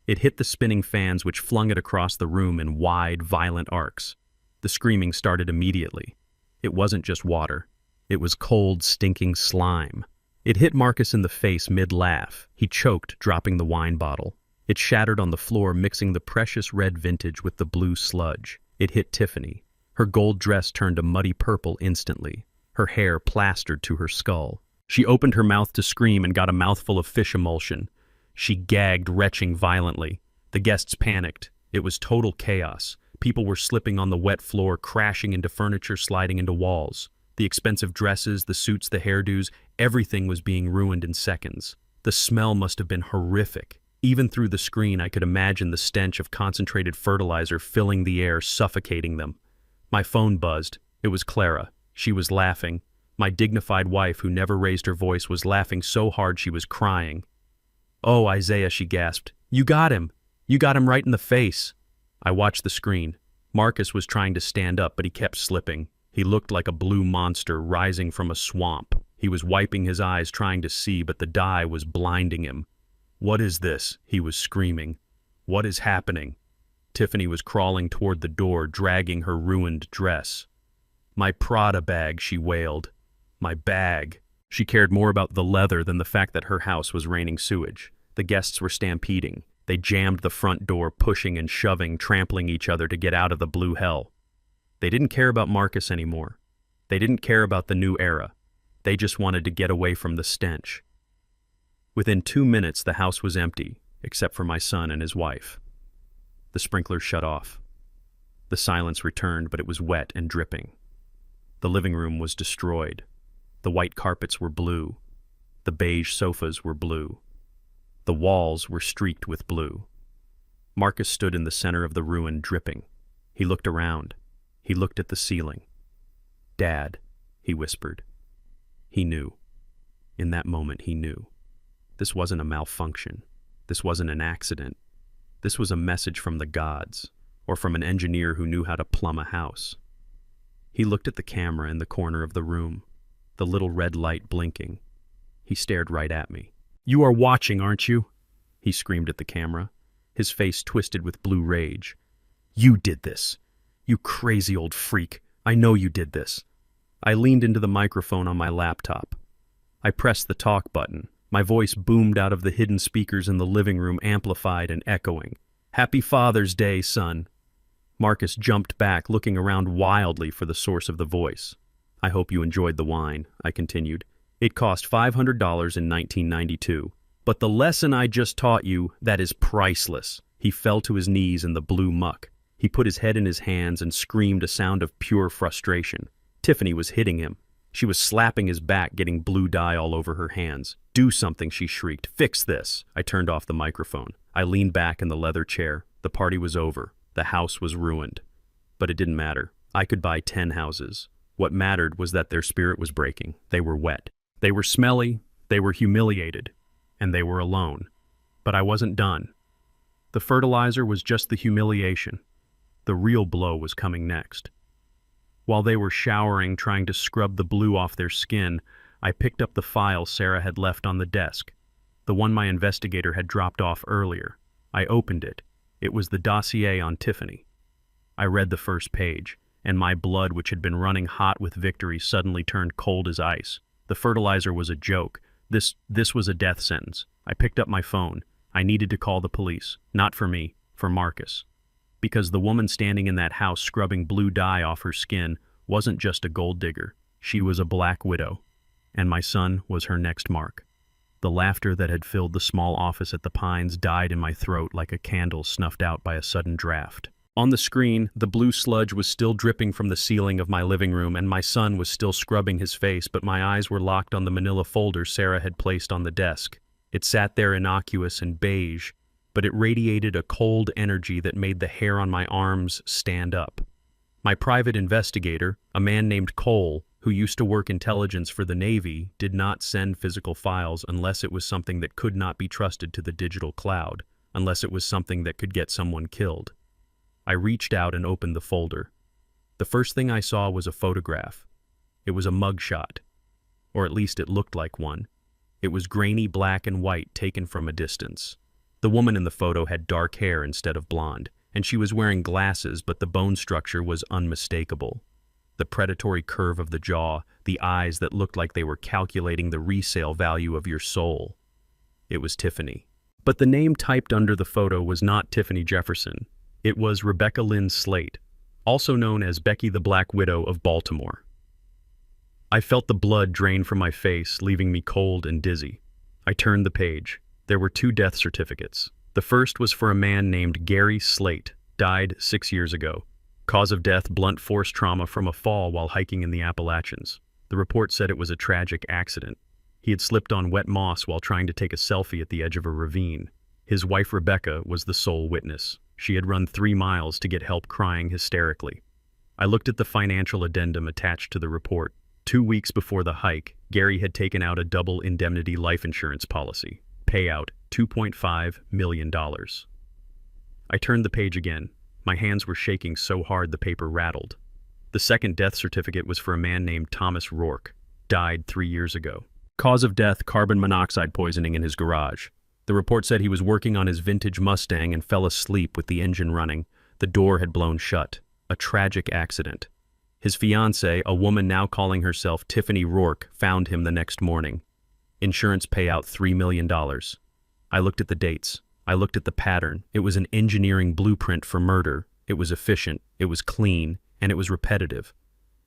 It hit the spinning fans, which flung it across the room in wide, violent arcs. The screaming started immediately. It wasn't just water. It was cold, stinking slime. It hit Marcus in the face mid-laugh. He choked, dropping the wine bottle. It shattered on the floor, mixing the precious red vintage with the blue sludge. It hit Tiffany. Her gold dress turned a muddy purple instantly. Her hair plastered to her skull. She opened her mouth to scream and got a mouthful of fish emulsion. She gagged, retching violently. The guests panicked. It was total chaos. People were slipping on the wet floor, crashing into furniture, sliding into walls. The expensive dresses, the suits, the hairdos, everything was being ruined in seconds. The smell must have been horrific. Even through the screen, I could imagine the stench of concentrated fertilizer filling the air, suffocating them. My phone buzzed. It was Clara. She was laughing. My dignified wife, who never raised her voice, was laughing so hard she was crying. "Oh, Isaiah," she gasped. "You got him! You got him right in the face!" I watched the screen. Marcus was trying to stand up, but he kept slipping. He looked like a blue monster rising from a swamp. He was wiping his eyes, trying to see, but the dye was blinding him. "What is this?" he was screaming. "What is happening?" Tiffany was crawling toward the door, dragging her ruined dress. "My Prada bag," she wailed. "My bag." She cared more about the leather than the fact that her house was raining sewage. The guests were stampeding. They jammed the front door, pushing and shoving, trampling each other to get out of the blue hell. They didn't care about Marcus anymore. They didn't care about the new era. They just wanted to get away from the stench. Within 2 minutes, the house was empty, except for my son and his wife. The sprinklers shut off. The silence returned, but it was wet and dripping. The living room was destroyed. The white carpets were blue. The beige sofas were blue. The walls were streaked with blue. Marcus stood in the center of the ruin, dripping. He looked around. He looked at the ceiling. "Dad," he whispered. He knew. In that moment, he knew. This wasn't a malfunction. This wasn't an accident. This was a message from the gods, or from an engineer who knew how to plumb a house. He looked at the camera in the corner of the room, the little red light blinking. He stared right at me. "You are watching, aren't you?" he screamed at the camera, his face twisted with blue rage. "You did this. You crazy old freak. I know you did this." I leaned into the microphone on my laptop. I pressed the talk button. My voice boomed out of the hidden speakers in the living room, amplified and echoing. "Happy Father's Day, son." Marcus jumped back, looking around wildly for the source of the voice. "I hope you enjoyed the wine," I continued. "It cost $500 in 1992. But the lesson I just taught you, that is priceless." He fell to his knees in the blue muck. He put his head in his hands and screamed a sound of pure frustration. Tiffany was hitting him. She was slapping his back, getting blue dye all over her hands. "Do something," she shrieked. "Fix this." I turned off the microphone. I leaned back in the leather chair. The party was over. The house was ruined. But it didn't matter. I could buy 10 houses. What mattered was that their spirit was breaking. They were wet. They were smelly. They were humiliated. And they were alone. But I wasn't done. The fertilizer was just the humiliation. The real blow was coming next. While they were showering, trying to scrub the blue off their skin, I picked up the file Sarah had left on the desk, the one my investigator had dropped off earlier. I opened it. It was the dossier on Tiffany. I read the first page, and my blood, which had been running hot with victory, suddenly turned cold as ice. The fertilizer was a joke. This was a death sentence. I picked up my phone. I needed to call the police. Not for me, for Marcus. Because the woman standing in that house scrubbing blue dye off her skin wasn't just a gold digger. She was a black widow. And my son was her next mark. The laughter that had filled the small office at the Pines died in my throat like a candle snuffed out by a sudden draft. On the screen, the blue sludge was still dripping from the ceiling of my living room, and my son was still scrubbing his face, but my eyes were locked on the manila folder Sarah had placed on the desk. It sat there innocuous and beige, but it radiated a cold energy that made the hair on my arms stand up. My private investigator, a man named Cole, who used to work intelligence for the Navy, did not send physical files unless it was something that could not be trusted to the digital cloud, unless it was something that could get someone killed. I reached out and opened the folder. The first thing I saw was a photograph. It was a mugshot, or at least it looked like one. It was grainy black and white taken from a distance. The woman in the photo had dark hair instead of blonde, and she was wearing glasses, but the bone structure was unmistakable. The predatory curve of the jaw, the eyes that looked like they were calculating the resale value of your soul. It was Tiffany. But the name typed under the photo was not Tiffany Jefferson. It was Rebecca Lynn Slate, also known as Becky the Black Widow of Baltimore. I felt the blood drain from my face, leaving me cold and dizzy. I turned the page. There were 2 death certificates. The first was for a man named Gary Slate, died 6 years ago. Cause of death, blunt force trauma from a fall while hiking in the Appalachians. The report said it was a tragic accident. He had slipped on wet moss while trying to take a selfie at the edge of a ravine. His wife Rebecca was the sole witness. She had run 3 miles to get help, crying hysterically. I looked at the financial addendum attached to the report. 2 weeks before the hike, Gary had taken out a double indemnity life insurance policy. Payout, $2.5 million. I turned the page again. My hands were shaking so hard the paper rattled. The second death certificate was for a man named Thomas Rourke, died 3 years ago. Cause of death, carbon monoxide poisoning in his garage. The report said he was working on his vintage Mustang and fell asleep with the engine running. The door had blown shut. A tragic accident. His fiancée, a woman now calling herself Tiffany Rourke, found him the next morning. Insurance payout $3 million. I looked at the dates. I looked at the pattern. It was an engineering blueprint for murder. It was efficient. It was clean. And it was repetitive.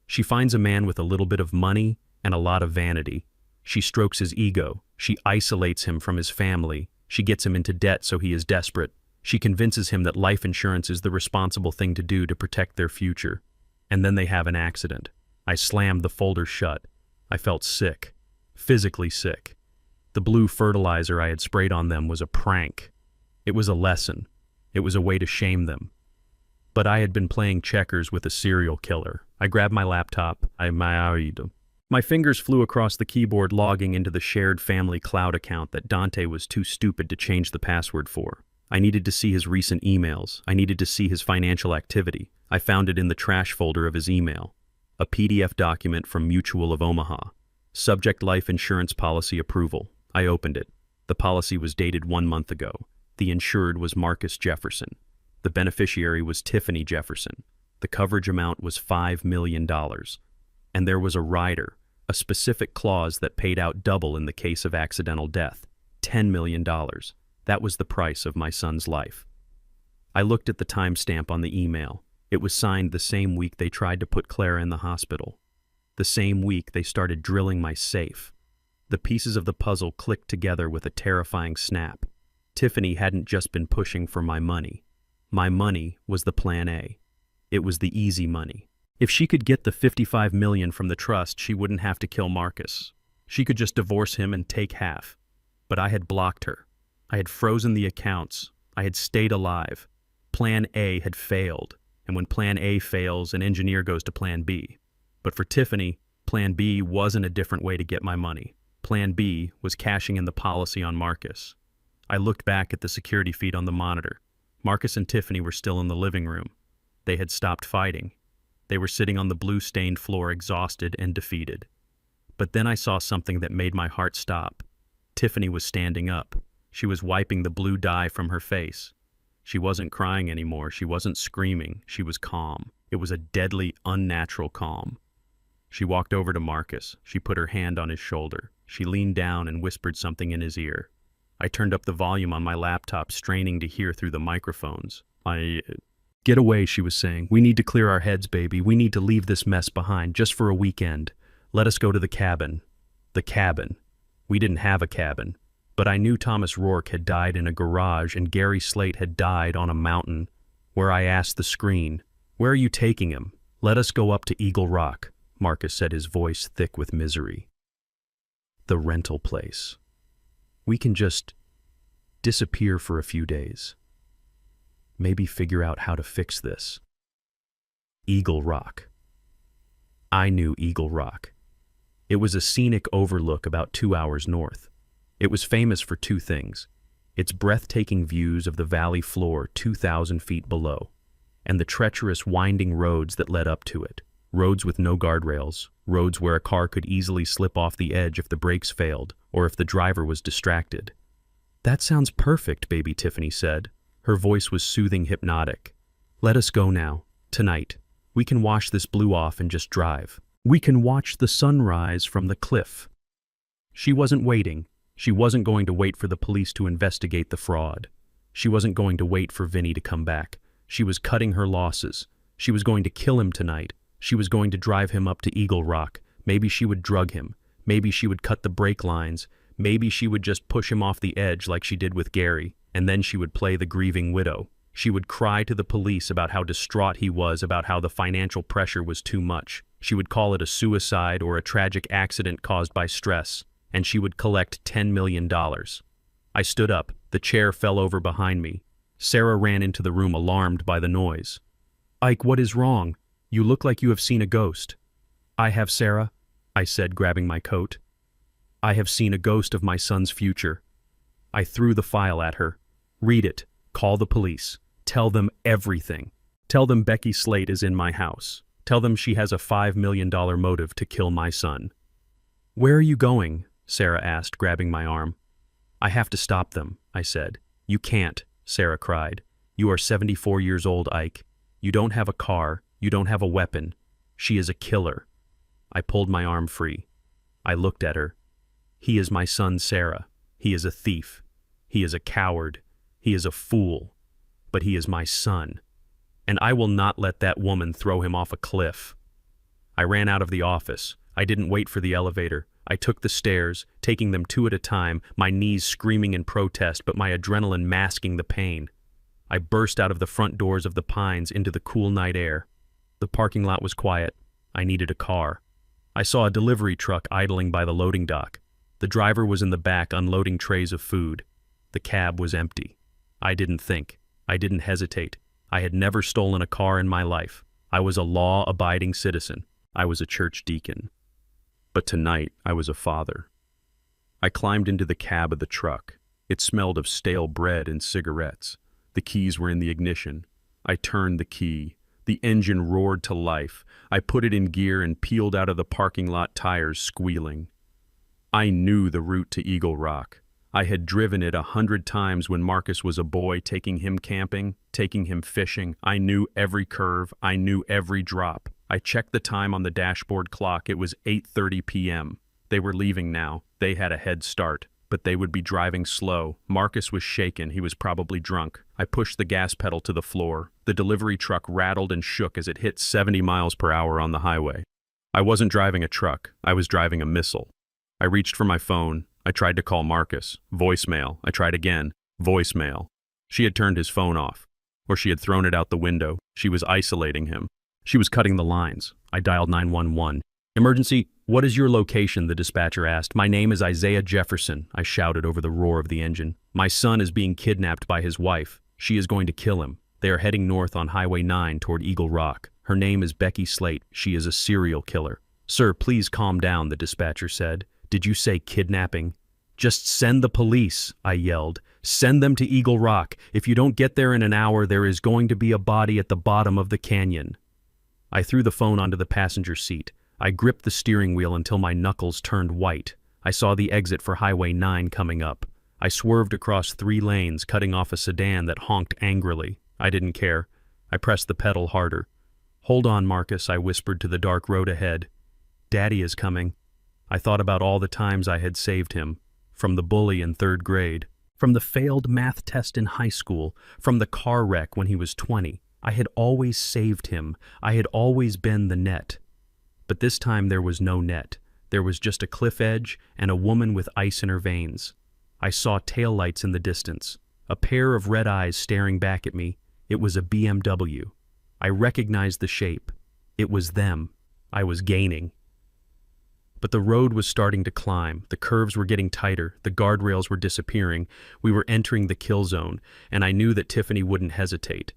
She finds a man with a little bit of money and a lot of vanity. She strokes his ego. She isolates him from his family. She gets him into debt so he is desperate. She convinces him that life insurance is the responsible thing to do to protect their future. And then they have an accident. I slammed the folder shut. I felt sick. Physically sick. The blue fertilizer I had sprayed on them was a prank. It was a lesson. It was a way to shame them. But I had been playing checkers with a serial killer. I grabbed my laptop. My fingers flew across the keyboard, logging into the shared family cloud account that Dante was too stupid to change the password for. I needed to see his recent emails. I needed to see his financial activity. I found it in the trash folder of his email. A PDF document from Mutual of Omaha. Subject: life insurance policy approval. I opened it. The policy was dated 1 month ago. The insured was Marcus Jefferson. The beneficiary was Tiffany Jefferson. The coverage amount was $5 million. And there was a rider, a specific clause that paid out double in the case of accidental death. $10 million. That was the price of my son's life. I looked at the timestamp on the email. It was signed the same week they tried to put Clara in the hospital. The same week they started drilling my safe. The pieces of the puzzle clicked together with a terrifying snap. Tiffany hadn't just been pushing for my money. My money was the plan A. It was the easy money. If she could get the $55 million from the trust, she wouldn't have to kill Marcus. She could just divorce him and take half. But I had blocked her. I had frozen the accounts. I had stayed alive. Plan A had failed, And when plan A fails, an engineer goes to plan B. But for Tiffany, plan B wasn't a different way to get my money. Plan B was cashing in the policy on Marcus. I looked back at the security feed on the monitor. Marcus and Tiffany were still in the living room. They had stopped fighting. They were sitting on the blue-stained floor, exhausted and defeated. But then I saw something that made my heart stop. Tiffany was standing up. She was wiping the blue dye from her face. She wasn't crying anymore. She wasn't screaming. She was calm. It was a deadly, unnatural calm. She walked over to Marcus. She put her hand on his shoulder. She leaned down and whispered something in his ear. I turned up the volume on my laptop, straining to hear through the microphones. Get away, she was saying. We need to clear our heads, baby. We need to leave this mess behind, just for a weekend. Let us go to the cabin. The cabin. We didn't have a cabin. But I knew Thomas Rourke had died in a garage and Gary Slate had died on a mountain, where I asked the screen, "Where are you taking him?" "Let us go up to Eagle Rock," Marcus said, his voice thick with misery. The rental place. We can just disappear for a few days. Maybe figure out how to fix this. Eagle Rock. I knew Eagle Rock. It was a scenic overlook about 2 hours north. It was famous for two things: its breathtaking views of the valley floor 2,000 feet below, and the treacherous winding roads that led up to it. Roads with no guardrails, roads where a car could easily slip off the edge if the brakes failed or if the driver was distracted. "That sounds perfect, baby," Tiffany said. Her voice was soothing, hypnotic. "Let us go now, tonight. We can wash this blue off and just drive. We can watch the sunrise from the cliff." She wasn't waiting. She wasn't going to wait for the police to investigate the fraud. She wasn't going to wait for Vinny to come back. She was cutting her losses. She was going to kill him tonight. She was going to drive him up to Eagle Rock. Maybe she would drug him. Maybe she would cut the brake lines. Maybe she would just push him off the edge like she did with Gary, and then she would play the grieving widow. She would cry to the police about how distraught he was, about how the financial pressure was too much. She would call it a suicide or a tragic accident caused by stress, and she would collect $10 million. I stood up. The chair fell over behind me. Sarah ran into the room, alarmed by the noise. "Ike, what is wrong? You look like you have seen a ghost." "I have, Sarah," I said, grabbing my coat. "I have seen a ghost of my son's future." I threw the file at her. "Read it. Call the police. Tell them everything. Tell them Becky Slate is in my house. Tell them she has a $5 million motive to kill my son." "Where are you going?" Sarah asked, grabbing my arm. "I have to stop them," I said. "You can't," Sarah cried. "You are 74 years old, Ike. You don't have a car. You don't have a weapon. She is a killer." I pulled my arm free. I looked at her. "He is my son, Sarah. He is a thief. He is a coward. He is a fool. But he is my son. And I will not let that woman throw him off a cliff." I ran out of the office. I didn't wait for the elevator. I took the stairs, taking them two at a time, my knees screaming in protest, but my adrenaline masking the pain. I burst out of the front doors of the Pines into the cool night air. The parking lot was quiet. I needed a car. I saw a delivery truck idling by the loading dock. The driver was in the back unloading trays of food. The cab was empty. I didn't think. I didn't hesitate. I had never stolen a car in my life. I was a law-abiding citizen. I was a church deacon. But tonight, I was a father. I climbed into the cab of the truck. It smelled of stale bread and cigarettes. The keys were in the ignition. I turned the key. The engine roared to life. I put it in gear and peeled out of the parking lot, tires squealing. I knew the route to Eagle Rock. I had driven it 100 times when Marcus was a boy, taking him camping, taking him fishing. I knew every curve. I knew every drop. I checked the time on the dashboard clock. It was 8:30 p.m. They were leaving now. They had a head start, but they would be driving slow. Marcus was shaken. He was probably drunk. I pushed the gas pedal to the floor. The delivery truck rattled and shook as it hit 70 miles per hour on the highway. I wasn't driving a truck. I was driving a missile. I reached for my phone. I tried to call Marcus. Voicemail. I tried again. Voicemail. She had turned his phone off, or she had thrown it out the window. She was isolating him. She was cutting the lines. I dialed 911. "Emergency, what is your location?" the dispatcher asked. "My name is Isaiah Jefferson," I shouted over the roar of the engine. "My son is being kidnapped by his wife. She is going to kill him. They are heading north on Highway 9 toward Eagle Rock. Her name is Becky Slate. She is a serial killer. Sir, please calm down, the dispatcher said. Did you say kidnapping? Just send the police, I yelled. Send them to Eagle Rock. If you don't get there in an hour, there is going to be a body at the bottom of the canyon. I threw the phone onto the passenger seat. I gripped the steering wheel until my knuckles turned white. I saw the exit for Highway 9 coming up. I swerved across 3 lanes, cutting off a sedan that honked angrily. I didn't care. I pressed the pedal harder. Hold on, Marcus, I whispered to the dark road ahead. Daddy is coming. I thought about all the times I had saved him. From the bully in 3rd grade. From the failed math test in high school. From the car wreck when he was 20. I had always saved him. I had always been the net. But this time there was no net. There was just a cliff edge and a woman with ice in her veins. I saw taillights in the distance. A pair of red eyes staring back at me. It was a BMW. I recognized the shape. It was them. I was gaining. But the road was starting to climb. The curves were getting tighter. The guardrails were disappearing. We were entering the kill zone, and I knew that Tiffany wouldn't hesitate.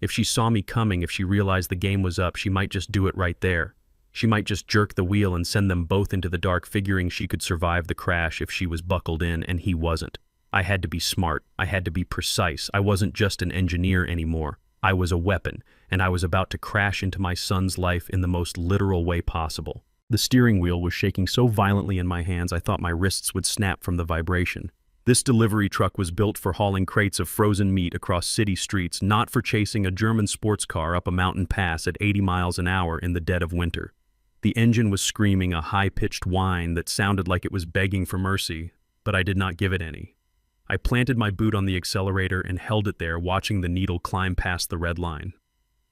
If she saw me coming, if she realized the game was up, she might just do it right there. She might just jerk the wheel and send them both into the dark, figuring she could survive the crash if she was buckled in, and he wasn't. I had to be smart. I had to be precise. I wasn't just an engineer anymore. I was a weapon, and I was about to crash into my son's life in the most literal way possible. The steering wheel was shaking so violently in my hands I thought my wrists would snap from the vibration. This delivery truck was built for hauling crates of frozen meat across city streets, not for chasing a German sports car up a mountain pass at 80 miles an hour in the dead of winter. The engine was screaming a high-pitched whine that sounded like it was begging for mercy, but I did not give it any. I planted my boot on the accelerator and held it there, watching the needle climb past the red line.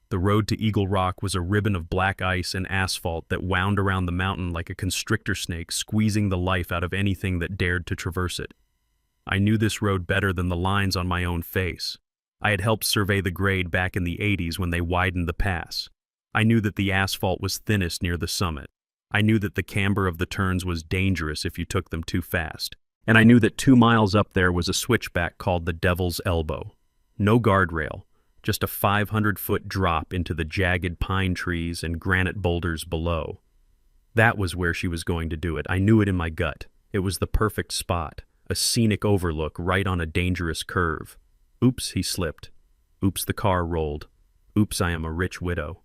The road to Eagle Rock was a ribbon of black ice and asphalt that wound around the mountain like a constrictor snake, squeezing the life out of anything that dared to traverse it. I knew this road better than the lines on my own face. I had helped survey the grade back in the 80s when they widened the pass. I knew that the asphalt was thinnest near the summit. I knew that the camber of the turns was dangerous if you took them too fast. And I knew that 2 miles up there was a switchback called the Devil's Elbow. No guardrail. Just a 500-foot drop into the jagged pine trees and granite boulders below. That was where she was going to do it. I knew it in my gut. It was the perfect spot, a scenic overlook right on a dangerous curve. Oops, he slipped. Oops, the car rolled. Oops, I am a rich widow.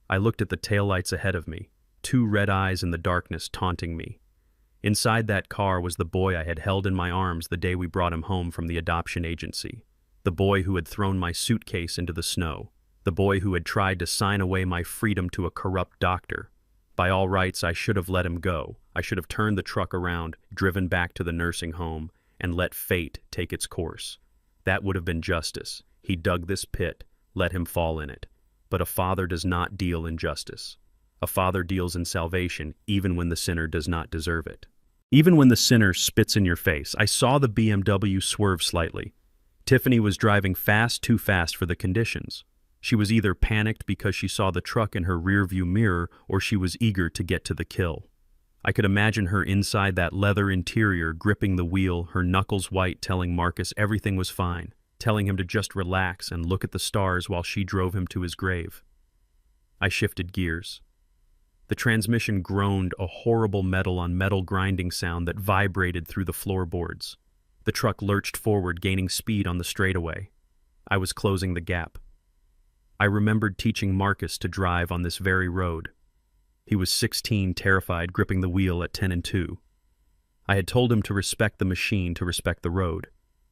I looked at the taillights ahead of me, 2 red eyes in the darkness taunting me. Inside that car was the boy I had held in my arms the day we brought him home from the adoption agency. The boy who had thrown my suitcase into the snow. The boy who had tried to sign away my freedom to a corrupt doctor. By all rights, I should have let him go. I should have turned the truck around, driven back to the nursing home, and let fate take its course. That would have been justice. He dug this pit, let him fall in it. But a father does not deal in justice. A father deals in salvation, even when the sinner does not deserve it. Even when the sinner spits in your face. I saw the BMW swerve slightly. Tiffany was driving fast, too fast for the conditions. She was either panicked because she saw the truck in her rearview mirror, or she was eager to get to the kill. I could imagine her inside that leather interior, gripping the wheel, her knuckles white, telling Marcus everything was fine, telling him to just relax and look at the stars while she drove him to his grave. I shifted gears. The transmission groaned, a horrible metal-on-metal grinding sound that vibrated through the floorboards. The truck lurched forward, gaining speed on the straightaway. I was closing the gap. I remembered teaching Marcus to drive on this very road. He was 16, terrified, gripping the wheel at 10 and 2. I had told him to respect the machine, to respect the road.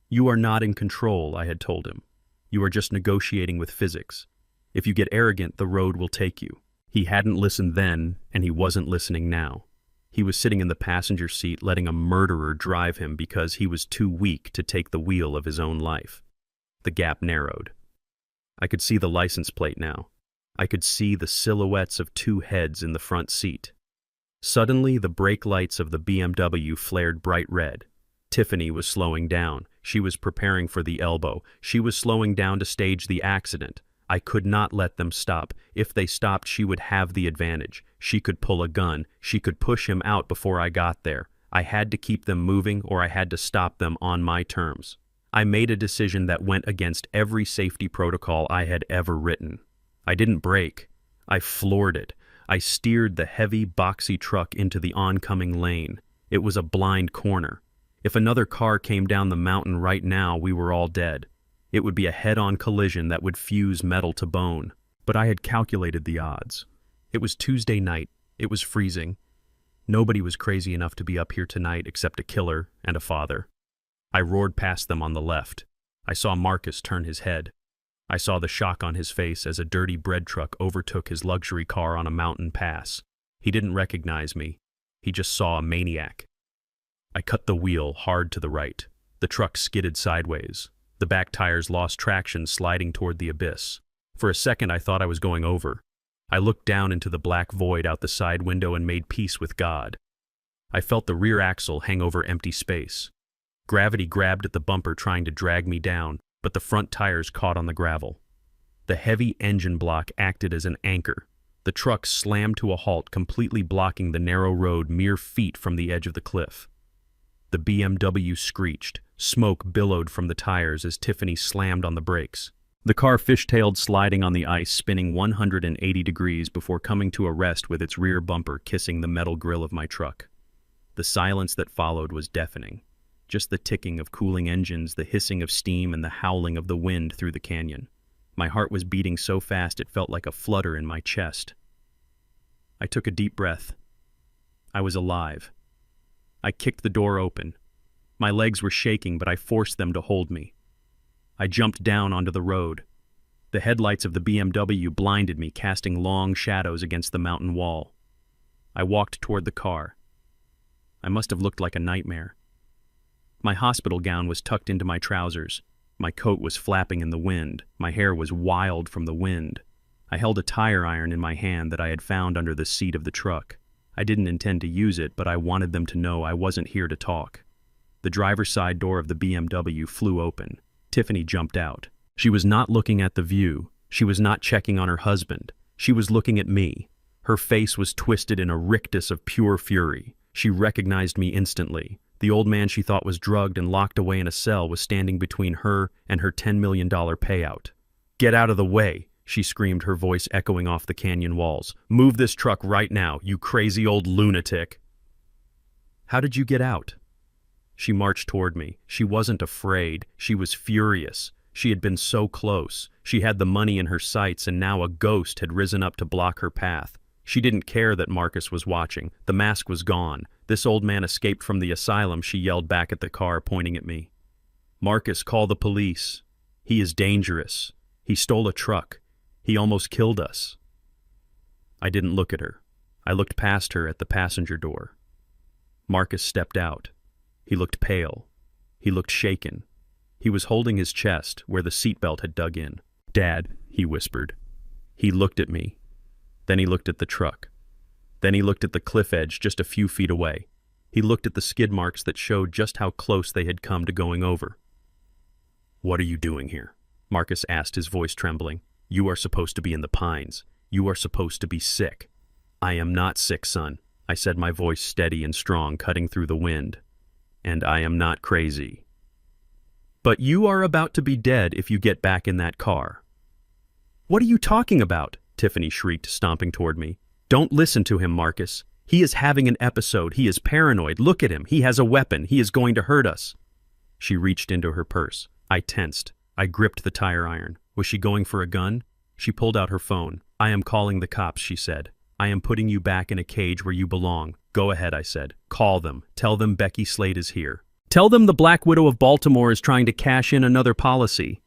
You are not in control, I had told him. You are just negotiating with physics. If you get arrogant, the road will take you. He hadn't listened then, and he wasn't listening now. He was sitting in the passenger seat, letting a murderer drive him because he was too weak to take the wheel of his own life. The gap narrowed. I could see the license plate now. I could see the silhouettes of 2 heads in the front seat. Suddenly, the brake lights of the BMW flared bright red. Tiffany was slowing down. She was preparing for the elbow. She was slowing down to stage the accident. I could not let them stop. If they stopped, she would have the advantage. She could pull a gun. She could push him out before I got there. I had to keep them moving, or I had to stop them on my terms. I made a decision that went against every safety protocol I had ever written. I didn't brake. I floored it. I steered the heavy, boxy truck into the oncoming lane. It was a blind corner. If another car came down the mountain right now, we were all dead. It would be a head-on collision that would fuse metal to bone. But I had calculated the odds. It was Tuesday night. It was freezing. Nobody was crazy enough to be up here tonight except a killer and a father. I roared past them on the left. I saw Marcus turn his head. I saw the shock on his face as a dirty bread truck overtook his luxury car on a mountain pass. He didn't recognize me. He just saw a maniac. I cut the wheel hard to the right. The truck skidded sideways. The back tires lost traction, sliding toward the abyss. For a second, I thought I was going over. I looked down into the black void out the side window and made peace with God. I felt the rear axle hang over empty space. Gravity grabbed at the bumper, trying to drag me down, but the front tires caught on the gravel. The heavy engine block acted as an anchor. The truck slammed to a halt, completely blocking the narrow road mere feet from the edge of the cliff. The BMW screeched. Smoke billowed from the tires as Tiffany slammed on the brakes. The car fishtailed, sliding on the ice, spinning 180 degrees before coming to a rest with its rear bumper kissing the metal grill of my truck. The silence that followed was deafening. Just the ticking of cooling engines, the hissing of steam, and the howling of the wind through the canyon. My heart was beating so fast it felt like a flutter in my chest. I took a deep breath. I was alive. I kicked the door open. My legs were shaking, but I forced them to hold me. I jumped down onto the road. The headlights of the BMW blinded me, casting long shadows against the mountain wall. I walked toward the car. I must have looked like a nightmare. My hospital gown was tucked into my trousers. My coat was flapping in the wind. My hair was wild from the wind. I held a tire iron in my hand that I had found under the seat of the truck. I didn't intend to use it, but I wanted them to know I wasn't here to talk. The driver's side door of the BMW flew open. Tiffany jumped out. She was not looking at the view. She was not checking on her husband. She was looking at me. Her face was twisted in a rictus of pure fury. She recognized me instantly. The old man she thought was drugged and locked away in a cell was standing between her and her $10 million payout. "Get out of the way," she screamed, her voice echoing off the canyon walls. "Move this truck right now, you crazy old lunatic." "How did you get out?" She marched toward me. She wasn't afraid. She was furious. She had been so close. She had the money in her sights, and now a ghost had risen up to block her path. She didn't care that Marcus was watching. The mask was gone. This old man escaped from the asylum, she yelled back at the car, pointing at me. "Marcus, call the police. He is dangerous. He stole a truck. He almost killed us." I didn't look at her. I looked past her at the passenger door. Marcus stepped out. He looked pale. He looked shaken. He was holding his chest where the seatbelt had dug in. "Dad," he whispered. He looked at me. Then he looked at the truck. Then he looked at the cliff edge just a few feet away. He looked at the skid marks that showed just how close they had come to going over. "What are you doing here?" Marcus asked, his voice trembling. "You are supposed to be in the pines. You are supposed to be sick." "I am not sick, son," I said, my voice steady and strong, cutting through the wind. "And I am not crazy. But you are about to be dead if you get back in that car." "What are you talking about?" Tiffany shrieked, stomping toward me. "Don't listen to him, Marcus. He is having an episode. He is paranoid. Look at him. He has a weapon. He is going to hurt us." She reached into her purse. I tensed. I gripped the tire iron. Was she going for a gun? She pulled out her phone. "I am calling the cops," she said. "I am putting you back in a cage where you belong." "Go ahead," I said. "Call them. Tell them Becky Slade is here. Tell them the Black Widow of Baltimore is trying to cash in another policy."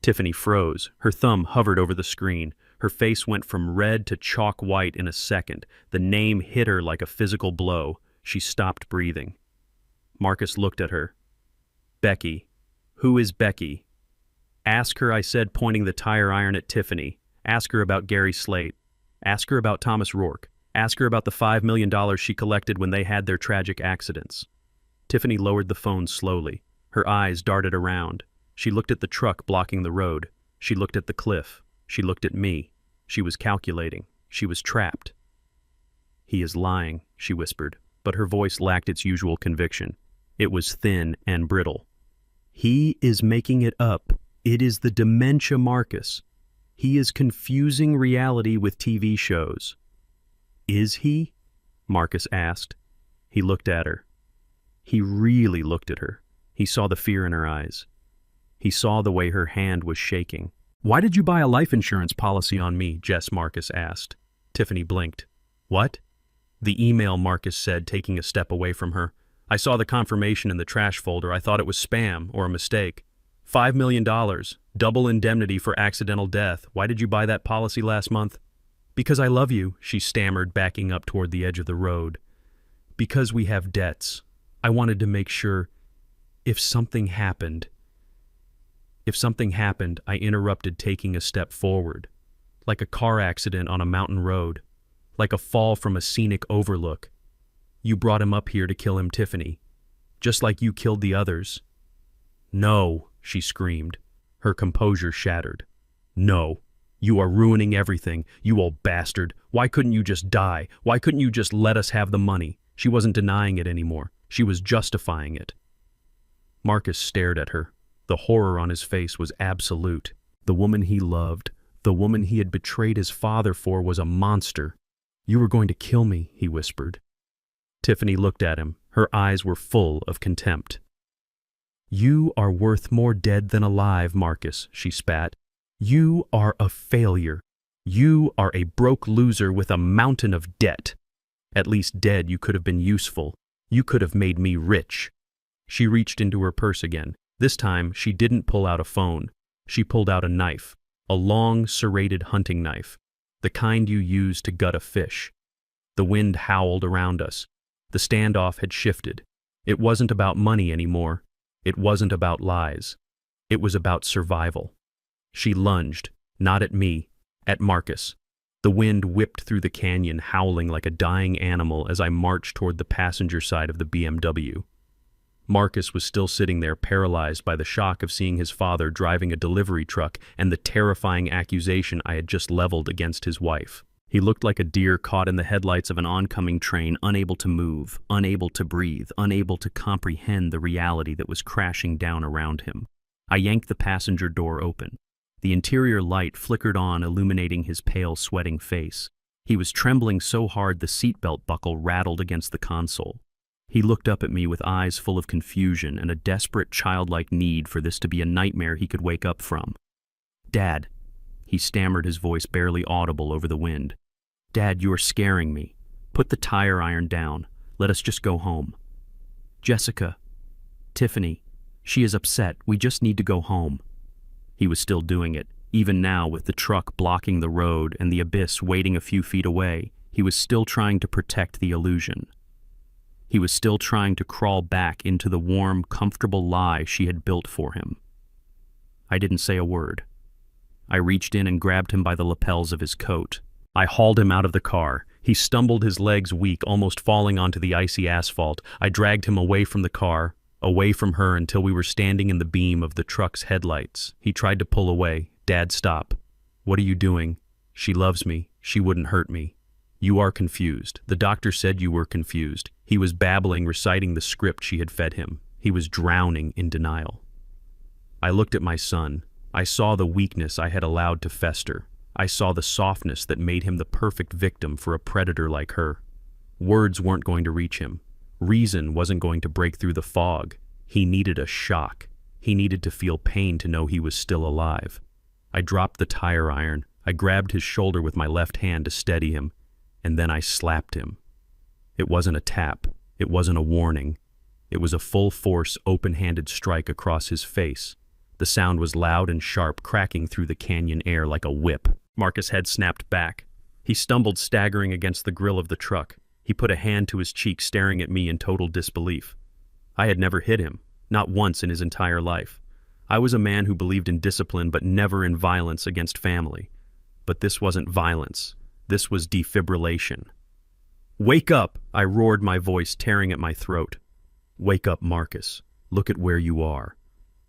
Tiffany froze. Her thumb hovered over the screen. Her face went from red to chalk white in a second. The name hit her like a physical blow. She stopped breathing. Marcus looked at her. "Becky. Who is Becky?" "Ask her," I said, pointing the tire iron at Tiffany. "Ask her about Gary Slate. Ask her about Thomas Rourke. Ask her about the $5 million she collected when they had their tragic accidents." Tiffany lowered the phone slowly. Her eyes darted around. She looked at the truck blocking the road. She looked at the cliff. She looked at me. She was calculating. She was trapped. "He is lying," she whispered, but her voice lacked its usual conviction. It was thin and brittle. He is making it up. It is the dementia, Marcus. He is confusing reality with TV shows. Is he? Marcus asked. He looked at her. He really looked at her. He saw the fear in her eyes. He saw the way her hand was shaking. Why did you buy a life insurance policy on me? Jess Marcus asked. Tiffany blinked. What? The email, Marcus said, taking a step away from her. I saw the confirmation in the trash folder. I thought it was spam or a mistake. $5 million, double indemnity for accidental death. Why did you buy that policy last month? Because I love you, she stammered, backing up toward the edge of the road. Because we have debts. I wanted to make sure if something happened, I interrupted, taking a step forward. Like a car accident on a mountain road. Like a fall from a scenic overlook. You brought him up here to kill him, Tiffany. Just like you killed the others. No, she screamed. Her composure shattered. No. You are ruining everything, you old bastard. Why couldn't you just die? Why couldn't you just let us have the money? She wasn't denying it anymore. She was justifying it. Marcus stared at her. The horror on his face was absolute. The woman he loved, the woman he had betrayed his father for, was a monster. You were going to kill me, he whispered. Tiffany looked at him. Her eyes were full of contempt. You are worth more dead than alive, Marcus, she spat. You are a failure. You are a broke loser with a mountain of debt. At least dead, you could have been useful. You could have made me rich. She reached into her purse again. This time, she didn't pull out a phone. She pulled out a knife, a long, serrated hunting knife, the kind you use to gut a fish. The wind howled around us. The standoff had shifted. It wasn't about money anymore. It wasn't about lies. It was about survival. She lunged, not at me, at Marcus. The wind whipped through the canyon, howling like a dying animal as I marched toward the passenger side of the BMW. Marcus was still sitting there, paralyzed by the shock of seeing his father driving a delivery truck and the terrifying accusation I had just leveled against his wife. He looked like a deer caught in the headlights of an oncoming train, unable to move, unable to breathe, unable to comprehend the reality that was crashing down around him. I yanked the passenger door open. The interior light flickered on, illuminating his pale, sweating face. He was trembling so hard the seatbelt buckle rattled against the console. He looked up at me with eyes full of confusion and a desperate, childlike need for this to be a nightmare he could wake up from. Dad, he stammered, his voice barely audible over the wind. Dad, you are scaring me. Put the tire iron down. Let us just go home. Jessica, Tiffany, she is upset. We just need to go home. He was still doing it. Even now, with the truck blocking the road and the abyss waiting a few feet away, he was still trying to protect the illusion. He was still trying to crawl back into the warm, comfortable lie she had built for him. I didn't say a word. I reached in and grabbed him by the lapels of his coat. I hauled him out of the car. He stumbled, his legs weak, almost falling onto the icy asphalt. I dragged him away from the car, away from her, until we were standing in the beam of the truck's headlights. He tried to pull away. Dad, stop. What are you doing? She loves me. She wouldn't hurt me. You are confused. The doctor said you were confused. He was babbling, reciting the script she had fed him. He was drowning in denial. I looked at my son. I saw the weakness I had allowed to fester. I saw the softness that made him the perfect victim for a predator like her. Words weren't going to reach him. Reason wasn't going to break through the fog. He needed a shock. He needed to feel pain to know he was still alive. I dropped the tire iron. I grabbed his shoulder with my left hand to steady him, and then I slapped him. It wasn't a tap. It wasn't a warning. It was a full-force, open-handed strike across his face. The sound was loud and sharp, cracking through the canyon air like a whip. Marcus' head snapped back. He stumbled, staggering against the grill of the truck. He put a hand to his cheek, staring at me in total disbelief. I had never hit him, not once in his entire life. I was a man who believed in discipline but never in violence against family. But this wasn't violence. This was defibrillation. Wake up! I roared, my voice tearing at my throat. Wake up, Marcus. Look at where you are.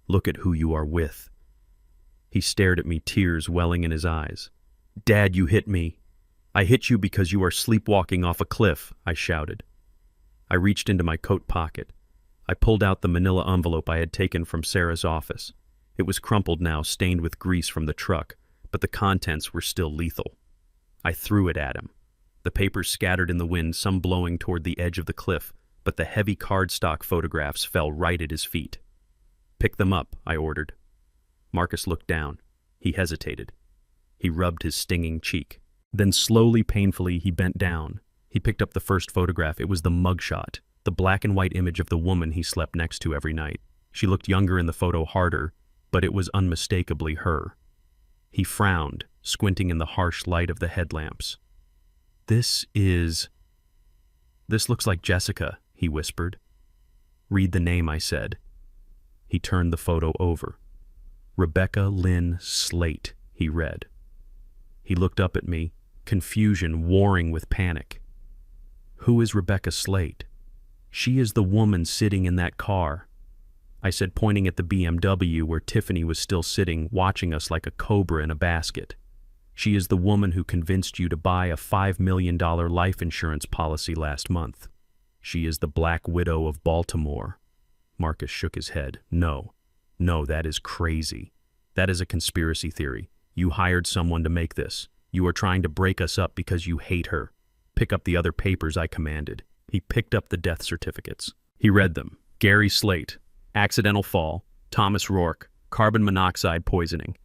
Look at who you are with. He stared at me, tears welling in his eyes. Dad, you hit me. I hit you because you are sleepwalking off a cliff, I shouted. I reached into my coat pocket. I pulled out the manila envelope I had taken from Sarah's office. It was crumpled now, stained with grease from the truck, but the contents were still lethal. I threw it at him. The papers scattered in the wind, some blowing toward the edge of the cliff, but the heavy cardstock photographs fell right at his feet. "Pick them up," I ordered. Marcus looked down. He hesitated. He rubbed his stinging cheek. Then slowly, painfully, he bent down. He picked up the first photograph. It was the mugshot, the black and white image of the woman he slept next to every night. She looked younger in the photo, harder, but it was unmistakably her. He frowned, squinting in the harsh light of the headlamps. This looks like Jessica," he whispered. "Read the name," I said. He turned the photo over. "Rebecca Lynn Slate," he read. He looked up at me, confusion warring with panic. "Who is Rebecca Slate?" "She is the woman sitting in that car," I said, pointing at the BMW where Tiffany was still sitting, watching us like a cobra in a basket. "She is the woman who convinced you to buy a $5 million life insurance policy last month. She is the Black Widow of Baltimore." Marcus shook his head. No, that is crazy. That is a conspiracy theory. You hired someone to make this. You are trying to break us up because you hate her. Pick up the other papers," I commanded. He picked up the death certificates. He read them. Gary Slate, accidental fall, Thomas Rourke, carbon monoxide poisoning.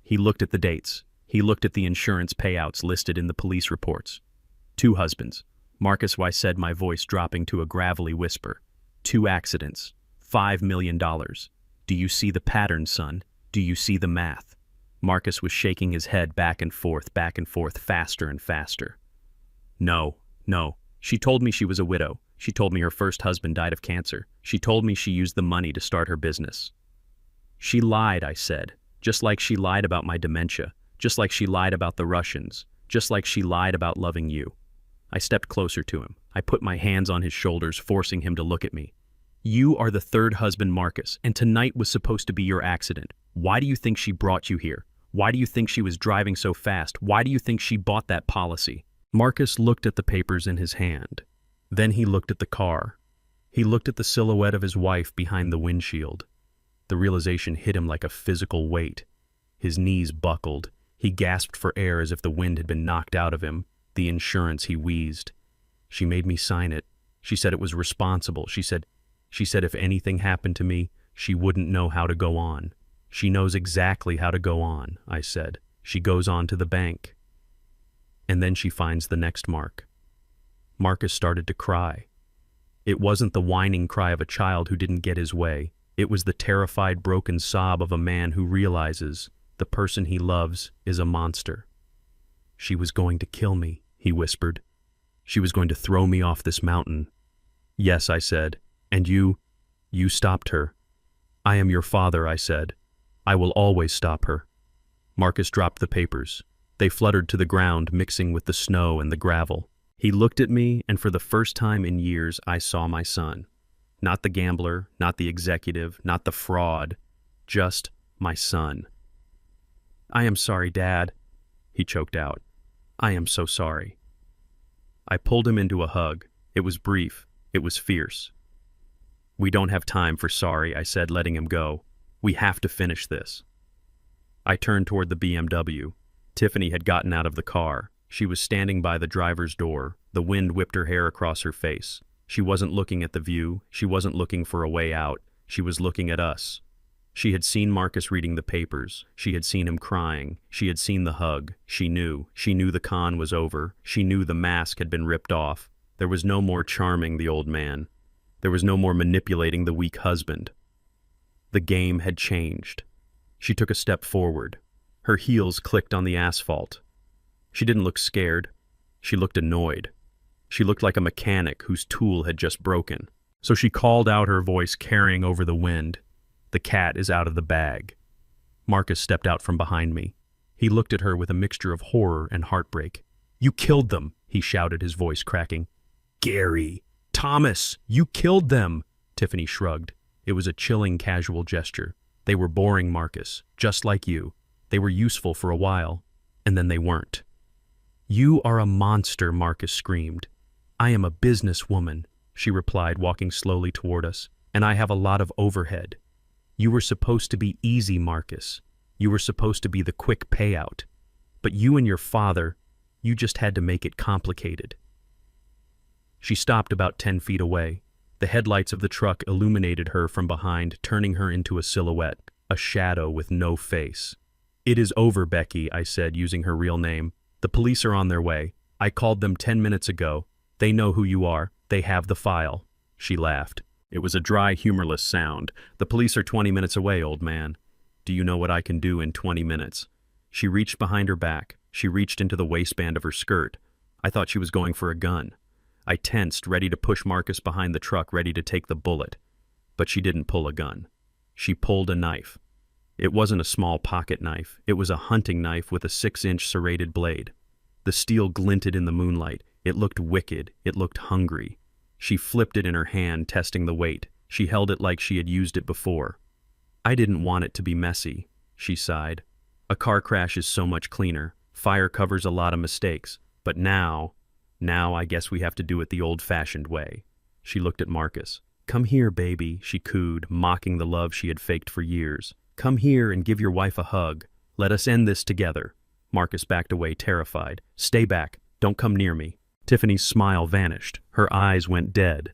He looked at the dates. He looked at the insurance payouts listed in the police reports. 2 husbands. Marcus, I said, my voice dropping to a gravelly whisper. 2 accidents. $5 million. Do you see the pattern, son? Do you see the math? Marcus was shaking his head back and forth, faster and faster. No. She told me she was a widow. She told me her first husband died of cancer. She told me she used the money to start her business. She lied, I said, just like she lied about my dementia, just like she lied about the Russians, just like she lied about loving you. I stepped closer to him. I put my hands on his shoulders, forcing him to look at me. You are the 3rd husband, Marcus, and tonight was supposed to be your accident. Why do you think she brought you here? Why do you think she was driving so fast? Why do you think she bought that policy? Marcus looked at the papers in his hand. Then he looked at the car. He looked at the silhouette of his wife behind the windshield. The realization hit him like a physical weight. His knees buckled. He gasped for air as if the wind had been knocked out of him. The insurance, he wheezed. She made me sign it. She said it was responsible. She said if anything happened to me, she wouldn't know how to go on. She knows exactly how to go on, I said. She goes on to the bank. And then she finds the next mark. Marcus started to cry. It wasn't the whining cry of a child who didn't get his way. It was the terrified, broken sob of a man who realizes the person he loves is a monster. She was going to kill me, he whispered. She was going to throw me off this mountain. Yes, I said. And you stopped her. I am your father, I said. I will always stop her. Marcus dropped the papers. They fluttered to the ground, mixing with the snow and the gravel. He looked at me, and for the first time in years, I saw my son. Not the gambler, not the executive, not the fraud, just my son. I am sorry, Dad, he choked out. I am so sorry. I pulled him into a hug. It was brief. It was fierce. We don't have time for sorry, I said, letting him go. We have to finish this. I turned toward the BMW. Tiffany had gotten out of the car. She was standing by the driver's door. The wind whipped her hair across her face. She wasn't looking at the view. She wasn't looking for a way out. She was looking at us. She had seen Marcus reading the papers. She had seen him crying. She had seen the hug. She knew. She knew the con was over. She knew the mask had been ripped off. There was no more charming the old man. There was no more manipulating the weak husband. The game had changed. She took a step forward. Her heels clicked on the asphalt. She didn't look scared. She looked annoyed. She looked like a mechanic whose tool had just broken. So she called out, her voice carrying over the wind. The cat is out of the bag. Marcus stepped out from behind me. He looked at her with a mixture of horror and heartbreak. You killed them, he shouted, his voice cracking. Gary! Thomas! You killed them! Tiffany shrugged. It was a chilling, casual gesture. They were boring, Marcus, just like you. They were useful for a while, and then they weren't. You are a monster, Marcus screamed. I am a businesswoman, she replied, walking slowly toward us. And I have a lot of overhead. You were supposed to be easy, Marcus. You were supposed to be the quick payout. But you and your father, you just had to make it complicated. She stopped about 10 feet away. The headlights of the truck illuminated her from behind, turning her into a silhouette, a shadow with no face. "It is over, Becky," I said, using her real name. "The police are on their way. I called them 10 minutes ago. They know who you are. They have the file." She laughed. It was a dry, humorless sound. "The police are 20 minutes away, old man. Do you know what I can do in 20 minutes? She reached behind her back. She reached into the waistband of her skirt. I thought she was going for a gun. I tensed, ready to push Marcus behind the truck, ready to take the bullet. But she didn't pull a gun. She pulled a knife. It wasn't a small pocket knife. It was a hunting knife with a 6-inch serrated blade. The steel glinted in the moonlight. It looked wicked. It looked hungry. She flipped it in her hand, testing the weight. She held it like she had used it before. "I didn't want it to be messy," she sighed. "A car crash is so much cleaner. Fire covers a lot of mistakes. But now I guess we have to do it the old-fashioned way." She looked at Marcus. "Come here, baby," she cooed, mocking the love she had faked for years. "Come here and give your wife a hug. Let us end this together." Marcus backed away, terrified. "Stay back. Don't come near me." Tiffany's smile vanished. Her eyes went dead.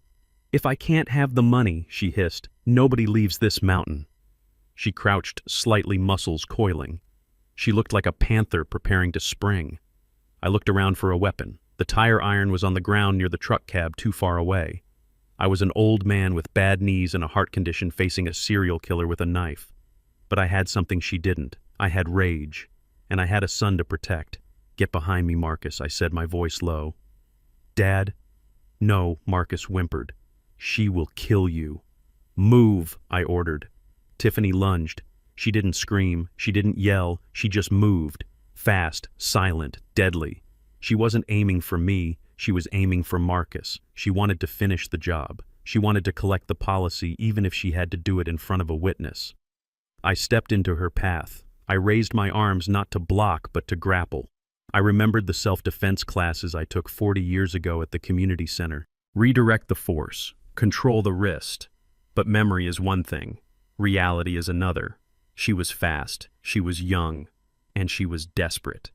"If I can't have the money," she hissed, "nobody leaves this mountain." She crouched, slightly, muscles coiling. She looked like a panther preparing to spring. I looked around for a weapon. The tire iron was on the ground near the truck cab, too far away. I was an old man with bad knees and a heart condition facing a serial killer with a knife. But I had something she didn't. I had rage. And I had a son to protect. "Get behind me, Marcus," I said, my voice low. "Dad?" "No," Marcus whimpered. "She will kill you." "Move," I ordered. Tiffany lunged. She didn't scream. She didn't yell. She just moved. Fast, silent, deadly. She wasn't aiming for me. She was aiming for Marcus. She wanted to finish the job. She wanted to collect the policy, even if she had to do it in front of a witness. I stepped into her path. I raised my arms not to block, but to grapple. I remembered the self-defense classes I took 40 years ago at the community center. Redirect the force. Control the wrist. But memory is one thing. Reality is another. She was fast. She was young. And she was desperate.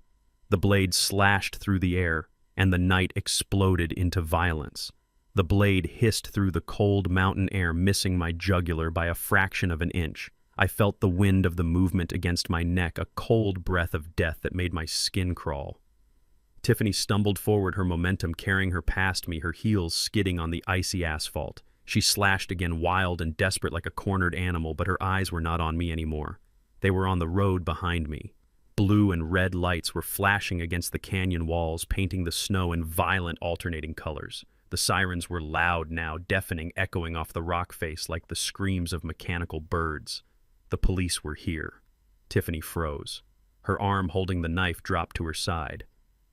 The blade slashed through the air, and the night exploded into violence. The blade hissed through the cold mountain air, missing my jugular by a fraction of an inch. I felt the wind of the movement against my neck, a cold breath of death that made my skin crawl. Tiffany stumbled forward, her momentum carrying her past me, her heels skidding on the icy asphalt. She slashed again, wild and desperate like a cornered animal, but her eyes were not on me anymore. They were on the road behind me. Blue and red lights were flashing against the canyon walls, painting the snow in violent alternating colors. The sirens were loud now, deafening, echoing off the rock face like the screams of mechanical birds. The police were here. Tiffany froze. Her arm holding the knife dropped to her side.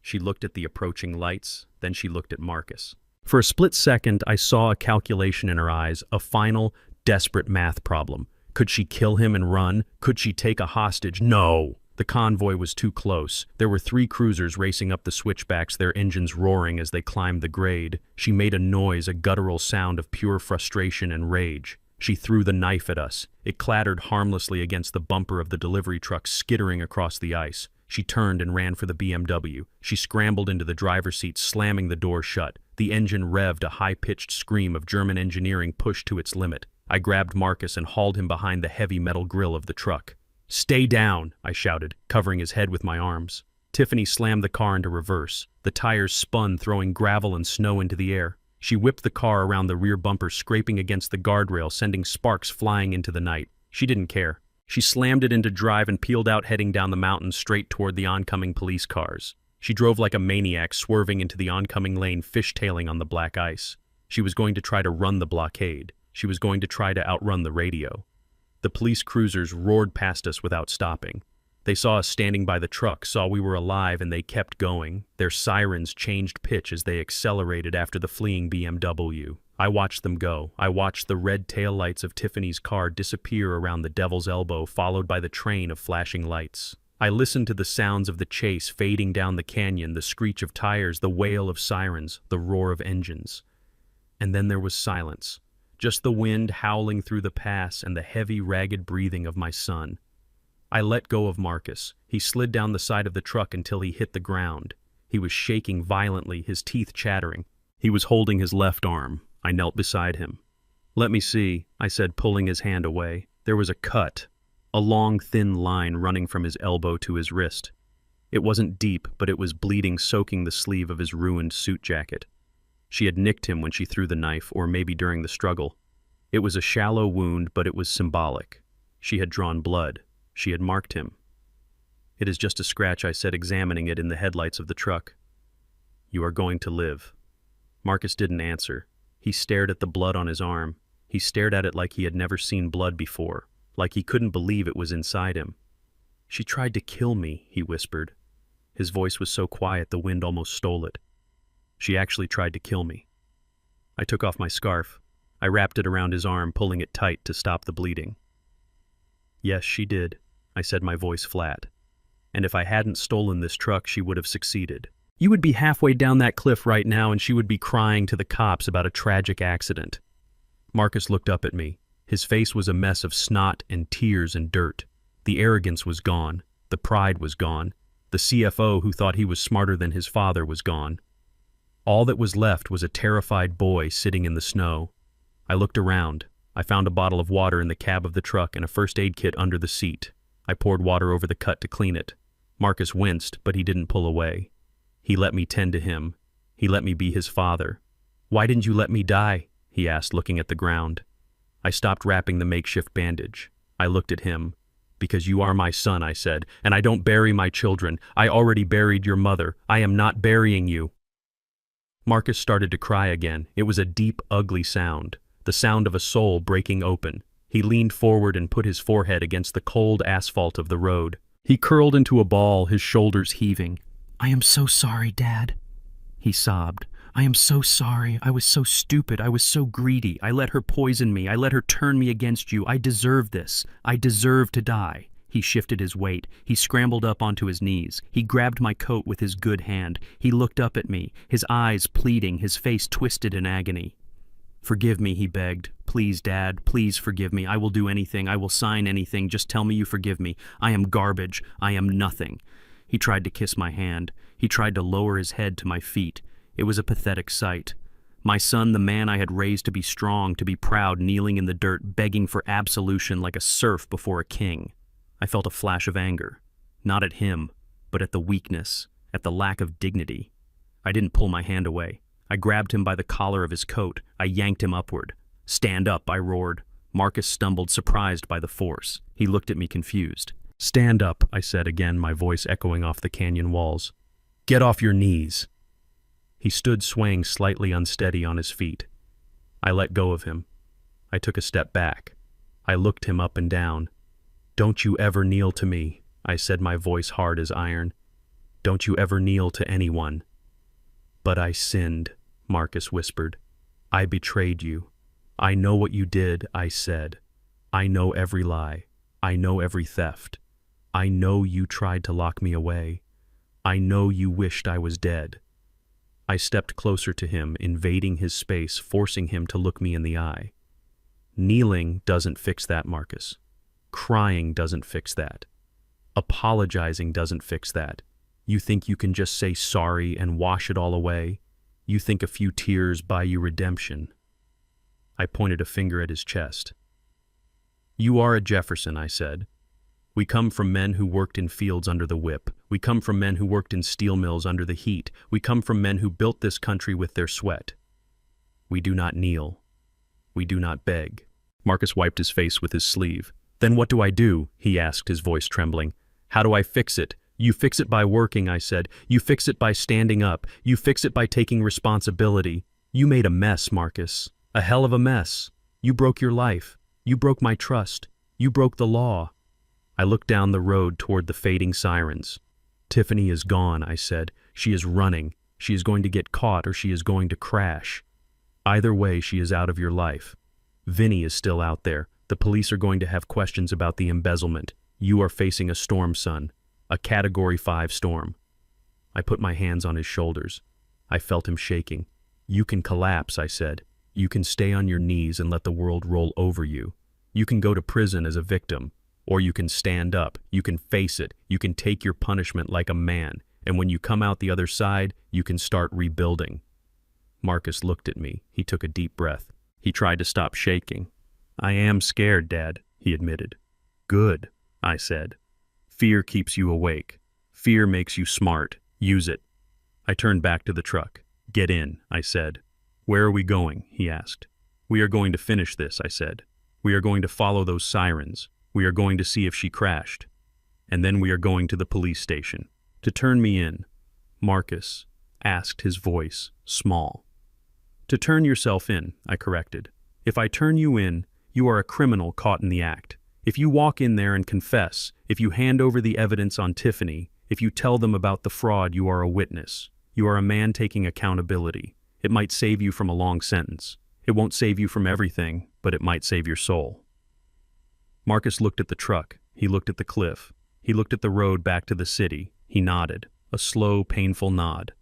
She looked at the approaching lights, then she looked at Marcus. For a split second, I saw a calculation in her eyes, a final, desperate math problem. Could she kill him and run? Could she take a hostage? No! The convoy was too close. There were 3 cruisers racing up the switchbacks, their engines roaring as they climbed the grade. She made a noise, a guttural sound of pure frustration and rage. She threw the knife at us. It clattered harmlessly against the bumper of the delivery truck, skittering across the ice. She turned and ran for the BMW. She scrambled into the driver's seat, slamming the door shut. The engine revved, a high-pitched scream of German engineering pushed to its limit. I grabbed Marcus and hauled him behind the heavy metal grill of the truck. "Stay down," I shouted, covering his head with my arms. Tiffany slammed the car into reverse. The tires spun, throwing gravel and snow into the air. She whipped the car around the rear bumper, scraping against the guardrail, sending sparks flying into the night. She didn't care. She slammed it into drive and peeled out, heading down the mountain straight toward the oncoming police cars. She drove like a maniac, swerving into the oncoming lane, fishtailing on the black ice. She was going to try to run the blockade. She was going to try to outrun the radio. The police cruisers roared past us without stopping. They saw us standing by the truck, saw we were alive, and they kept going. Their sirens changed pitch as they accelerated after the fleeing BMW. I watched them go. I watched the red taillights of Tiffany's car disappear around the Devil's Elbow, followed by the train of flashing lights. I listened to the sounds of the chase fading down the canyon, the screech of tires, the wail of sirens, the roar of engines. And then there was silence. just the wind howling through the pass and the heavy, ragged breathing of my son. I let go of Marcus. He slid down the side of the truck until he hit the ground. He was shaking violently, his teeth chattering. He was holding his left arm. I knelt beside him. "Let me see," I said, pulling his hand away. There was a cut, a long, thin line running from his elbow to his wrist. It wasn't deep, but it was bleeding, soaking the sleeve of his ruined suit jacket. She had nicked him when she threw the knife, or maybe during the struggle. It was a shallow wound, but it was symbolic. She had drawn blood. She had marked him. "It is just a scratch," I said, examining it in the headlights of the truck. "You are going to live." Marcus didn't answer. He stared at the blood on his arm. He stared at it like he had never seen blood before, like he couldn't believe it was inside him. "She tried to kill me," he whispered. His voice was so quiet the wind almost stole it. "She actually tried to kill me." I took off my scarf. I wrapped it around his arm, pulling it tight to stop the bleeding. "Yes, she did," I said, my voice flat. "And if I hadn't stolen this truck, she would have succeeded. You would be halfway down that cliff right now, and she would be crying to the cops about a tragic accident." Marcus looked up at me. His face was a mess of snot and tears and dirt. The arrogance was gone. The pride was gone. The CFO who thought he was smarter than his father was gone. All that was left was a terrified boy sitting in the snow. I looked around. I found a bottle of water in the cab of the truck and a first aid kit under the seat. I poured water over the cut to clean it. Marcus winced, but he didn't pull away. He let me tend to him. He let me be his father. "Why didn't you let me die?" he asked, looking at the ground. I stopped wrapping the makeshift bandage. I looked at him. "Because you are my son," I said, "and I don't bury my children. I already buried your mother. I am not burying you." Marcus started to cry again. It was a deep, ugly sound, the sound of a soul breaking open. He leaned forward and put his forehead against the cold asphalt of the road. He curled into a ball, his shoulders heaving. "I am so sorry, Dad," he sobbed. "I am so sorry. I was so stupid. I was so greedy. I let her poison me. I let her turn me against you. I deserve this. I deserve to die." He shifted his weight. He scrambled up onto his knees. He grabbed my coat with his good hand. He looked up at me, his eyes pleading, his face twisted in agony. "Forgive me," he begged. "Please, Dad, please forgive me. I will do anything. I will sign anything. Just tell me you forgive me. I am garbage. I am nothing." He tried to kiss my hand. He tried to lower his head to my feet. It was a pathetic sight. My son, the man I had raised to be strong, to be proud, kneeling in the dirt, begging for absolution like a serf before a king. I felt a flash of anger, not at him, but at the weakness, at the lack of dignity. I didn't pull my hand away. I grabbed him by the collar of his coat. I yanked him upward. "Stand up," I roared. Marcus stumbled, surprised by the force. He looked at me confused. "Stand up," I said again, my voice echoing off the canyon walls. "Get off your knees." He stood swaying slightly unsteady on his feet. I let go of him. I took a step back. I looked him up and down. "Don't you ever kneel to me," I said, my voice hard as iron. "Don't you ever kneel to anyone." "But I sinned," Marcus whispered. "I betrayed you. I know what you did," I said. "I know every lie. I know every theft. I know you tried to lock me away. I know you wished I was dead." I stepped closer to him, invading his space, forcing him to look me in the eye. "Kneeling doesn't fix that, Marcus. Crying doesn't fix that. Apologizing doesn't fix that. You think you can just say sorry and wash it all away? You think a few tears buy you redemption?" I pointed a finger at his chest. "You are a Jefferson," I said. "We come from men who worked in fields under the whip. We come from men who worked in steel mills under the heat. We come from men who built this country with their sweat. We do not kneel. We do not beg." Marcus wiped his face with his sleeve. "Then what do I do?" he asked, his voice trembling. "How do I fix it?" "You fix it by working," I said. "You fix it by standing up. You fix it by taking responsibility. You made a mess, Marcus. A hell of a mess. You broke your life. You broke my trust. You broke the law." I looked down the road toward the fading sirens. "Tiffany is gone," I said. "She is running. She is going to get caught or she is going to crash. Either way, she is out of your life. Vinny is still out there. The police are going to have questions about the embezzlement. You are facing a storm, son. A Category 5 storm." I put my hands on his shoulders. I felt him shaking. "You can collapse," I said. You can stay on your knees and let the world roll over you. You can go to prison as a victim, or you can stand up, you can face it, you can take your punishment like a man, and when you come out the other side, you can start rebuilding. Marcus looked at me. He took a deep breath. He tried to stop shaking. I am scared, Dad, he admitted. Good, I said. Fear keeps you awake. Fear makes you smart. Use it. I turned back to the truck. Get in, I said. Where are we going? He asked. We are going to finish this, I said. We are going to follow those sirens. We are going to see if she crashed. And then we are going to the police station. To turn me in, Marcus asked, his voice small. To turn yourself in, I corrected. If I turn you in, you are a criminal caught in the act. If you walk in there and confess, if you hand over the evidence on Tiffany, if you tell them about the fraud, you are a witness. You are a man taking accountability. It might save you from a long sentence. It won't save you from everything, but it might save your soul. Marcus looked at the truck. He looked at the cliff. He looked at the road back to the city. He nodded, a slow, painful nod.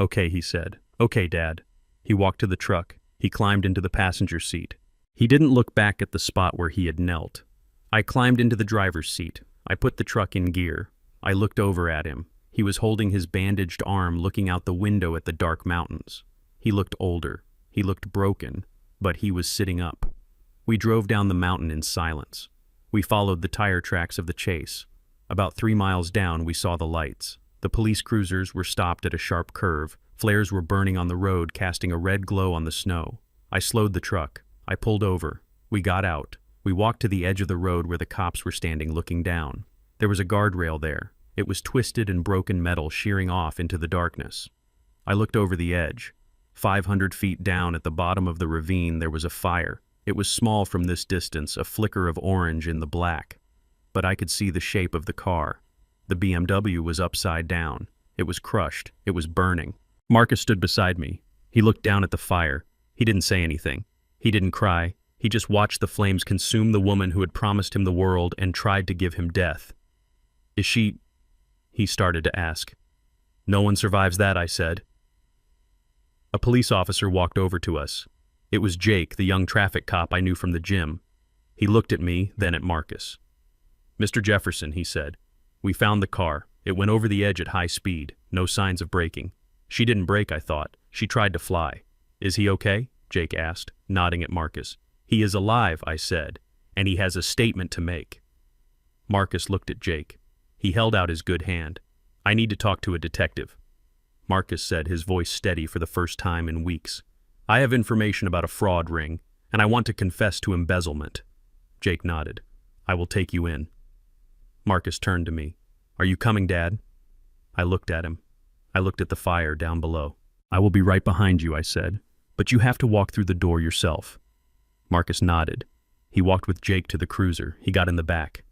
Okay, he said. Okay, Dad. He walked to the truck. He climbed into the passenger seat. He didn't look back at the spot where he had knelt. I climbed into the driver's seat. I put the truck in gear. I looked over at him. He was holding his bandaged arm, looking out the window at the dark mountains. He looked older. He looked broken, but he was sitting up. We drove down the mountain in silence. We followed the tire tracks of the chase. About 3 miles down, we saw the lights. The police cruisers were stopped at a sharp curve. Flares were burning on the road, casting a red glow on the snow. I slowed the truck. I pulled over. We got out. We walked to the edge of the road where the cops were standing, looking down. There was a guardrail there. It was twisted and broken metal shearing off into the darkness. I looked over the edge. 500 feet down at the bottom of the ravine, there was a fire. It was small from this distance, a flicker of orange in the black. But I could see the shape of the car. The BMW was upside down. It was crushed. It was burning. Marcus stood beside me. He looked down at the fire. He didn't say anything. He didn't cry. He just watched the flames consume the woman who had promised him the world and tried to give him death. Is she... he started to ask. No one survives that, I said. A police officer walked over to us. It was Jake, the young traffic cop I knew from the gym. He looked at me, then at Marcus. Mr. Jefferson, he said, we found the car. It went over the edge at high speed. No signs of braking. She didn't brake, I thought. She tried to fly. Is he okay? Jake asked, nodding at Marcus. He is alive, I said, and he has a statement to make. Marcus looked at Jake. He held out his good hand. I need to talk to a detective. Marcus said, his voice steady for the first time in weeks. I have information about a fraud ring, and I want to confess to embezzlement. Jake nodded. I will take you in. Marcus turned to me. Are you coming, Dad? I looked at him. I looked at the fire down below. I will be right behind you, I said, but you have to walk through the door yourself. Marcus nodded. He walked with Jake to the cruiser. He got in the back.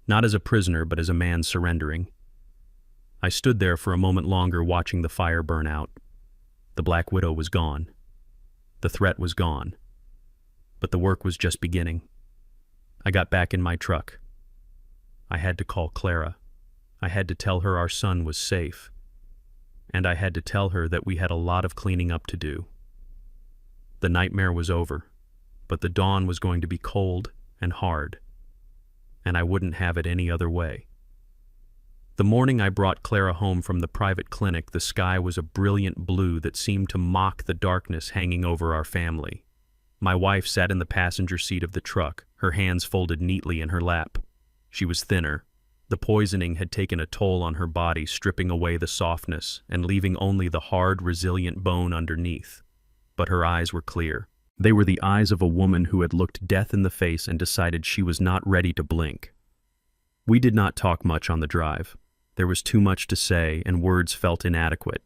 Not as a prisoner, but as a man surrendering. I stood there for a moment longer watching the fire burn out. The Black Widow was gone. The threat was gone. But the work was just beginning. I got back in my truck. I had to call Clara. I had to tell her our son was safe. And I had to tell her that we had a lot of cleaning up to do. The nightmare was over, but the dawn was going to be cold and hard. And I wouldn't have it any other way. The morning I brought Clara home from the private clinic, the sky was a brilliant blue that seemed to mock the darkness hanging over our family. My wife sat in the passenger seat of the truck, her hands folded neatly in her lap. She was thinner. The poisoning had taken a toll on her body, stripping away the softness and leaving only the hard, resilient bone underneath. But her eyes were clear. They were the eyes of a woman who had looked death in the face and decided she was not ready to blink. We did not talk much on the drive. There was too much to say, and words felt inadequate.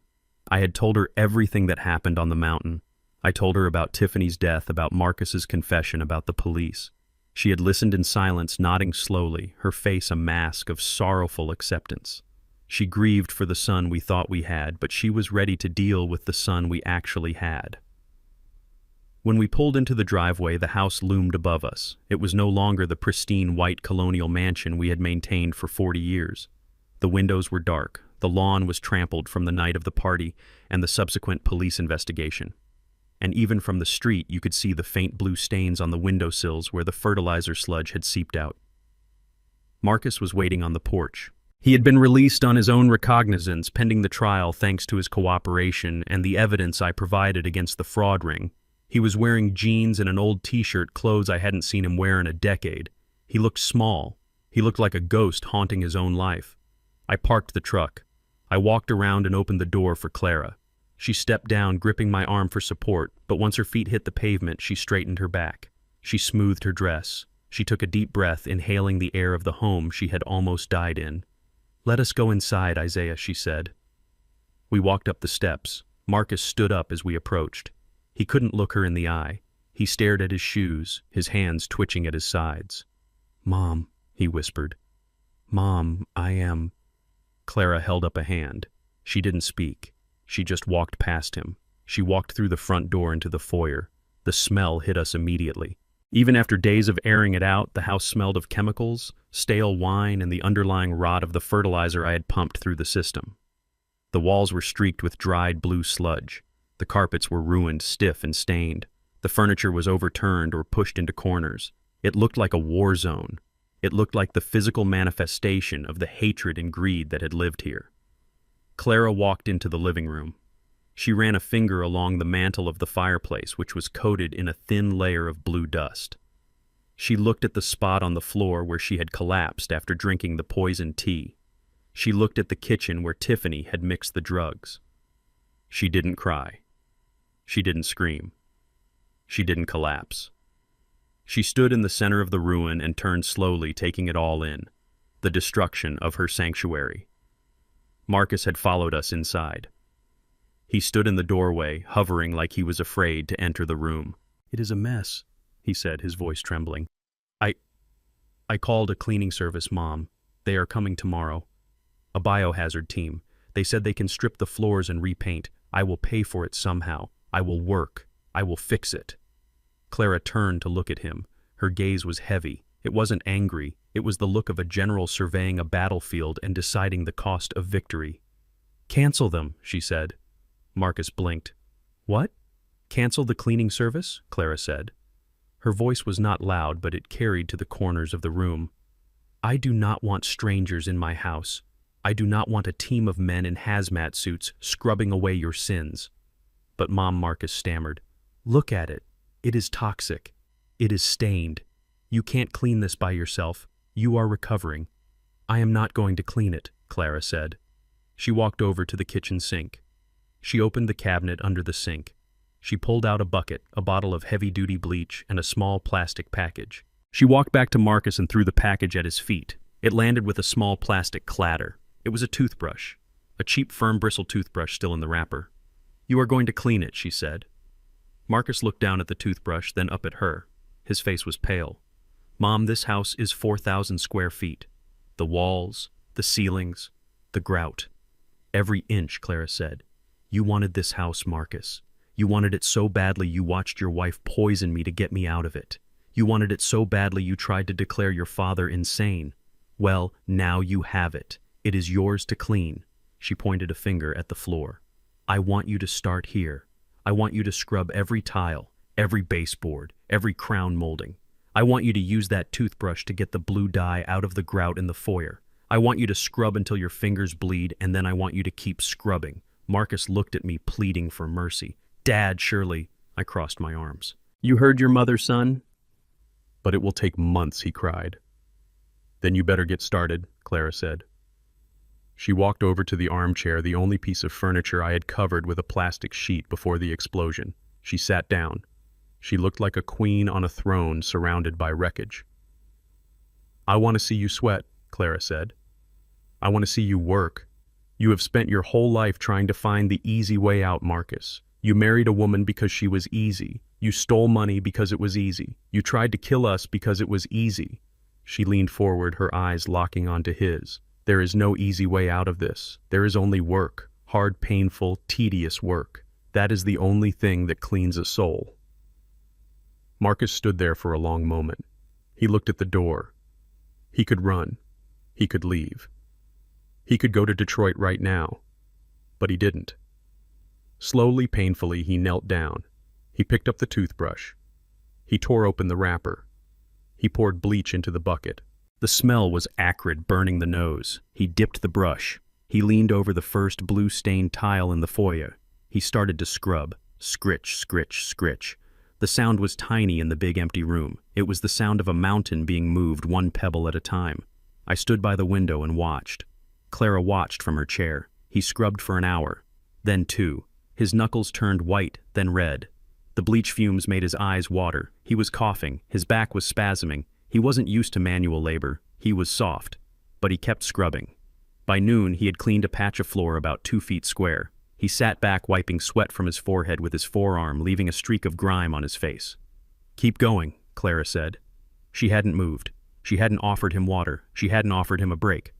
I had told her everything that happened on the mountain. I told her about Tiffany's death, about Marcus's confession, about the police. She had listened in silence, nodding slowly, her face a mask of sorrowful acceptance. She grieved for the son we thought we had, but she was ready to deal with the son we actually had. When we pulled into the driveway, the house loomed above us. It was no longer the pristine white colonial mansion we had maintained for 40 years. The windows were dark, the lawn was trampled from the night of the party and the subsequent police investigation. and even from the street you could see the faint blue stains on the windowsills where the fertilizer sludge had seeped out. Marcus was waiting on the porch. He had been released on his own recognizance pending the trial thanks to his cooperation and the evidence I provided against the fraud ring. He was wearing jeans and an old t-shirt, clothes I hadn't seen him wear in a decade. He looked small. He looked like a ghost haunting his own life. I parked the truck. I walked around and opened the door for Clara. She stepped down, gripping my arm for support, but once her feet hit the pavement, she straightened her back. She smoothed her dress. She took a deep breath, inhaling the air of the home she had almost died in. "Let us go inside, Isaiah," she said. We walked up the steps. Marcus stood up as we approached. He couldn't look her in the eye. He stared at his shoes, his hands twitching at his sides. "Mom," he whispered. "Mom, I am—" Clara held up a hand. She didn't speak. She just walked past him. She walked through the front door into the foyer. The smell hit us immediately. Even after days of airing it out, the house smelled of chemicals, stale wine, and the underlying rot of the fertilizer I had pumped through the system. The walls were streaked with dried blue sludge. The carpets were ruined, stiff and stained. The furniture was overturned or pushed into corners. It looked like a war zone. It looked like the physical manifestation of the hatred and greed that had lived here. Clara walked into the living room. She ran a finger along the mantel of the fireplace, which was coated in a thin layer of blue dust. She looked at the spot on the floor where she had collapsed after drinking the poisoned tea. She looked at the kitchen where Tiffany had mixed the drugs. She didn't cry. She didn't scream. She didn't collapse. She stood in the center of the ruin and turned slowly, taking it all in, the destruction of her sanctuary. Marcus had followed us inside. He stood in the doorway, hovering like he was afraid to enter the room. "It is a mess," he said, his voice trembling. I called a cleaning service, Mom. They are coming tomorrow. A biohazard team. They said they can strip the floors and repaint. I will pay for it somehow. I will work. I will fix it." Clara turned to look at him. Her gaze was heavy. It wasn't angry. It was the look of a general surveying a battlefield and deciding the cost of victory. "Cancel them," she said. Marcus blinked. "What? Cancel the cleaning service?" Clara said. Her voice was not loud, but it carried to the corners of the room. "I do not want strangers in my house. I do not want a team of men in hazmat suits scrubbing away your sins." "But Mom," Marcus stammered. "Look at it. It is toxic. It is stained. You can't clean this by yourself. You are recovering." "I am not going to clean it," Clara said. She walked over to the kitchen sink. She opened the cabinet under the sink. She pulled out a bucket, a bottle of heavy-duty bleach, and a small plastic package. She walked back to Marcus and threw the package at his feet. It landed with a small plastic clatter. It was a toothbrush, a cheap firm bristle toothbrush still in the wrapper. "You are going to clean it," she said. Marcus looked down at the toothbrush, then up at her. His face was pale. "Mom, this house is 4,000 square feet. The walls, the ceilings, the grout. Every inch," Clara said. "You wanted this house, Marcus. You wanted it so badly you watched your wife poison me to get me out of it. You wanted it so badly you tried to declare your father insane. Well, now you have it. It is yours to clean." She pointed a finger at the floor. "I want you to start here. I want you to scrub every tile, every baseboard, every crown molding. I want you to use that toothbrush to get the blue dye out of the grout in the foyer. I want you to scrub until your fingers bleed, and then I want you to keep scrubbing." Marcus looked at me, pleading for mercy. "Dad, surely—" I crossed my arms. "You heard your mother, son?" "But it will take months," he cried. "Then you better get started," Clara said. She walked over to the armchair, the only piece of furniture I had covered with a plastic sheet before the explosion. She sat down. She looked like a queen on a throne surrounded by wreckage. "I want to see you sweat," Clara said. "I want to see you work. You have spent your whole life trying to find the easy way out, Marcus. You married a woman because she was easy. You stole money because it was easy. You tried to kill us because it was easy." She leaned forward, her eyes locking onto his. "There is no easy way out of this. There is only work. Hard, painful, tedious work. That is the only thing that cleans a soul." Marcus stood there for a long moment. He looked at the door. He could run. He could leave. He could go to Detroit right now. But he didn't. Slowly, painfully, he knelt down. He picked up the toothbrush. He tore open the wrapper. He poured bleach into the bucket. The smell was acrid, burning the nose. He dipped the brush. He leaned over the first blue-stained tile in the foyer. He started to scrub. Scritch, scritch, scritch. The sound was tiny in the big empty room. It was the sound of a mountain being moved one pebble at a time. I stood by the window and watched. Clara watched from her chair. He scrubbed for an hour. Then 2. His knuckles turned white, then red. The bleach fumes made his eyes water. He was coughing. His back was spasming. He wasn't used to manual labor. He was soft. But he kept scrubbing. By noon, he had cleaned a patch of floor about 2 feet square. He sat back, wiping sweat from his forehead with his forearm, leaving a streak of grime on his face. "Keep going," Clara said. She hadn't moved. She hadn't offered him water. She hadn't offered him a break.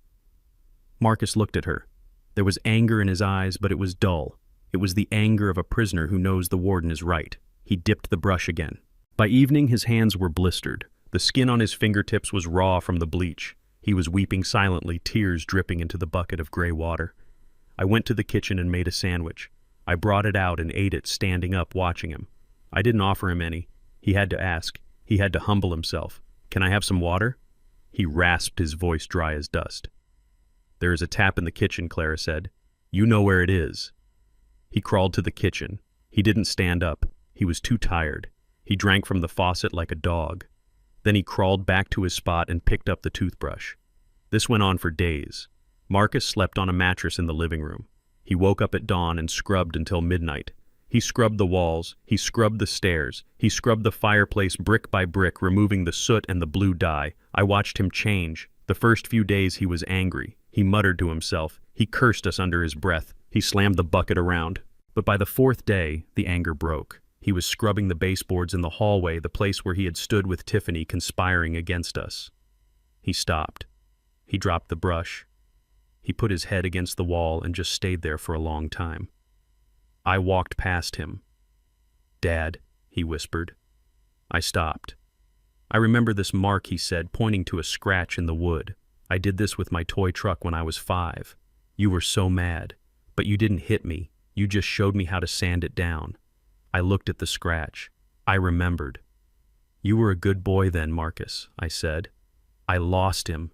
Marcus looked at her. There was anger in his eyes, but it was dull. It was the anger of a prisoner who knows the warden is right. He dipped the brush again. By evening, his hands were blistered. The skin on his fingertips was raw from the bleach. He was weeping silently, tears dripping into the bucket of gray water. I went to the kitchen and made a sandwich. I brought it out and ate it, standing up, watching him. I didn't offer him any. He had to ask. He had to humble himself. "Can I have some water?" He rasped, his voice dry as dust. "There is a tap in the kitchen," Clara said. "You know where it is." He crawled to the kitchen. He didn't stand up. He was too tired. He drank from the faucet like a dog. Then he crawled back to his spot and picked up the toothbrush. This went on for days. Marcus slept on a mattress in the living room. He woke up at dawn and scrubbed until midnight. He scrubbed the walls. He scrubbed the stairs. He scrubbed the fireplace brick by brick, removing the soot and the blue dye. I watched him change. The first few days he was angry. He muttered to himself. He cursed us under his breath. He slammed the bucket around. But by the 4th day, the anger broke. He was scrubbing the baseboards in the hallway, the place where he had stood with Tiffany conspiring against us. He stopped. He dropped the brush. He put his head against the wall and just stayed there for a long time. I walked past him. "Dad," he whispered. I stopped. "I remember this mark," he said, pointing to a scratch in the wood. "I did this with my toy truck when I was 5. You were so mad. But you didn't hit me. You just showed me how to sand it down." I looked at the scratch. I remembered. "You were a good boy then, Marcus," I said. "I lost him."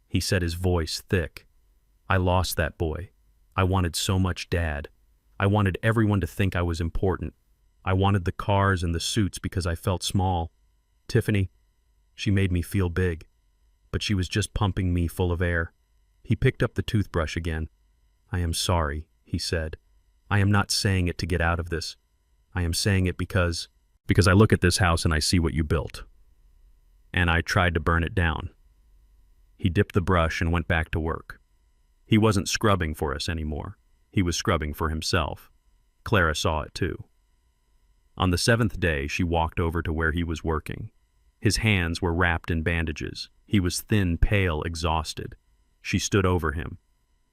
He said, his voice thick. "I lost that boy. I wanted so much, Dad. I wanted everyone to think I was important. I wanted the cars and the suits because I felt small. Tiffany, she made me feel big. But she was just pumping me full of air." He picked up the toothbrush again. "I am sorry," he said. "I am not saying it to get out of this. I am saying it because I look at this house and I see what you built. And I tried to burn it down." He dipped the brush and went back to work. He wasn't scrubbing for us anymore. He was scrubbing for himself. Clara saw it too. On the 7th day, she walked over to where he was working. His hands were wrapped in bandages. He was thin, pale, exhausted. She stood over him.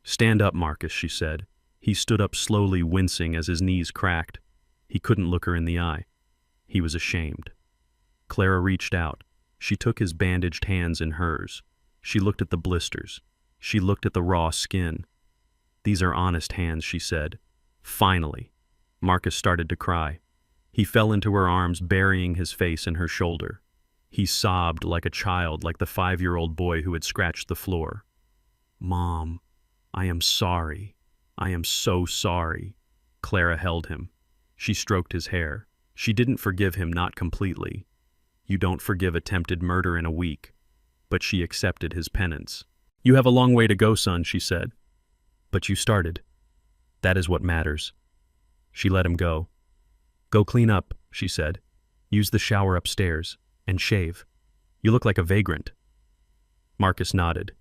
"Stand up, Marcus," she said. He stood up slowly, wincing as his knees cracked. He couldn't look her in the eye. He was ashamed. Clara reached out. She took his bandaged hands in hers. She looked at the blisters. She looked at the raw skin. "These are honest hands," she said. Finally. Marcus started to cry. He fell into her arms, burying his face in her shoulder. He sobbed like a child, like the 5-year-old boy who had scratched the floor. "Mom, I am sorry. I am so sorry." Clara held him. She stroked his hair. She didn't forgive him, not completely. You don't forgive attempted murder in a week. But she accepted his penance. "You have a long way to go, son," she said. "But you started. That is what matters." She let him go. "Go clean up," she said. "Use the shower upstairs. And shave. You look like a vagrant." Marcus nodded.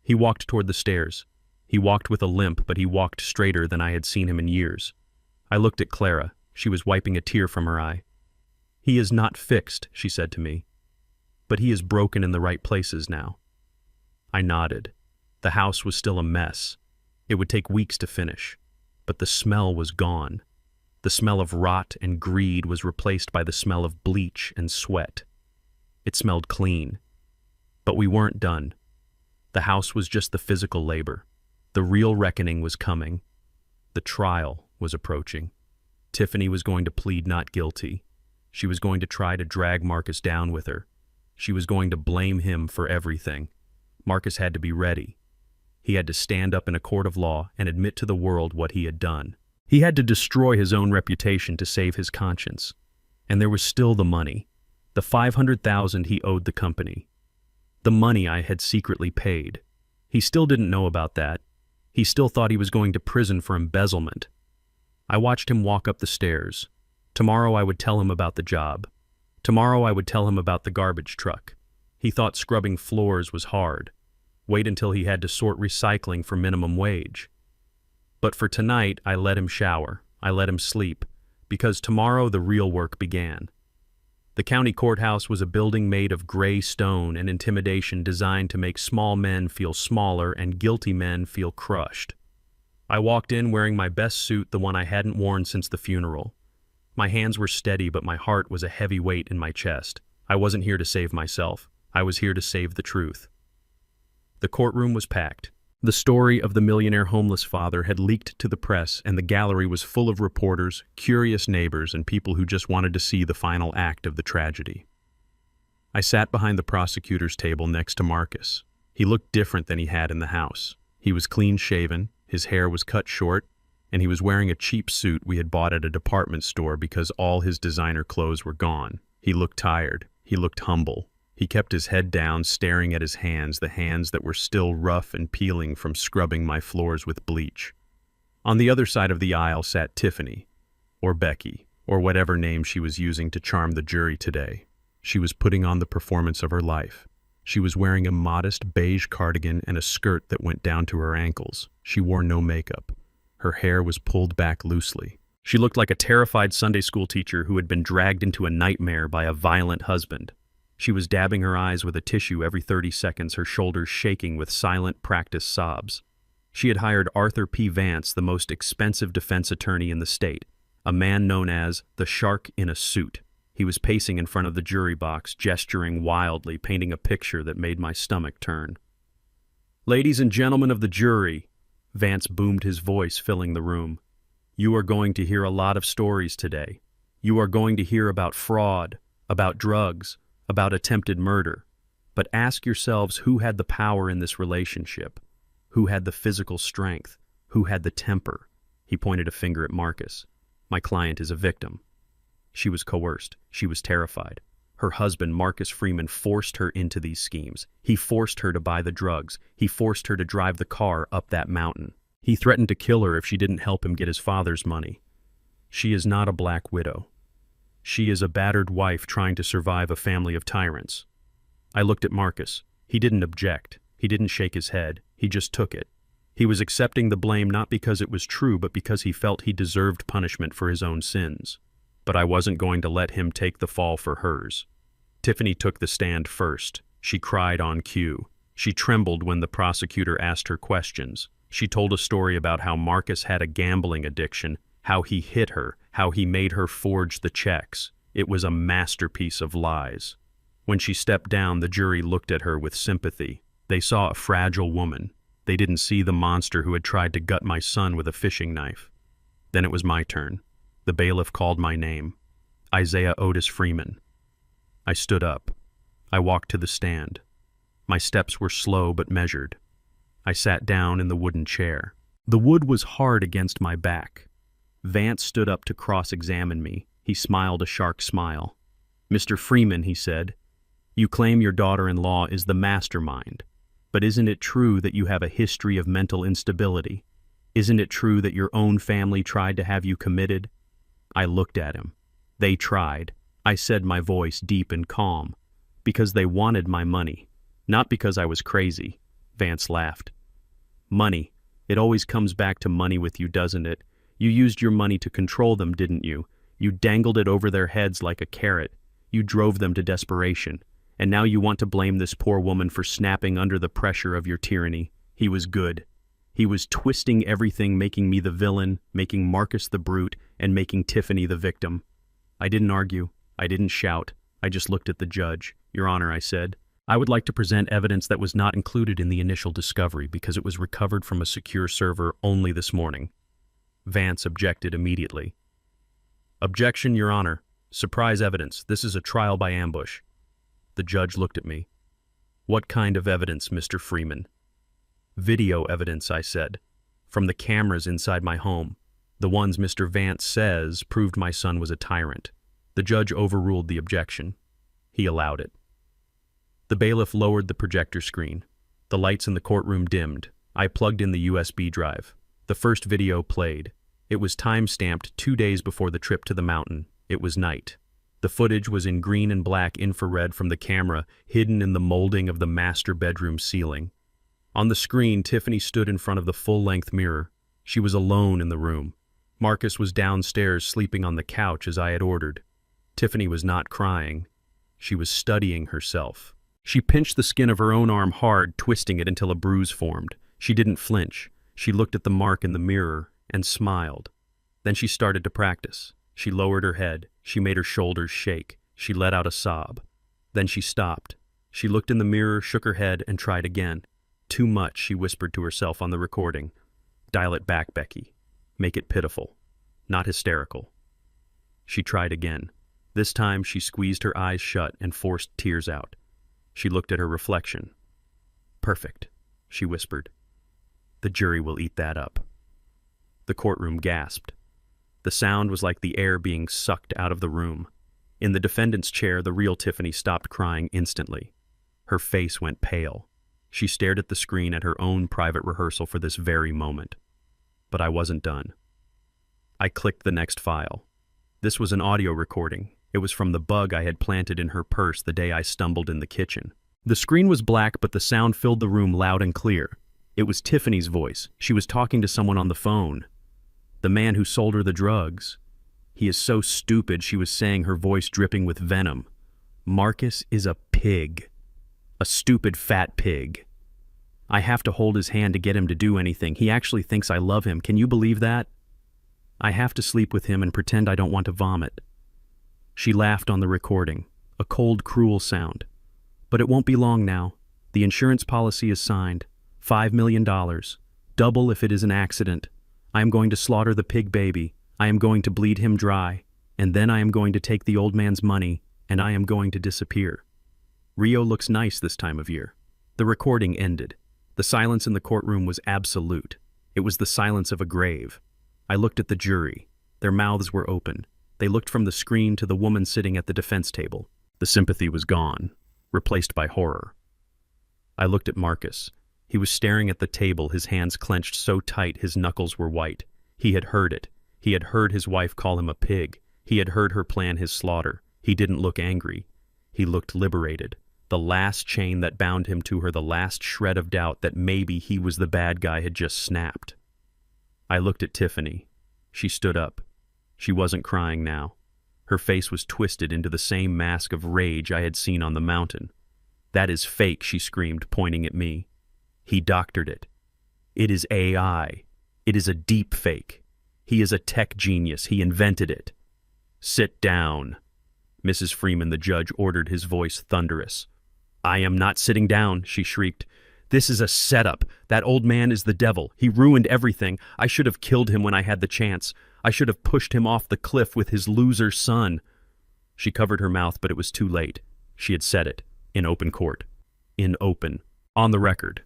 He walked toward the stairs. He walked with a limp, but he walked straighter than I had seen him in years. I looked at Clara. She was wiping a tear from her eye. "He is not fixed," she said to me. "But he is broken in the right places now." I nodded. The house was still a mess. It would take weeks to finish. But the smell was gone. The smell of rot and greed was replaced by the smell of bleach and sweat. It smelled clean. But we weren't done. The house was just the physical labor. The real reckoning was coming. The trial was approaching. Tiffany was going to plead not guilty. She was going to try to drag Marcus down with her. She was going to blame him for everything. Marcus had to be ready. He had to stand up in a court of law and admit to the world what he had done. He had to destroy his own reputation to save his conscience. And there was still the money. The $500,000 he owed the company. The money I had secretly paid. He still didn't know about that. He still thought he was going to prison for embezzlement. I watched him walk up the stairs. Tomorrow I would tell him about the job. Tomorrow I would tell him about the garbage truck. He thought scrubbing floors was hard. Wait until he had to sort recycling for minimum wage. But for tonight, I let him shower. I let him sleep. Because tomorrow the real work began. The county courthouse was a building made of gray stone and intimidation designed to make small men feel smaller and guilty men feel crushed. I walked in wearing my best suit, the one I hadn't worn since the funeral. My hands were steady, but my heart was a heavy weight in my chest. I wasn't here to save myself. I was here to save the truth. The courtroom was packed. The story of the millionaire homeless father had leaked to the press, and the gallery was full of reporters, curious neighbors, and people who just wanted to see the final act of the tragedy. I sat behind the prosecutor's table next to Marcus. He looked different than he had in the house. He was clean-shaven, his hair was cut short, and he was wearing a cheap suit we had bought at a department store because all his designer clothes were gone. He looked tired. He looked humble. He kept his head down, staring at his hands, the hands that were still rough and peeling from scrubbing my floors with bleach. On the other side of the aisle sat Tiffany, or Becky, or whatever name she was using to charm the jury today. She was putting on the performance of her life. She was wearing a modest beige cardigan and a skirt that went down to her ankles. She wore no makeup. Her hair was pulled back loosely. She looked like a terrified Sunday school teacher who had been dragged into a nightmare by a violent husband. She was dabbing her eyes with a tissue every 30 seconds, her shoulders shaking with silent practice sobs. She had hired Arthur P. Vance, the most expensive defense attorney in the state, a man known as the Shark in a Suit. He was pacing in front of the jury box, gesturing wildly, painting a picture that made my stomach turn. "Ladies and gentlemen of the jury," Vance boomed, his voice filling the room. "You are going to hear a lot of stories today. You are going to hear about fraud, about drugs, about attempted murder. But ask yourselves who had the power in this relationship, who had the physical strength, who had the temper." He pointed a finger at Marcus. "My client is a victim. She was coerced. She was terrified. Her husband, Marcus Freeman, forced her into these schemes. He forced her to buy the drugs. He forced her to drive the car up that mountain. He threatened to kill her if she didn't help him get his father's money. She is not a black widow. She is a battered wife trying to survive a family of tyrants." I looked at Marcus. He didn't object. He didn't shake his head. He just took it. He was accepting the blame not because it was true, but because he felt he deserved punishment for his own sins. But I wasn't going to let him take the fall for hers. Tiffany took the stand first. She cried on cue. She trembled when the prosecutor asked her questions. She told a story about how Marcus had a gambling addiction, how he hit her, how he made her forge the checks. It was a masterpiece of lies. When she stepped down, the jury looked at her with sympathy. They saw a fragile woman. They didn't see the monster who had tried to gut my son with a fishing knife. Then it was my turn. The bailiff called my name. Isaiah Otis Freeman. I stood up. I walked to the stand. My steps were slow but measured. I sat down in the wooden chair. The wood was hard against my back. Vance stood up to cross-examine me. He smiled a shark smile. "Mr. Freeman," he said, "you claim your daughter-in-law is the mastermind. But isn't it true that you have a history of mental instability? Isn't it true that your own family tried to have you committed?" I looked at him. "They tried," I said, my voice deep and calm, "because they wanted my money, not because I was crazy." Vance laughed. "Money. It always comes back to money with you, doesn't it? You used your money to control them, didn't you? You dangled it over their heads like a carrot. You drove them to desperation. And now you want to blame this poor woman for snapping under the pressure of your tyranny. He was good. He was twisting everything, making me the villain, making Marcus the brute, and making Tiffany the victim." I didn't argue. I didn't shout. I just looked at the judge. "Your Honor," I said, "I would like to present evidence that was not included in the initial discovery because it was recovered from a secure server only this morning." Vance objected immediately. "Objection, Your Honor. Surprise evidence. This is a trial by ambush. The judge looked at me. What kind of evidence, Mr. Freeman? Video evidence, I said. From the cameras inside my home. The ones Mr. Vance says proved my son was a tyrant. The judge overruled the objection. He allowed it. The bailiff lowered the projector screen. The lights in the courtroom dimmed. I plugged in the USB drive. The first video played. It was time-stamped 2 days before the trip to the mountain. It was night. The footage was in green and black infrared from the camera, hidden in the molding of the master bedroom ceiling. On the screen, Tiffany stood in front of the full-length mirror. She was alone in the room. Marcus was downstairs sleeping on the couch as I had ordered. Tiffany was not crying. She was studying herself. She pinched the skin of her own arm hard, twisting it until a bruise formed. She didn't flinch. She looked at the mark in the mirror and smiled. Then she started to practice. She lowered her head. She made her shoulders shake. She let out a sob. Then she stopped. She looked in the mirror, shook her head, and tried again. Too much, she whispered to herself on the recording. Dial it back, Becky. Make it pitiful, not hysterical. She tried again. This time she squeezed her eyes shut and forced tears out. She looked at her reflection. Perfect, she whispered. The jury will eat that up. The courtroom gasped. The sound was like the air being sucked out of the room. In the defendant's chair, the real Tiffany stopped crying instantly. Her face went pale. She stared at the screen at her own private rehearsal for this very moment. But I wasn't done. I clicked the next file. This was an audio recording. It was from the bug I had planted in her purse the day I stumbled in the kitchen. The screen was black, but the sound filled the room loud and clear. It was Tiffany's voice. She was talking to someone on the phone. The man who sold her the drugs. He is so stupid, she was saying, her voice dripping with venom. Marcus is a pig. A stupid fat pig. I have to hold his hand to get him to do anything. He actually thinks I love him. Can you believe that? I have to sleep with him and pretend I don't want to vomit. She laughed on the recording, a cold, cruel sound. But it won't be long now. The insurance policy is signed. $5 million. Double if it is an accident. I am going to slaughter the pig baby. I am going to bleed him dry. And then I am going to take the old man's money, and I am going to disappear. Rio looks nice this time of year. The recording ended. The silence in the courtroom was absolute. It was the silence of a grave. I looked at the jury. Their mouths were open. They looked from the screen to the woman sitting at the defense table. The sympathy was gone, replaced by horror. I looked at Marcus. He was staring at the table, his hands clenched so tight his knuckles were white. He had heard it. He had heard his wife call him a pig. He had heard her plan his slaughter. He didn't look angry. He looked liberated. The last chain that bound him to her, the last shred of doubt that maybe he was the bad guy, had just snapped. I looked at Tiffany. She stood up. She wasn't crying now. Her face was twisted into the same mask of rage I had seen on the mountain. That is fake, she screamed, pointing at me. He doctored it. It is AI. It is a deep fake. He is a tech genius. He invented it. Sit down. Mrs. Freeman, the judge, ordered, his voice thunderous. I am not sitting down, she shrieked. This is a setup. That old man is the devil. He ruined everything. I should have killed him when I had the chance. I should have pushed him off the cliff with his loser son. She covered her mouth, but it was too late. She had said it. In open court. In open. On the record.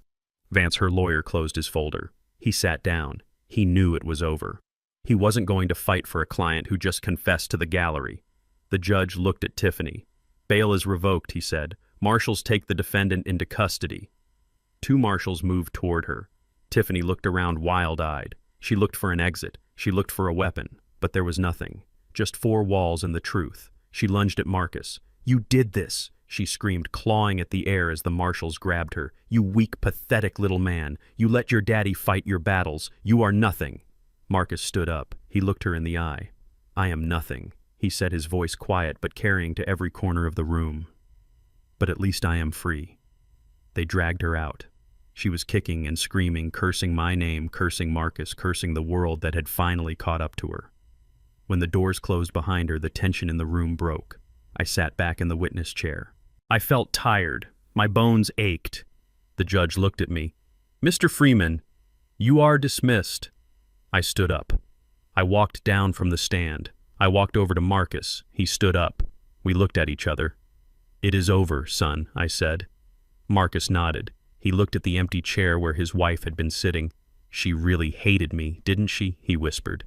Vance, her lawyer, closed his folder. He sat down. He knew it was over. He wasn't going to fight for a client who just confessed to the gallery. The judge looked at Tiffany. Bail is revoked, he said. Marshals take the defendant into custody. 2 marshals moved toward her. Tiffany looked around wild-eyed. She looked for an exit. She looked for a weapon. But there was nothing. Just 4 walls and the truth. She lunged at Marcus. You did this, she screamed, clawing at the air as the marshals grabbed her. You weak, pathetic little man. You let your daddy fight your battles. You are nothing. Marcus stood up. He looked her in the eye. I am nothing, he said, his voice quiet but carrying to every corner of the room. But at least I am free. They dragged her out. She was kicking and screaming, cursing my name, cursing Marcus, cursing the world that had finally caught up to her. When the doors closed behind her, the tension in the room broke. I sat back in the witness chair. I felt tired. My bones ached. The judge looked at me. Mr. Freeman, you are dismissed. I stood up. I walked down from the stand. I walked over to Marcus. He stood up. We looked at each other. "It is over, son," I said. Marcus nodded. He looked at the empty chair where his wife had been sitting. "She really hated me, didn't she?" he whispered.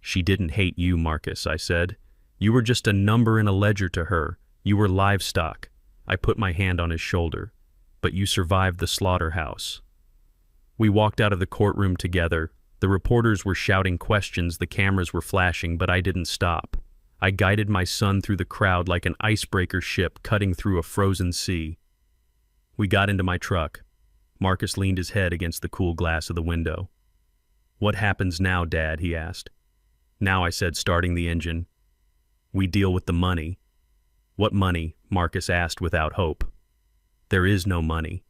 "She didn't hate you, Marcus," I said. "You were just a number in a ledger to her. You were livestock." I put my hand on his shoulder. "But you survived the slaughterhouse." We walked out of the courtroom together. The reporters were shouting questions, the cameras were flashing, but I didn't stop. I guided my son through the crowd like an icebreaker ship cutting through a frozen sea. We got into my truck. Marcus leaned his head against the cool glass of the window. "What happens now, Dad?" he asked. "Now," I said, starting the engine. "We deal with the money." "What money?" Marcus asked without hope. "There is no money."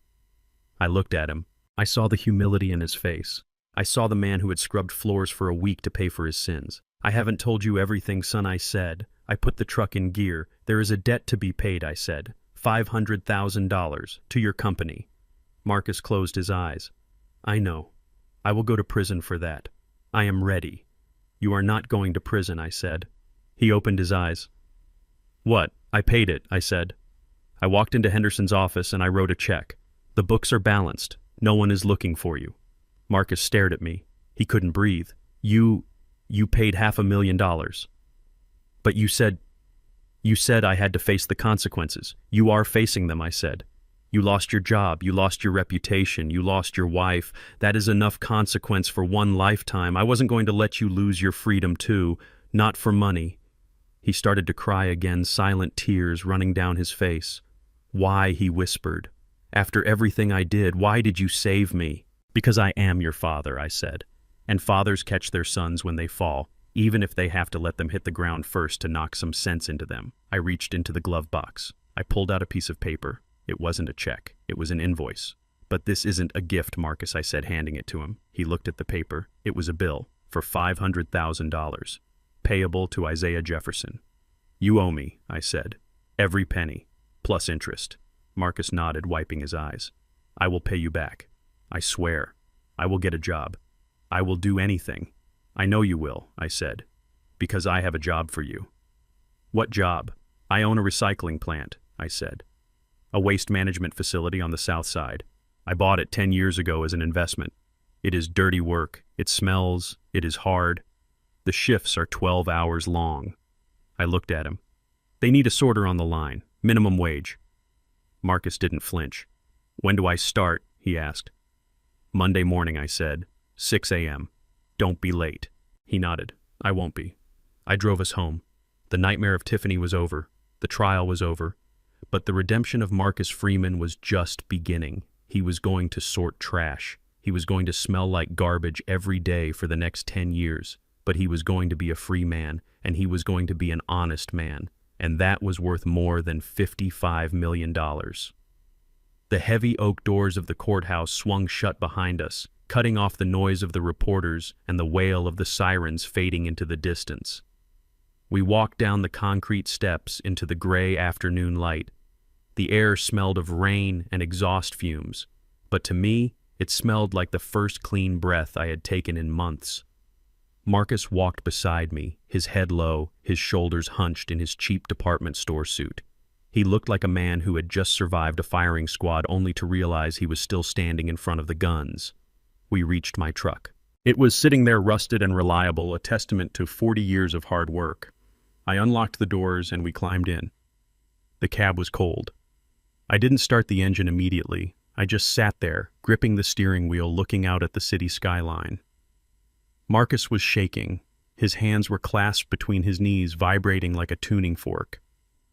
I looked at him. I saw the humility in his face. I saw the man who had scrubbed floors for a week to pay for his sins. "I haven't told you everything, son," I said. I put the truck in gear. "There is a debt to be paid," I said. $500,000 to your company. Marcus closed his eyes. "I know. I will go to prison for that. I am ready." "You are not going to prison," I said. He opened his eyes. "What? I paid it," I said. I walked into Henderson's office and I wrote a check. "The books are balanced. No one is looking for you." Marcus stared at me. He couldn't breathe. You paid $500,000. "But you said I had to face the consequences." "You are facing them," I said. "You lost your job, you lost your reputation, you lost your wife. That is enough consequence for one lifetime. I wasn't going to let you lose your freedom too, not for money." He started to cry again, silent tears running down his face. "Why?" he whispered. "After everything I did, why did you save me?" "Because I am your father," I said. "And fathers catch their sons when they fall, even if they have to let them hit the ground first to knock some sense into them." I reached into the glove box. I pulled out a piece of paper. It wasn't a check. It was an invoice. "But this isn't a gift, Marcus," I said, handing it to him. He looked at the paper. It was a bill for $500,000, payable to Isaiah Jefferson. "You owe me," I said. "Every penny, plus interest." Marcus nodded, wiping his eyes. "I will pay you back. I swear. I will get a job. I will do anything." "I know you will," I said, "because I have a job for you." "What job?" "I own a recycling plant," I said. "A waste management facility on the south side. I bought it 10 years ago as an investment. It is dirty work. It smells. It is hard. The shifts are 12 hours long." I looked at him. "They need a sorter on the line. Minimum wage." Marcus didn't flinch. "When do I start?" he asked. "Monday morning," I said. 6 a.m. "Don't be late." He nodded. "I won't be." I drove us home. The nightmare of Tiffany was over. The trial was over. But the redemption of Marcus Freeman was just beginning. He was going to sort trash. He was going to smell like garbage every day for the next 10 years. But he was going to be a free man, and he was going to be an honest man. And that was worth more than $55 million. The heavy oak doors of the courthouse swung shut behind us, cutting off the noise of the reporters and the wail of the sirens fading into the distance. We walked down the concrete steps into the gray afternoon light. The air smelled of rain and exhaust fumes, but to me, it smelled like the first clean breath I had taken in months. Marcus walked beside me, his head low, his shoulders hunched in his cheap department store suit. He looked like a man who had just survived a firing squad only to realize he was still standing in front of the guns. We reached my truck. It was sitting there rusted and reliable, a testament to 40 years of hard work. I unlocked the doors and we climbed in. The cab was cold. I didn't start the engine immediately. I just sat there, gripping the steering wheel, looking out at the city skyline. Marcus was shaking. His hands were clasped between his knees, vibrating like a tuning fork.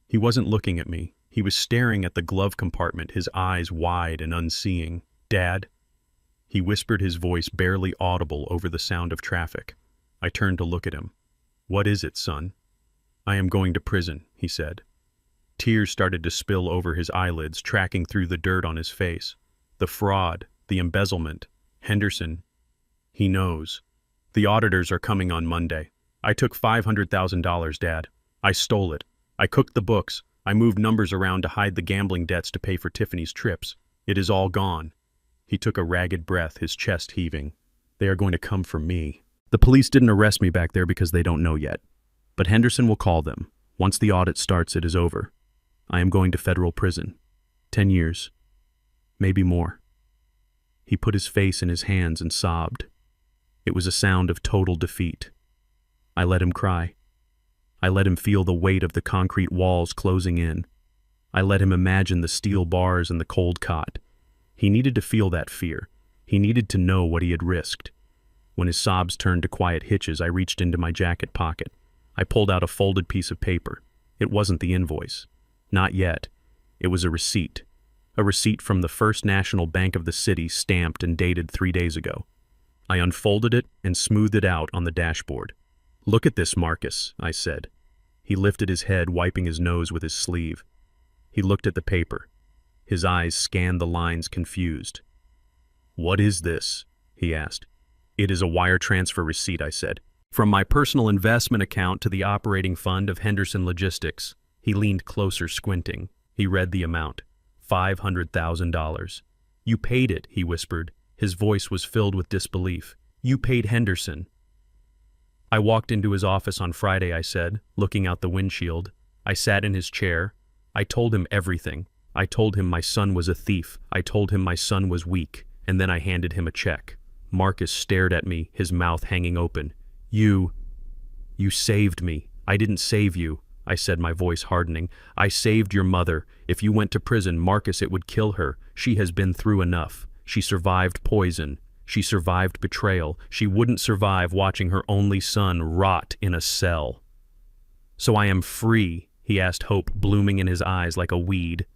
He wasn't looking at me. He was staring at the glove compartment, his eyes wide and unseeing. "Dad?" He whispered, his voice barely audible over the sound of traffic. I turned to look at him. "What is it, son?" "I am going to prison," he said. Tears started to spill over his eyelids, tracking through the dirt on his face. The fraud, the embezzlement. Henderson. He knows. The auditors are coming on Monday. I took $500,000, Dad. I stole it. I cooked the books. I moved numbers around to hide the gambling debts to pay for Tiffany's trips. It is all gone. He took a ragged breath, his chest heaving. They are going to come for me. The police didn't arrest me back there because they don't know yet. But Henderson will call them. Once the audit starts, it is over. I am going to federal prison. 10 years. Maybe more. He put his face in his hands and sobbed. It was a sound of total defeat. I let him cry. I let him feel the weight of the concrete walls closing in. I let him imagine the steel bars and the cold cot. He needed to feel that fear. He needed to know what he had risked. When his sobs turned to quiet hitches, I reached into my jacket pocket. I pulled out a folded piece of paper. It wasn't the invoice. Not yet. It was a receipt. A receipt from the First National Bank of the city, stamped and dated 3 days ago. I unfolded it and smoothed it out on the dashboard. "Look at this, Marcus," I said. He lifted his head, wiping his nose with his sleeve. He looked at the paper. His eyes scanned the lines, confused. "What is this?" he asked. "It is a wire transfer receipt," I said. "From my personal investment account to the operating fund of Henderson Logistics." He leaned closer, squinting. He read the amount. $500,000. "You paid it," he whispered. His voice was filled with disbelief. "You paid Henderson." I walked into his office on Friday, I said, looking out the windshield. I sat in his chair. I told him everything. I told him my son was a thief. I told him my son was weak. And then I handed him a check. Marcus stared at me, his mouth hanging open. You saved me." "I didn't save you," I said, my voice hardening. "I saved your mother. If you went to prison, Marcus, it would kill her. She has been through enough. She survived poison. She survived betrayal. She wouldn't survive watching her only son rot in a cell." "So I am free?" he asked, hope blooming in his eyes like a weed.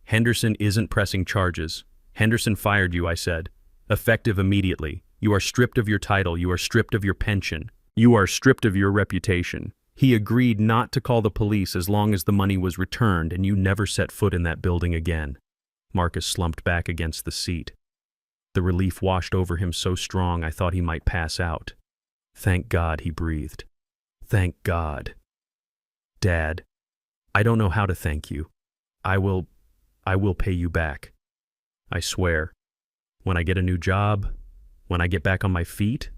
"Henderson isn't pressing charges. Henderson fired you," I said. "Effective immediately. You are stripped of your title. You are stripped of your pension. You are stripped of your reputation. He agreed not to call the police as long as the money was returned, and you never set foot in that building again." Marcus slumped back against the seat. The relief washed over him so strong I thought he might pass out. "Thank God," he breathed. "Thank God. Dad, I don't know how to thank you. I will pay you back. I swear. When I get a new job, when I get back on my feet."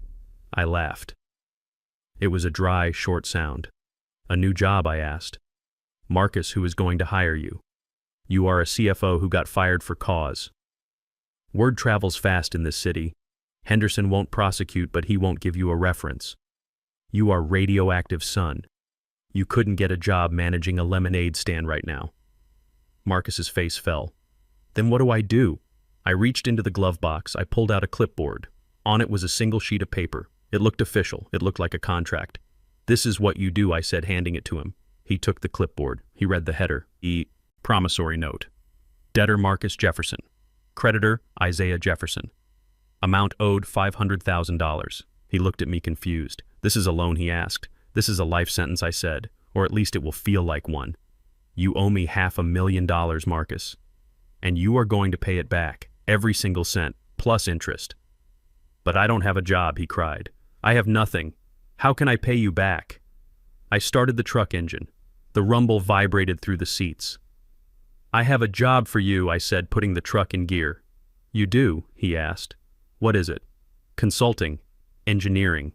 I laughed. It was a dry, short sound. "A new job?" I asked. "Marcus, who is going to hire you. You are a CFO who got fired for cause. Word travels fast in this city. Henderson won't prosecute, but he won't give you a reference. You are radioactive son. You couldn't get a job managing a lemonade stand right now." Marcus's face fell. "Then what do I do?" I reached into the glove box. I pulled out a clipboard. On it was a single sheet of paper. It looked official. It looked like a contract. "This is what you do," I said, handing it to him. He took the clipboard. He read the header. Promissory note. Debtor Marcus Jefferson. Creditor Isaiah Jefferson. Amount owed $500,000. He looked at me confused. "This is a loan?" he asked. "This is a life sentence," I said. "Or at least it will feel like one. You owe me $500,000, Marcus. And you are going to pay it back, every single cent, plus interest." "But I don't have a job," he cried. "I have nothing. How can I pay you back?" I started the truck engine. The rumble vibrated through the seats. "I have a job for you," I said, putting the truck in gear. "You do?" he asked. "What is it?" "Consulting. Engineering."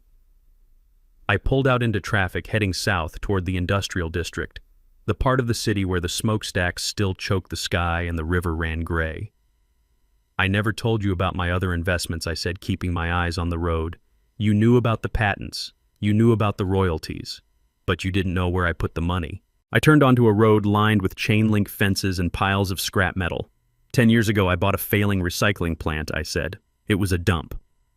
I pulled out into traffic, heading south toward the industrial district, the part of the city where the smokestacks still choked the sky and the river ran gray. "I never told you about my other investments," I said, keeping my eyes on the road. "You knew about the patents. You knew about the royalties. But you didn't know where I put the money." I turned onto a road lined with chain-link fences and piles of scrap metal. 10 years ago, I bought a failing recycling plant," I said. "It was a dump.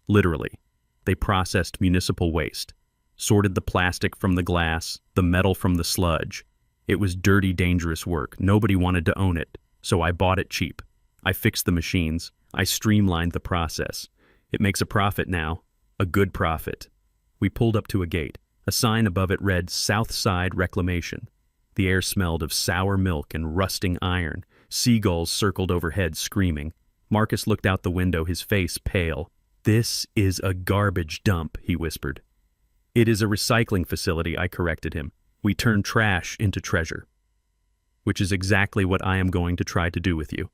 Literally. They processed municipal waste, sorted the plastic from the glass, the metal from the sludge. It was dirty, dangerous work. Nobody wanted to own it, so I bought it cheap. I fixed the machines. I streamlined the process. It makes a profit now. A good profit." We pulled up to a gate. A sign above it read, "South Side Reclamation." The air smelled of sour milk and rusting iron. Seagulls circled overhead, screaming. Marcus looked out the window, his face pale. "This is a garbage dump," he whispered. "It is a recycling facility," I corrected him. "We turn trash into treasure." "Which is exactly what I am going to try to do with you."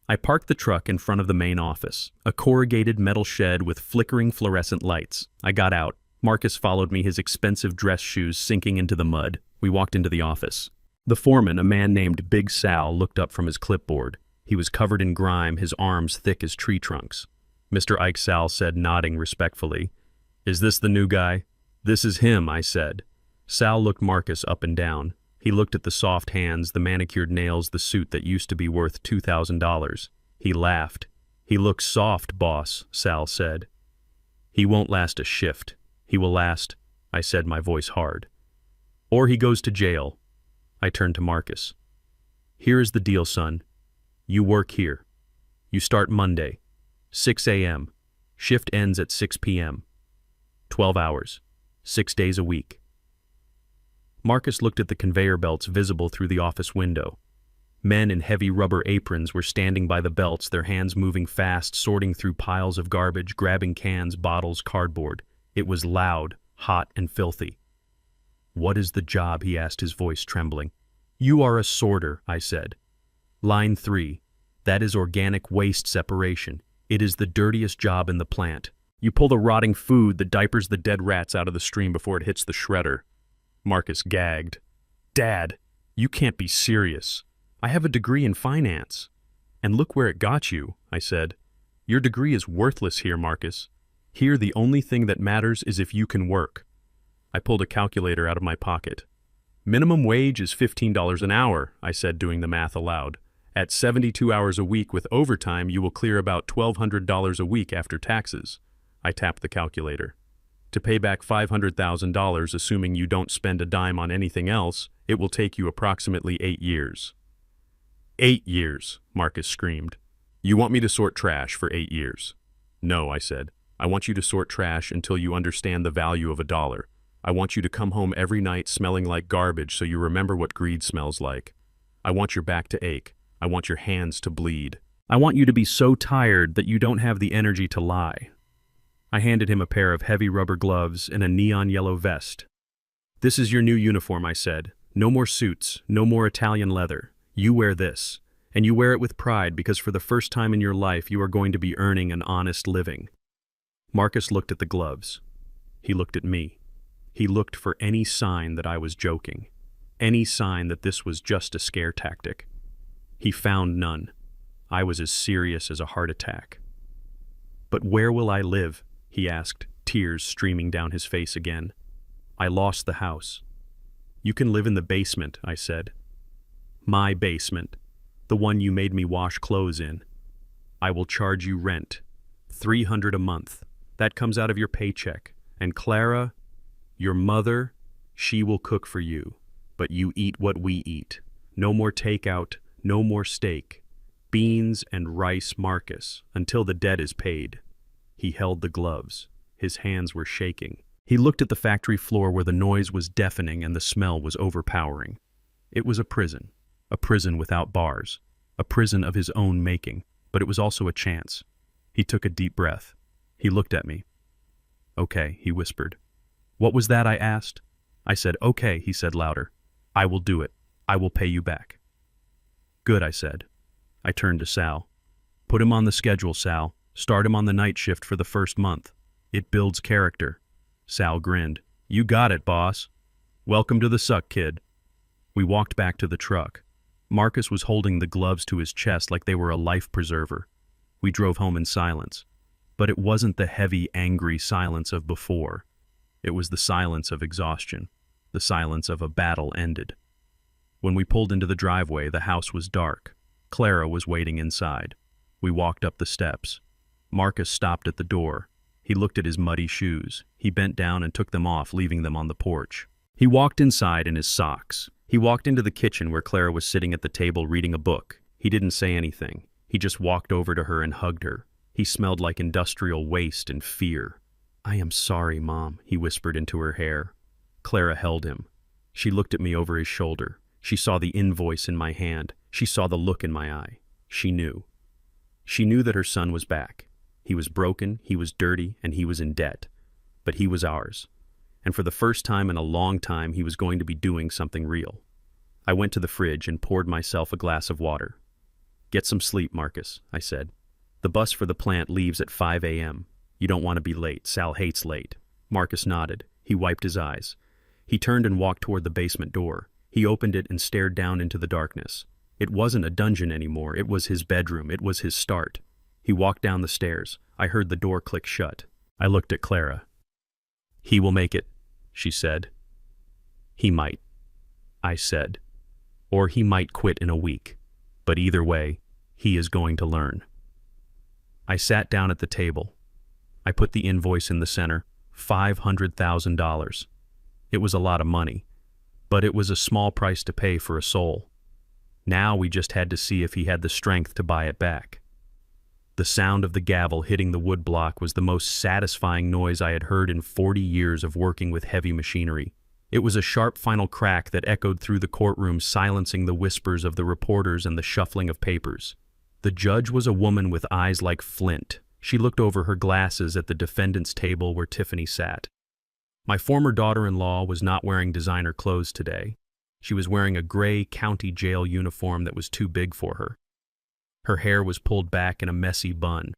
I parked the truck in front of the main office, a corrugated metal shed with flickering fluorescent lights. I got out. Marcus followed me, his expensive dress shoes sinking into the mud. We walked into the office. The foreman, a man named Big Sal, looked up from his clipboard. He was covered in grime, his arms thick as tree trunks. Mr. Ike Sal said, nodding respectfully, "Is this the new guy?" "This is him," I said. Sal looked Marcus up and down. He looked at the soft hands, the manicured nails, the suit that used to be worth $2,000. He laughed. "He looks soft, boss," Sal said. "He won't last a shift. He will last," I said, my voice hard. "Or he goes to jail." I turned to Marcus. "Here is the deal, son. You work here. You start Monday, 6 a.m. Shift ends at 6 p.m. 12 hours, 6 days a week." Marcus looked at the conveyor belts visible through the office window. Men in heavy rubber aprons were standing by the belts, their hands moving fast, sorting through piles of garbage, grabbing cans, bottles, cardboard. It was loud, hot, and filthy. "What is the job?" he asked, his voice trembling. "You are a sorter," I said. "Line 3. That is organic waste separation. It is the dirtiest job in the plant. You pull the rotting food, the diapers, the dead rats out of the stream before it hits the shredder." Marcus gagged. "Dad, you can't be serious. I have a degree in finance." "And look where it got you," I said. "Your degree is worthless here, Marcus. Here the only thing that matters is if you can work." I pulled a calculator out of my pocket. "Minimum wage is $15 an hour," I said, doing the math aloud. "At 72 hours a week with overtime, you will clear about $1,200 a week after taxes." I tapped the calculator. "To pay back $500,000, assuming you don't spend a dime on anything else, it will take you approximately 8 years. 8 years, Marcus screamed. "You want me to sort trash for 8 years? "No," I said. "I want you to sort trash until you understand the value of $1. I want you to come home every night smelling like garbage so you remember what greed smells like. I want your back to ache. I want your hands to bleed. I want you to be so tired that you don't have the energy to lie." I handed him a pair of heavy rubber gloves and a neon yellow vest. "This is your new uniform," I said. "No more suits, no more Italian leather. You wear this, and you wear it with pride because for the first time in your life you are going to be earning an honest living." Marcus looked at the gloves. He looked at me. He looked for any sign that I was joking, any sign that this was just a scare tactic. He found none. I was as serious as a heart attack. "But where will I live?" he asked, tears streaming down his face again. "I lost the house." "You can live in the basement," I said. "My basement, the one you made me wash clothes in. I will charge you rent, $300 a month. That comes out of your paycheck. And Clara, your mother, she will cook for you. But you eat what we eat. No more takeout, no more steak. Beans and rice, Marcus, until the debt is paid." He held the gloves. His hands were shaking. He looked at the factory floor where the noise was deafening and the smell was overpowering. It was a prison without bars, a prison of his own making, but it was also a chance. He took a deep breath. He looked at me. "Okay," he whispered. "What was that?" I asked. I said, "Okay," he said louder. "I will do it. I will pay you back." "Good," I said. I turned to Sal. "Put him on the schedule, Sal. Start him on the night shift for the first month. It builds character." Sal grinned. "You got it, boss. Welcome to the suck, kid." We walked back to the truck. Marcus was holding the gloves to his chest like they were a life preserver. We drove home in silence. But it wasn't the heavy, angry silence of before. It was the silence of exhaustion, the silence of a battle ended. When we pulled into the driveway, the house was dark. Clara was waiting inside. We walked up the steps. Marcus stopped at the door. He looked at his muddy shoes. He bent down and took them off, leaving them on the porch. He walked inside in his socks. He walked into the kitchen where Clara was sitting at the table reading a book. He didn't say anything. He just walked over to her and hugged her. He smelled like industrial waste and fear. "I am sorry, Mom," he whispered into her hair. Clara held him. She looked at me over his shoulder. She saw the invoice in my hand. She saw the look in my eye. She knew. She knew that her son was back. He was broken, he was dirty, and he was in debt. But he was ours. And for the first time in a long time, he was going to be doing something real. I went to the fridge and poured myself a glass of water. "Get some sleep, Marcus," I said. "The bus for the plant leaves at 5 a.m. You don't want to be late. Sal hates late." Marcus nodded. He wiped his eyes. He turned and walked toward the basement door. He opened it and stared down into the darkness. It wasn't a dungeon anymore. It was his bedroom. It was his start. He walked down the stairs. I heard the door click shut. I looked at Clara. "He will make it," she said. "He might," I said. "Or he might quit in a week. But either way, he is going to learn." I sat down at the table. I put the invoice in the center. $500,000. It was a lot of money, but it was a small price to pay for a soul. Now we just had to see if he had the strength to buy it back. The sound of the gavel hitting the wood block was the most satisfying noise I had heard in 40 years of working with heavy machinery. It was a sharp final crack that echoed through the courtroom, silencing the whispers of the reporters and the shuffling of papers. The judge was a woman with eyes like flint. She looked over her glasses at the defendant's table where Tiffany sat. My former daughter-in-law was not wearing designer clothes today. She was wearing a gray county jail uniform that was too big for her. Her hair was pulled back in a messy bun.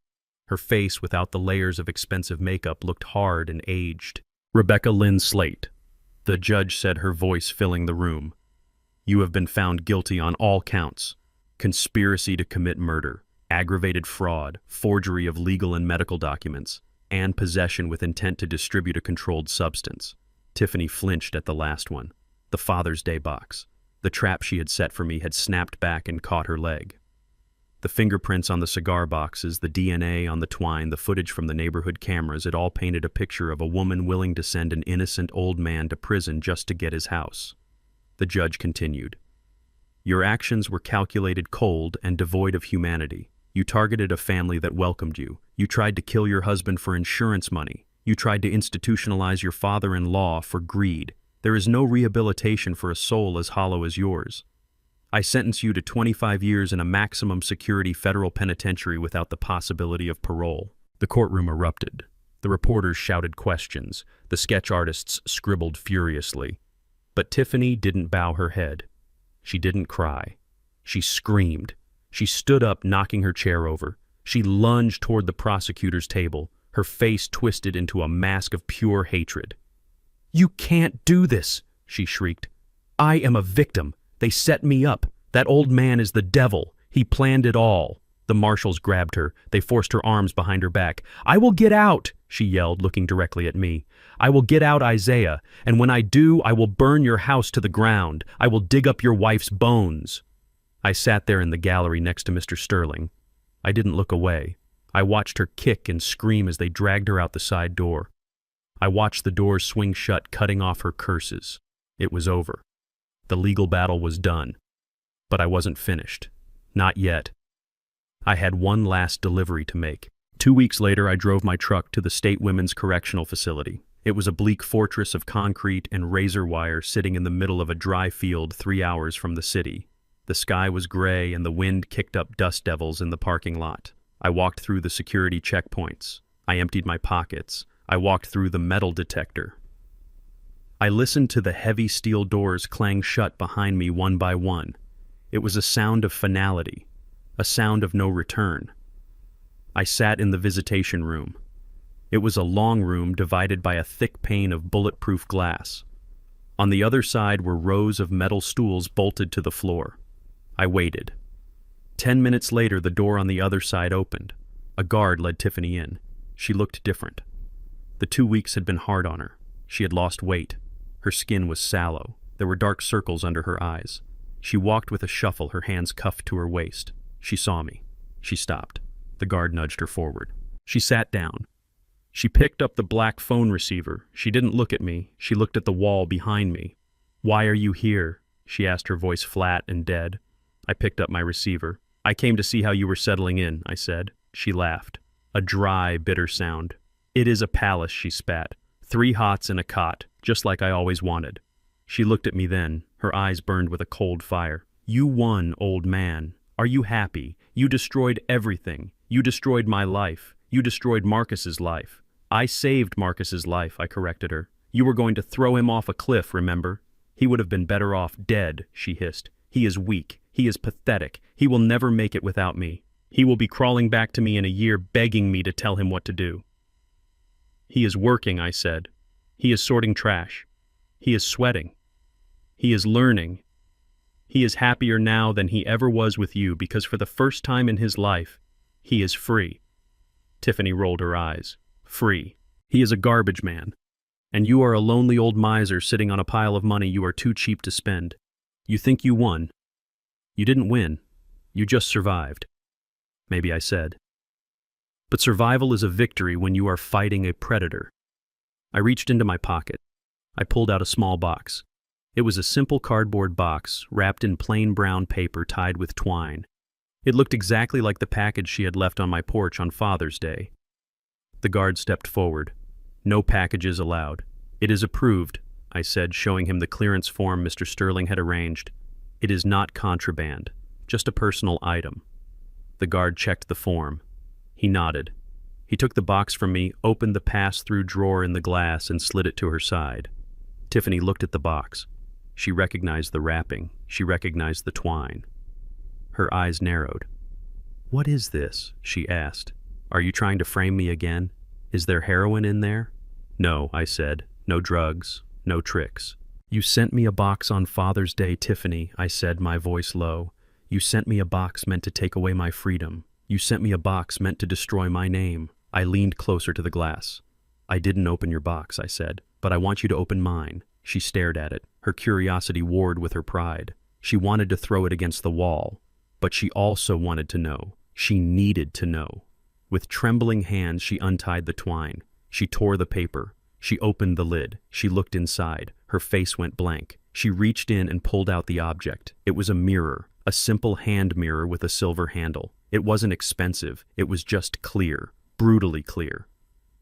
Her face, without the layers of expensive makeup, looked hard and aged. "Rebecca Lynn Slate," the judge said, her voice filling the room. "You have been found guilty on all counts: conspiracy to commit murder, aggravated fraud, forgery of legal and medical documents, and possession with intent to distribute a controlled substance." Tiffany flinched at the last one. The Father's Day box. The trap she had set for me had snapped back and caught her leg. The fingerprints on the cigar boxes, the DNA on the twine, the footage from the neighborhood cameras, it all painted a picture of a woman willing to send an innocent old man to prison just to get his house. The judge continued. "Your actions were calculated, cold, and devoid of humanity. You targeted a family that welcomed you. You tried to kill your husband for insurance money. You tried to institutionalize your father-in-law for greed. There is no rehabilitation for a soul as hollow as yours. I sentence you to 25 years in a maximum security federal penitentiary without the possibility of parole." The courtroom erupted. The reporters shouted questions. The sketch artists scribbled furiously. But Tiffany didn't bow her head. She didn't cry. She screamed. She stood up, knocking her chair over. She lunged toward the prosecutor's table, her face twisted into a mask of pure hatred. "You can't do this," she shrieked. "I am a victim. They set me up. That old man is the devil. He planned it all." The marshals grabbed her. They forced her arms behind her back. "I will get out," she yelled, looking directly at me. "I will get out, Isaiah, and when I do, I will burn your house to the ground. I will dig up your wife's bones." I sat there in the gallery next to Mr. Sterling. I didn't look away. I watched her kick and scream as they dragged her out the side door. I watched the doors swing shut, cutting off her curses. It was over. The legal battle was done. But I wasn't finished. Not yet. I had one last delivery to make. 2 weeks later, I drove my truck to the State Women's Correctional Facility. It was a bleak fortress of concrete and razor wire sitting in the middle of a dry field 3 hours from the city. The sky was gray and the wind kicked up dust devils in the parking lot. I walked through the security checkpoints. I emptied my pockets. I walked through the metal detector. I listened to the heavy steel doors clang shut behind me one by one. It was a sound of finality, a sound of no return. I sat in the visitation room. It was a long room divided by a thick pane of bulletproof glass. On the other side were rows of metal stools bolted to the floor. I waited. 10 minutes later, the door on the other side opened. A guard led Tiffany in. She looked different. The 2 weeks had been hard on her. She had lost weight. Her skin was sallow. There were dark circles under her eyes. She walked with a shuffle, her hands cuffed to her waist. She saw me. She stopped. The guard nudged her forward. She sat down. She picked up the black phone receiver. She didn't look at me. She looked at the wall behind me. "Why are you here?" she asked, her voice flat and dead. I picked up my receiver. "I came to see how you were settling in," I said. She laughed. A dry, bitter sound. "It is a palace," she spat. 3 hots and a cot, just like I always wanted." She looked at me then. Her eyes burned with a cold fire. "You won, old man. Are you happy? You destroyed everything. You destroyed my life. You destroyed Marcus's life." "I saved Marcus's life," I corrected her. "You were going to throw him off a cliff, remember? He would have been better off dead," she hissed. "He is weak. He is pathetic. He will never make it without me. He will be crawling back to me in a year begging me to tell him what to do." "He is working," I said. He is sorting trash. He is sweating. He is learning. He is happier now than he ever was with you because for the first time in his life, he is free. Tiffany rolled her eyes. Free. He is a garbage man. And you are a lonely old miser sitting on a pile of money you are too cheap to spend. You think you won. You didn't win. You just survived. Maybe I said. But survival is a victory when you are fighting a predator. I reached into my pocket. I pulled out a small box. It was a simple cardboard box wrapped in plain brown paper tied with twine. It looked exactly like the package she had left on my porch on Father's Day. The guard stepped forward. No packages allowed. It is approved, I said, showing him the clearance form Mr. Sterling had arranged. It is not contraband, just a personal item. The guard checked the form. He nodded. He took the box from me, opened the pass-through drawer in the glass, and slid it to her side. Tiffany looked at the box. She recognized the wrapping. She recognized the twine. Her eyes narrowed. "What is this?" she asked. "Are you trying to frame me again? Is there heroin in there?" "No," I said. "No drugs, no tricks." "You sent me a box on Father's Day, Tiffany," I said, my voice low. "You sent me a box meant to take away my freedom. You sent me a box meant to destroy my name." I leaned closer to the glass. "I didn't open your box," I said, "but I want you to open mine." She stared at it. Her curiosity warred with her pride. She wanted to throw it against the wall, but she also wanted to know. She needed to know. With trembling hands, she untied the twine. She tore the paper. She opened the lid. She looked inside. Her face went blank. She reached in and pulled out the object. It was a mirror, a simple hand mirror with a silver handle. It wasn't expensive. It was just clear, brutally clear.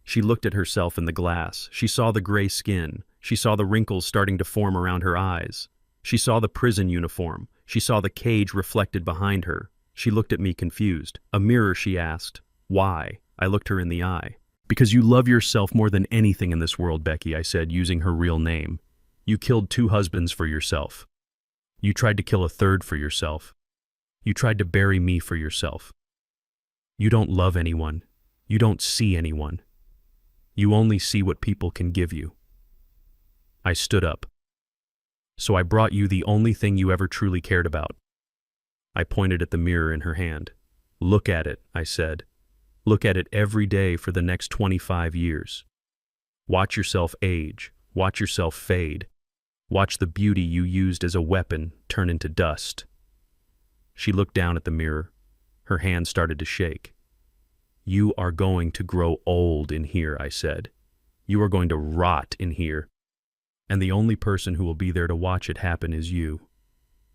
She looked at herself in the glass. She saw the gray skin. She saw the wrinkles starting to form around her eyes. She saw the prison uniform. She saw the cage reflected behind her. She looked at me confused. "A mirror," she asked. "Why?" I looked her in the eye. "Because you love yourself more than anything in this world, Becky," I said, using her real name. "You killed 2 husbands for yourself. You tried to kill a 3rd for yourself. You tried to bury me for yourself. You don't love anyone. You don't see anyone. You only see what people can give you." I stood up. "So I brought you the only thing you ever truly cared about." I pointed at the mirror in her hand. "Look at it," I said. "Look at it every day for the next 25 years. Watch yourself age. Watch yourself fade. Watch the beauty you used as a weapon turn into dust." She looked down at the mirror. Her hand started to shake. "You are going to grow old in here," I said. "You are going to rot in here. And the only person who will be there to watch it happen is you."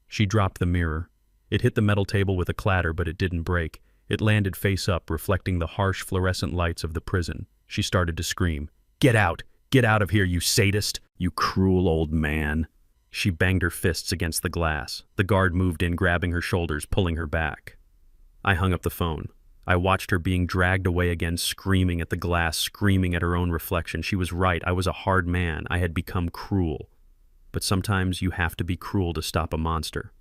She dropped the mirror. It hit the metal table with a clatter, but it didn't break. It landed face up, reflecting the harsh fluorescent lights of the prison. She started to scream. "Get out! Get out of here, you sadist! You cruel old man!" She banged her fists against the glass. The guard moved in, grabbing her shoulders, pulling her back. I hung up the phone. I watched her being dragged away again, screaming at the glass, screaming at her own reflection. She was right. I was a hard man. I had become cruel. But sometimes you have to be cruel to stop a monster.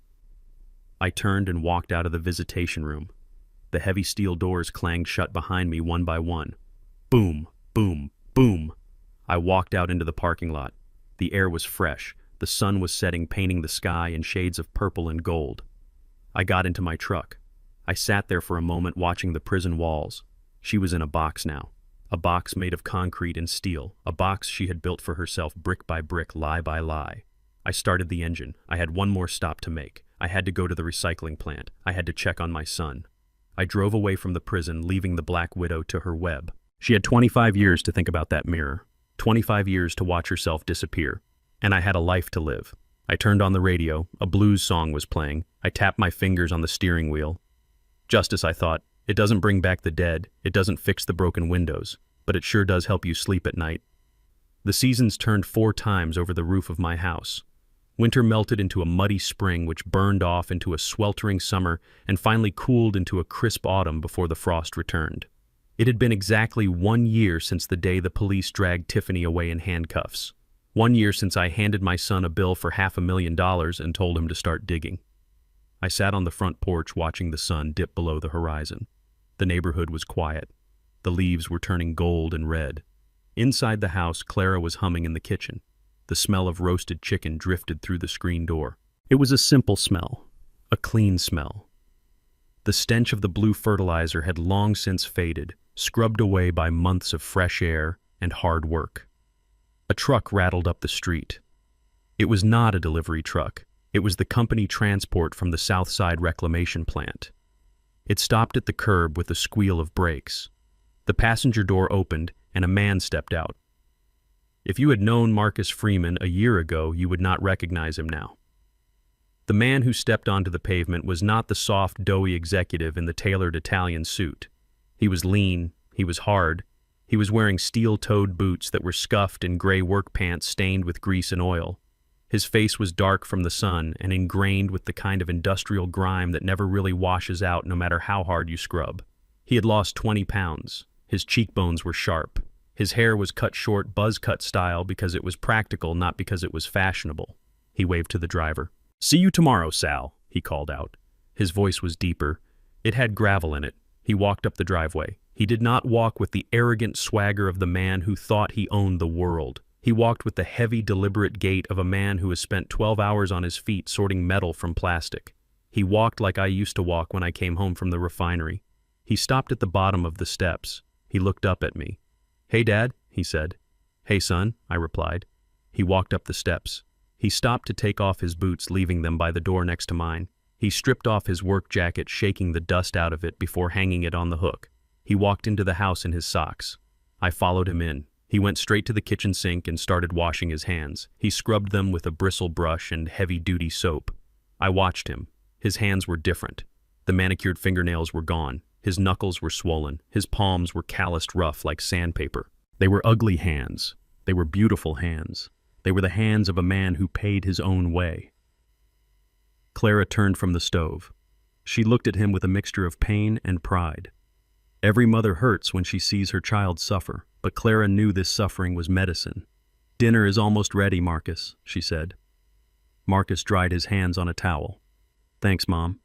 I turned and walked out of the visitation room. The heavy steel doors clanged shut behind me one by one. Boom, boom, boom. I walked out into the parking lot. The air was fresh. The sun was setting, painting the sky in shades of purple and gold. I got into my truck. I sat there for a moment watching the prison walls. She was in a box now. A box made of concrete and steel. A box she had built for herself brick by brick, lie by lie. I started the engine. I had one more stop to make. I had to go to the recycling plant. I had to check on my son. I drove away from the prison, leaving the Black Widow to her web. She had 25 years to think about that mirror. 25 years to watch herself disappear. And I had a life to live. I turned on the radio. A blues song was playing. I tapped my fingers on the steering wheel. Justice, I thought. It doesn't bring back the dead. It doesn't fix the broken windows. But it sure does help you sleep at night. The seasons turned 4 times over the roof of my house. Winter melted into a muddy spring, which burned off into a sweltering summer and finally cooled into a crisp autumn before the frost returned. It had been exactly 1 year since the day the police dragged Tiffany away in handcuffs. 1 year since I handed my son a bill for $500,000 and told him to start digging. I sat on the front porch watching the sun dip below the horizon. The neighborhood was quiet. The leaves were turning gold and red. Inside the house, Clara was humming in the kitchen. The smell of roasted chicken drifted through the screen door. It was a simple smell, a clean smell. The stench of the blue fertilizer had long since faded, scrubbed away by months of fresh air and hard work. A truck rattled up the street. It was not a delivery truck. It was the company transport from the Southside Reclamation Plant. It stopped at the curb with a squeal of brakes. The passenger door opened and a man stepped out. If you had known Marcus Freeman a year ago, you would not recognize him now. The man who stepped onto the pavement was not the soft, doughy executive in the tailored Italian suit. He was lean, he was hard, he was wearing steel-toed boots that were scuffed and gray work pants stained with grease and oil. His face was dark from the sun and ingrained with the kind of industrial grime that never really washes out no matter how hard you scrub. He had lost 20 pounds. His cheekbones were sharp. His hair was cut short buzz cut style because it was practical, not because it was fashionable. He waved to the driver. "See you tomorrow, Sal," he called out. His voice was deeper. It had gravel in it. He walked up the driveway. He did not walk with the arrogant swagger of the man who thought he owned the world. He walked with the heavy, deliberate gait of a man who has spent 12 hours on his feet sorting metal from plastic. He walked like I used to walk when I came home from the refinery. He stopped at the bottom of the steps. He looked up at me. "Hey, Dad," he said. "Hey, son," I replied. He walked up the steps. He stopped to take off his boots, leaving them by the door next to mine. He stripped off his work jacket, shaking the dust out of it before hanging it on the hook. He walked into the house in his socks. I followed him in. He went straight to the kitchen sink and started washing his hands. He scrubbed them with a bristle brush and heavy-duty soap. I watched him. His hands were different. The manicured fingernails were gone. His knuckles were swollen. His palms were calloused rough like sandpaper. They were ugly hands. They were beautiful hands. They were the hands of a man who paid his own way. Clara turned from the stove. She looked at him with a mixture of pain and pride. Every mother hurts when she sees her child suffer, but Clara knew this suffering was medicine. "Dinner is almost ready, Marcus," she said. Marcus dried his hands on a towel. "Thanks, Mom."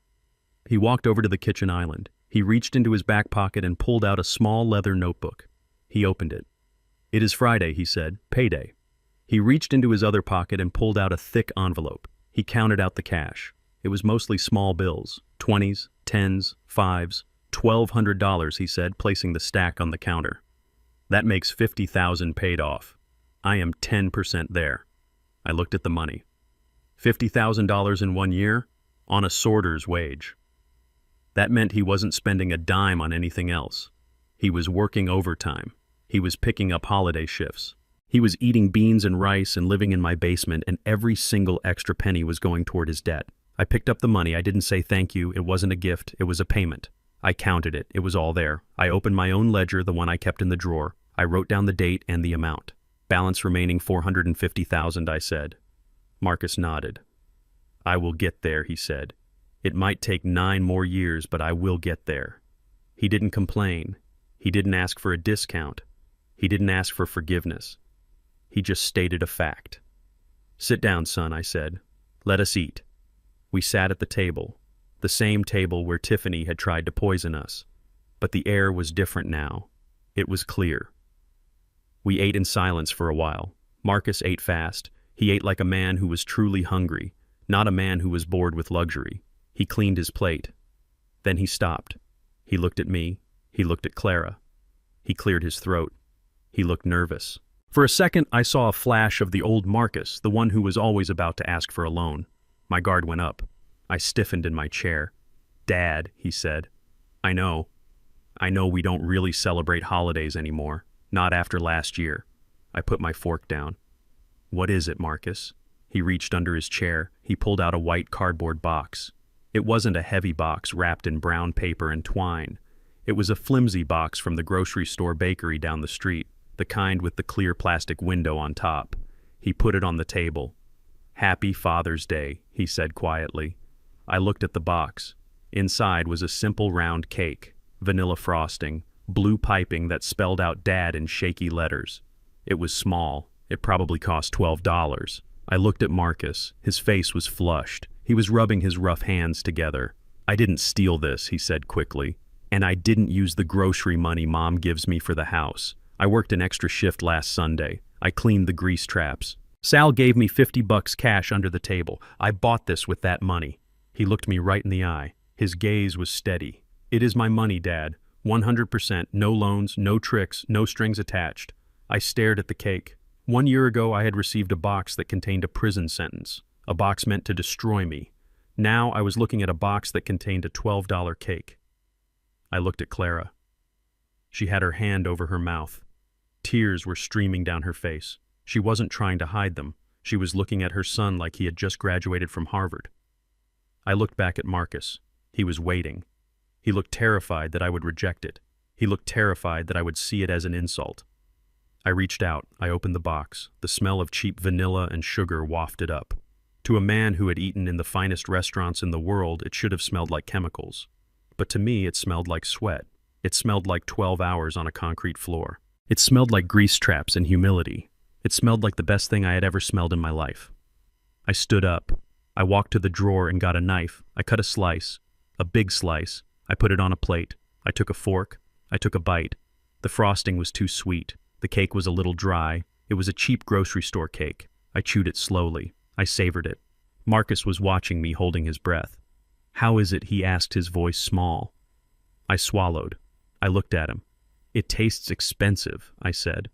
He walked over to the kitchen island. He reached into his back pocket and pulled out a small leather notebook. He opened it. "It is Friday," he said, "payday." He reached into his other pocket and pulled out a thick envelope. He counted out the cash. It was mostly small bills, 20s, 10s, 5s, $1,200, he said, placing the stack on the counter. "That makes 50,000 paid off. I am 10% there." I looked at the money. $50,000 in 1 year? On a sorter's wage. That meant he wasn't spending a dime on anything else. He was working overtime. He was picking up holiday shifts. He was eating beans and rice and living in my basement, and every single extra penny was going toward his debt. I picked up the money. I didn't say thank you. It wasn't a gift. It was a payment. I counted it. It was all there. I opened my own ledger, the one I kept in the drawer. I wrote down the date and the amount. "Balance remaining 450,000, I said. Marcus nodded. "I will get there," he said. "It might take 9 more years, but I will get there." He didn't complain. He didn't ask for a discount. He didn't ask for forgiveness. He just stated a fact. "Sit down, son," I said. "Let us eat." We sat at the table, the same table where Tiffany had tried to poison us. But the air was different now. It was clear. We ate in silence for a while. Marcus ate fast. He ate like a man who was truly hungry, not a man who was bored with luxury. He cleaned his plate. Then he stopped. He looked at me. He looked at Clara. He cleared his throat. He looked nervous. For a second, I saw a flash of the old Marcus, the one who was always about to ask for a loan. My guard went up. I stiffened in my chair. "Dad," he said. I know we don't really celebrate holidays anymore. Not after last year." I put my fork down. "What is it, Marcus?" He reached under his chair. He pulled out a white cardboard box. It wasn't a heavy box wrapped in brown paper and twine. It was a flimsy box from the grocery store bakery down the street, the kind with the clear plastic window on top. He put it on the table. "Happy Father's Day," he said quietly. I looked at the box. Inside was a simple round cake, vanilla frosting, blue piping that spelled out Dad in shaky letters. It was small. It probably cost $12. I looked at Marcus. His face was flushed. He was rubbing his rough hands together. "I didn't steal this," he said quickly. "And I didn't use the grocery money Mom gives me for the house. I worked an extra shift last Sunday. I cleaned the grease traps. Sal gave me $50 cash under the table. I bought this with that money. He looked me right in the eye. His gaze was steady. It is my money, Dad. 100%, no loans, no tricks, no strings attached. I stared at the cake. 1 year ago, I had received a box that contained a prison sentence, a box meant to destroy me. Now I was looking at a box that contained a $12 cake. I looked at Clara. She had her hand over her mouth. Tears were streaming down her face. She wasn't trying to hide them. She was looking at her son like he had just graduated from Harvard. I looked back at Marcus. He was waiting. He looked terrified that I would reject it. He looked terrified that I would see it as an insult. I reached out. I opened the box. The smell of cheap vanilla and sugar wafted up. To a man who had eaten in the finest restaurants in the world, it should have smelled like chemicals. But to me, it smelled like sweat. It smelled like 12 hours on a concrete floor. It smelled like grease traps and humility. It smelled like the best thing I had ever smelled in my life. I stood up. I walked to the drawer and got a knife. I cut a slice, a big slice. I put it on a plate. I took a fork. I took a bite. The frosting was too sweet. The cake was a little dry. It was a cheap grocery store cake. I chewed it slowly. I savored it. Marcus was watching me, holding his breath. "How is it?" he asked, his voice small. I swallowed. I looked at him. "It tastes expensive," I said.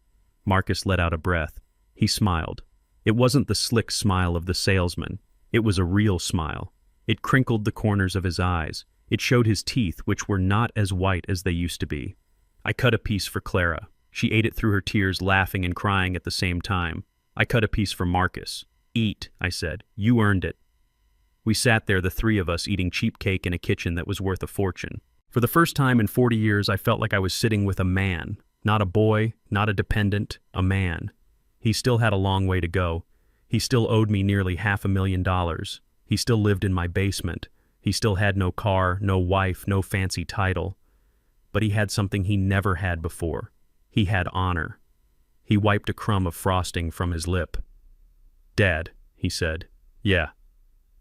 Marcus let out a breath. He smiled. It wasn't the slick smile of the salesman. It was a real smile. It crinkled the corners of his eyes. It showed his teeth, which were not as white as they used to be. I cut a piece for Clara. She ate it through her tears, laughing and crying at the same time. I cut a piece for Marcus. "Eat," I said. "You earned it." We sat there, the three of us, eating cheap cake in a kitchen that was worth a fortune. For the first time in 40 years, I felt like I was sitting with a man. Not a boy, not a dependent, a man. He still had a long way to go. He still owed me nearly $500,000. He still lived in my basement. He still had no car, no wife, no fancy title. But he had something he never had before. He had honor. He wiped a crumb of frosting from his lip. "Dad," he said. "Yeah.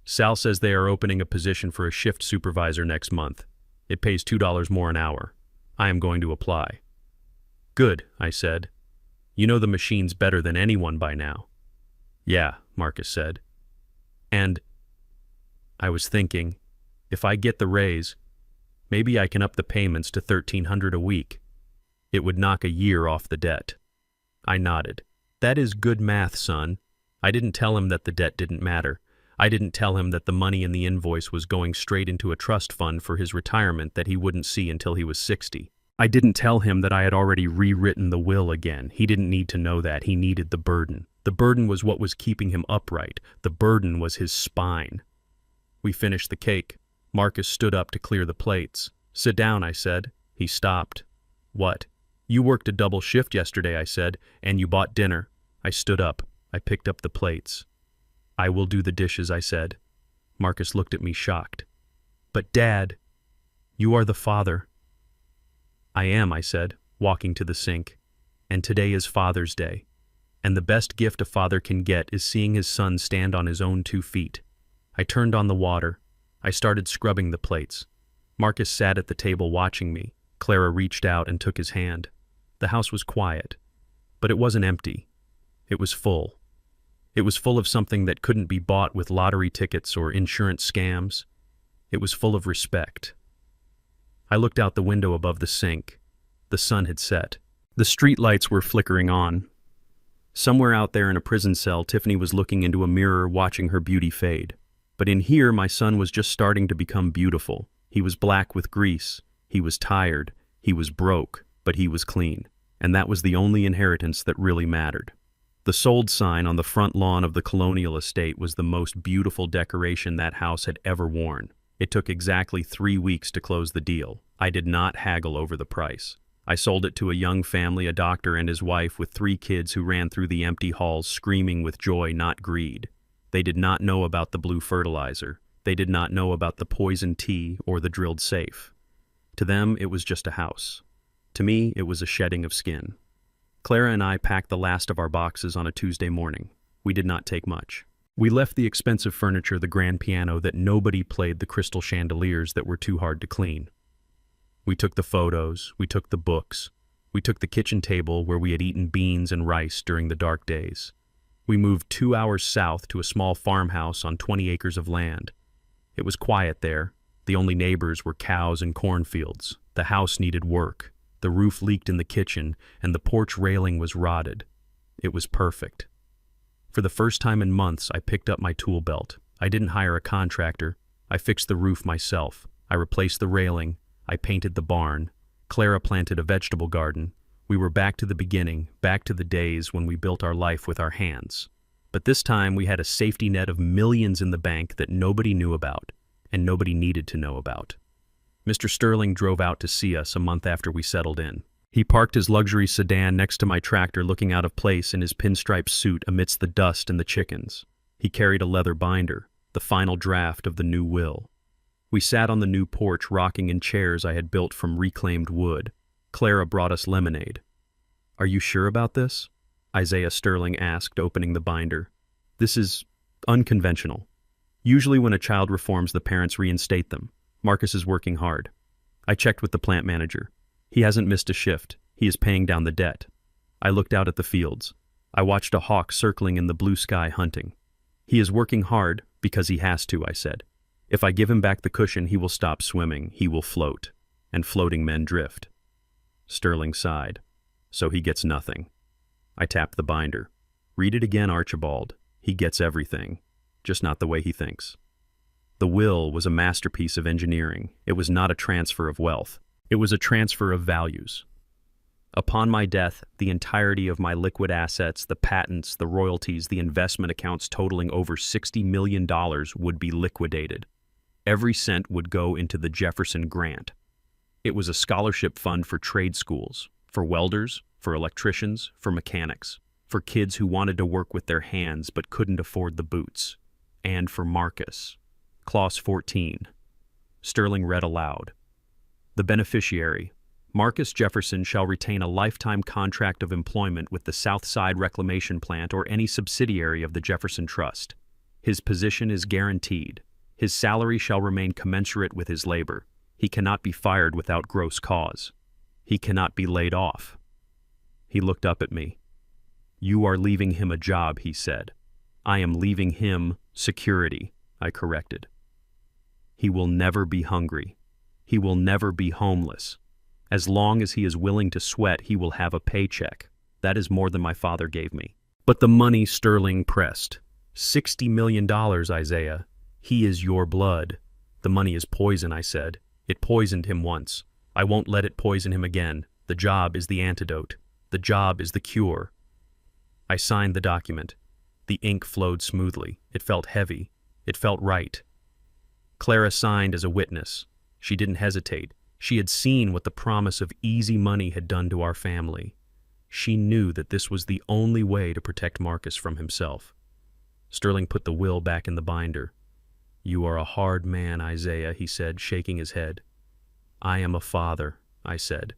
Sal says they are opening a position for a shift supervisor next month. It pays $2 more an hour. I am going to apply." "Good," I said. "You know the machines better than anyone by now." "Yeah," Marcus said. "And I was thinking, if I get the raise, maybe I can up the payments to $1,300 a week. It would knock a year off the debt." I nodded. "That is good math, son." I didn't tell him that the debt didn't matter. I didn't tell him that the money in the invoice was going straight into a trust fund for his retirement that he wouldn't see until he was 60. I didn't tell him that I had already rewritten the will again. He didn't need to know that. He needed the burden. The burden was what was keeping him upright. The burden was his spine. We finished the cake. Marcus stood up to clear the plates. "Sit down," I said. He stopped. "What?" "You worked a double shift yesterday," I said, "and you bought dinner." I stood up. I picked up the plates. "I will do the dishes," I said. Marcus looked at me shocked. "But Dad, you are the father." "I am," I said, walking to the sink. "And today is Father's Day. And the best gift a father can get is seeing his son stand on his own 2 feet. I turned on the water. I started scrubbing the plates. Marcus sat at the table watching me. Clara reached out and took his hand. The house was quiet, but it wasn't empty. It was full. It was full of something that couldn't be bought with lottery tickets or insurance scams. It was full of respect. I looked out the window above the sink. The sun had set. The street lights were flickering on. Somewhere out there in a prison cell, Tiffany was looking into a mirror, watching her beauty fade. But in here, my son was just starting to become beautiful. He was black with grease. He was tired. He was broke, but he was clean. And that was the only inheritance that really mattered. The sold sign on the front lawn of the colonial estate was the most beautiful decoration that house had ever worn. It took exactly 3 weeks to close the deal. I did not haggle over the price. I sold it to a young family, a doctor and his wife with 3 kids who ran through the empty halls screaming with joy, not greed. They did not know about the blue fertilizer. They did not know about the poison tea or the drilled safe. To them, it was just a house. To me, it was a shedding of skin. Clara and I packed the last of our boxes on a Tuesday morning. We did not take much. We left the expensive furniture, the grand piano that nobody played, the crystal chandeliers that were too hard to clean. We took the photos, we took the books, We took the kitchen table where we had eaten beans and rice during the dark days. We moved 2 hours south to a small farmhouse on 20 acres of land. It was quiet there. The only neighbors were cows and cornfields. The house needed work. The roof leaked in the kitchen, and the porch railing was rotted. It was perfect. For the first time in months, I picked up my tool belt. I didn't hire a contractor. I fixed the roof myself. I replaced the railing. I painted the barn. Clara planted a vegetable garden. We were back to the beginning, back to the days when we built our life with our hands. But this time we had a safety net of millions in the bank that nobody knew about, and nobody needed to know about. Mr. Sterling drove out to see us a month after we settled in. He parked his luxury sedan next to my tractor, looking out of place in his pinstripe suit amidst the dust and the chickens. He carried a leather binder, the final draft of the new will. We sat on the new porch, rocking in chairs I had built from reclaimed wood. Clara brought us lemonade. "Are you sure about this?" Isaiah Sterling asked, opening the binder. "This is unconventional. Usually when a child reforms, the parents reinstate them. Marcus is working hard. I checked with the plant manager. He hasn't missed a shift. He is paying down the debt." I looked out at the fields. I watched a hawk circling in the blue sky hunting. "He is working hard because he has to," I said. "If I give him back the cushion, he will stop swimming. He will float. And floating men drift." Sterling sighed. "So he gets nothing." I tapped the binder. "Read it again, Archibald. He gets everything, just not the way he thinks." The will was a masterpiece of engineering. It was not a transfer of wealth. It was a transfer of values. Upon my death, the entirety of my liquid assets, the patents, the royalties, the investment accounts totaling over $60 million would be liquidated. Every cent would go into the Jefferson Grant. It was a scholarship fund for trade schools, for welders, for electricians, for mechanics, for kids who wanted to work with their hands but couldn't afford the boots, and for Marcus. Clause 14. Sterling read aloud. "The beneficiary, Marcus Jefferson, shall retain a lifetime contract of employment with the South Side Reclamation Plant or any subsidiary of the Jefferson Trust. His position is guaranteed. His salary shall remain commensurate with his labor. He cannot be fired without gross cause. He cannot be laid off." He looked up at me. "You are leaving him a job," he said. "I am leaving him security," I corrected. "He will never be hungry. He will never be homeless. As long as he is willing to sweat, he will have a paycheck. That is more than my father gave me." "But the money," Sterling pressed. $60 million, Isaiah. He is your blood." "The money is poison," I said. "It poisoned him once. I won't let it poison him again. The job is the antidote. The job is the cure." I signed the document. The ink flowed smoothly. It felt heavy. It felt right. Clara signed as a witness. She didn't hesitate. She had seen what the promise of easy money had done to our family. She knew that this was the only way to protect Marcus from himself. Sterling put the will back in the binder. "You are a hard man, Isaiah," he said, shaking his head. "I am a father," I said.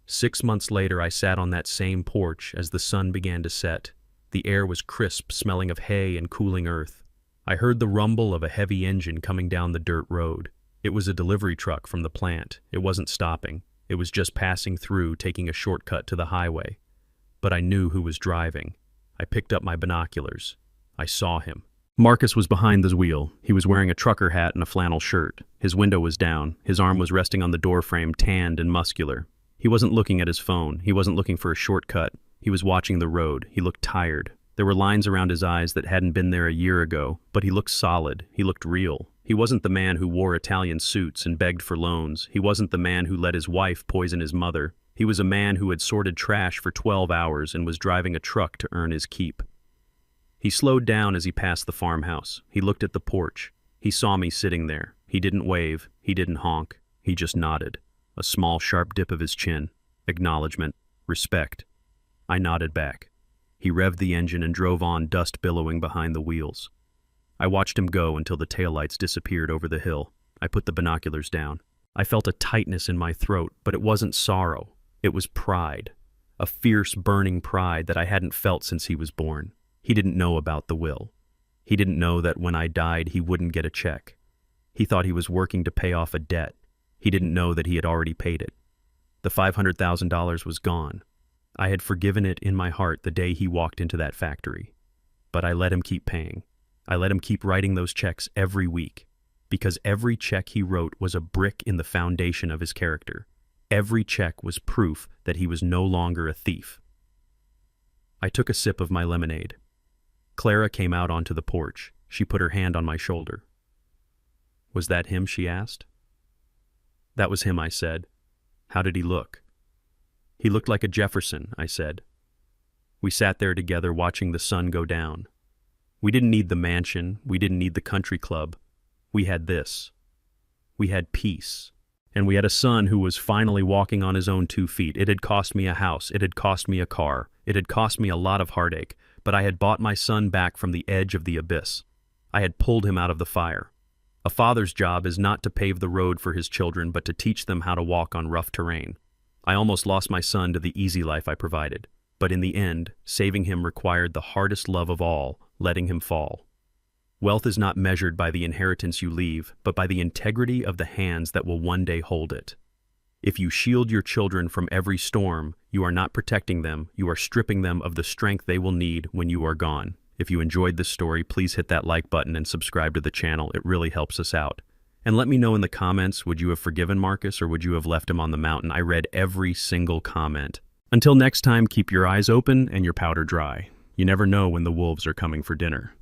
6 months later, I sat on that same porch as the sun began to set. The air was crisp, smelling of hay and cooling earth. I heard the rumble of a heavy engine coming down the dirt road. It was a delivery truck from the plant. It wasn't stopping. It was just passing through, taking a shortcut to the highway. But I knew who was driving. I picked up my binoculars. I saw him. Marcus was behind the wheel. He was wearing a trucker hat and a flannel shirt. His window was down. His arm was resting on the doorframe, tanned and muscular. He wasn't looking at his phone. He wasn't looking for a shortcut. He was watching the road. He looked tired. There were lines around his eyes that hadn't been there a year ago, but he looked solid. He looked real. He wasn't the man who wore Italian suits and begged for loans. He wasn't the man who let his wife poison his mother. He was a man who had sorted trash for 12 hours and was driving a truck to earn his keep. He slowed down as he passed the farmhouse. He looked at the porch. He saw me sitting there. He didn't wave. He didn't honk. He just nodded. A small, sharp dip of his chin. Acknowledgement. Respect. I nodded back. He revved the engine and drove on, dust billowing behind the wheels. I watched him go until the taillights disappeared over the hill. I put the binoculars down. I felt a tightness in my throat, but it wasn't sorrow. It was pride. A fierce, burning pride that I hadn't felt since he was born. He didn't know about the will. He didn't know that when I died, he wouldn't get a check. He thought he was working to pay off a debt. He didn't know that he had already paid it. The $500,000 was gone. I had forgiven it in my heart the day he walked into that factory. But I let him keep paying. I let him keep writing those checks every week, because every check he wrote was a brick in the foundation of his character. Every check was proof that he was no longer a thief. I took a sip of my lemonade. Clara came out onto the porch. She put her hand on my shoulder. "Was that him?" she asked. "That was him," I said. "How did he look?" "He looked like a Jefferson," I said. We sat there together watching the sun go down. We didn't need the mansion. We didn't need the country club. We had this. We had peace. And we had a son who was finally walking on his own 2 feet. It had cost me a house. It had cost me a car. It had cost me a lot of heartache. But I had bought my son back from the edge of the abyss. I had pulled him out of the fire. A father's job is not to pave the road for his children, but to teach them how to walk on rough terrain. I almost lost my son to the easy life I provided. But in the end, saving him required the hardest love of all, letting him fall. Wealth is not measured by the inheritance you leave, but by the integrity of the hands that will one day hold it. If you shield your children from every storm, you are not protecting them, you are stripping them of the strength they will need when you are gone. If you enjoyed this story, please hit that like button and subscribe to the channel. It really helps us out. And let me know in the comments, would you have forgiven Marcus or would you have left him on the mountain? I read every single comment. Until next time, keep your eyes open and your powder dry. You never know when the wolves are coming for dinner.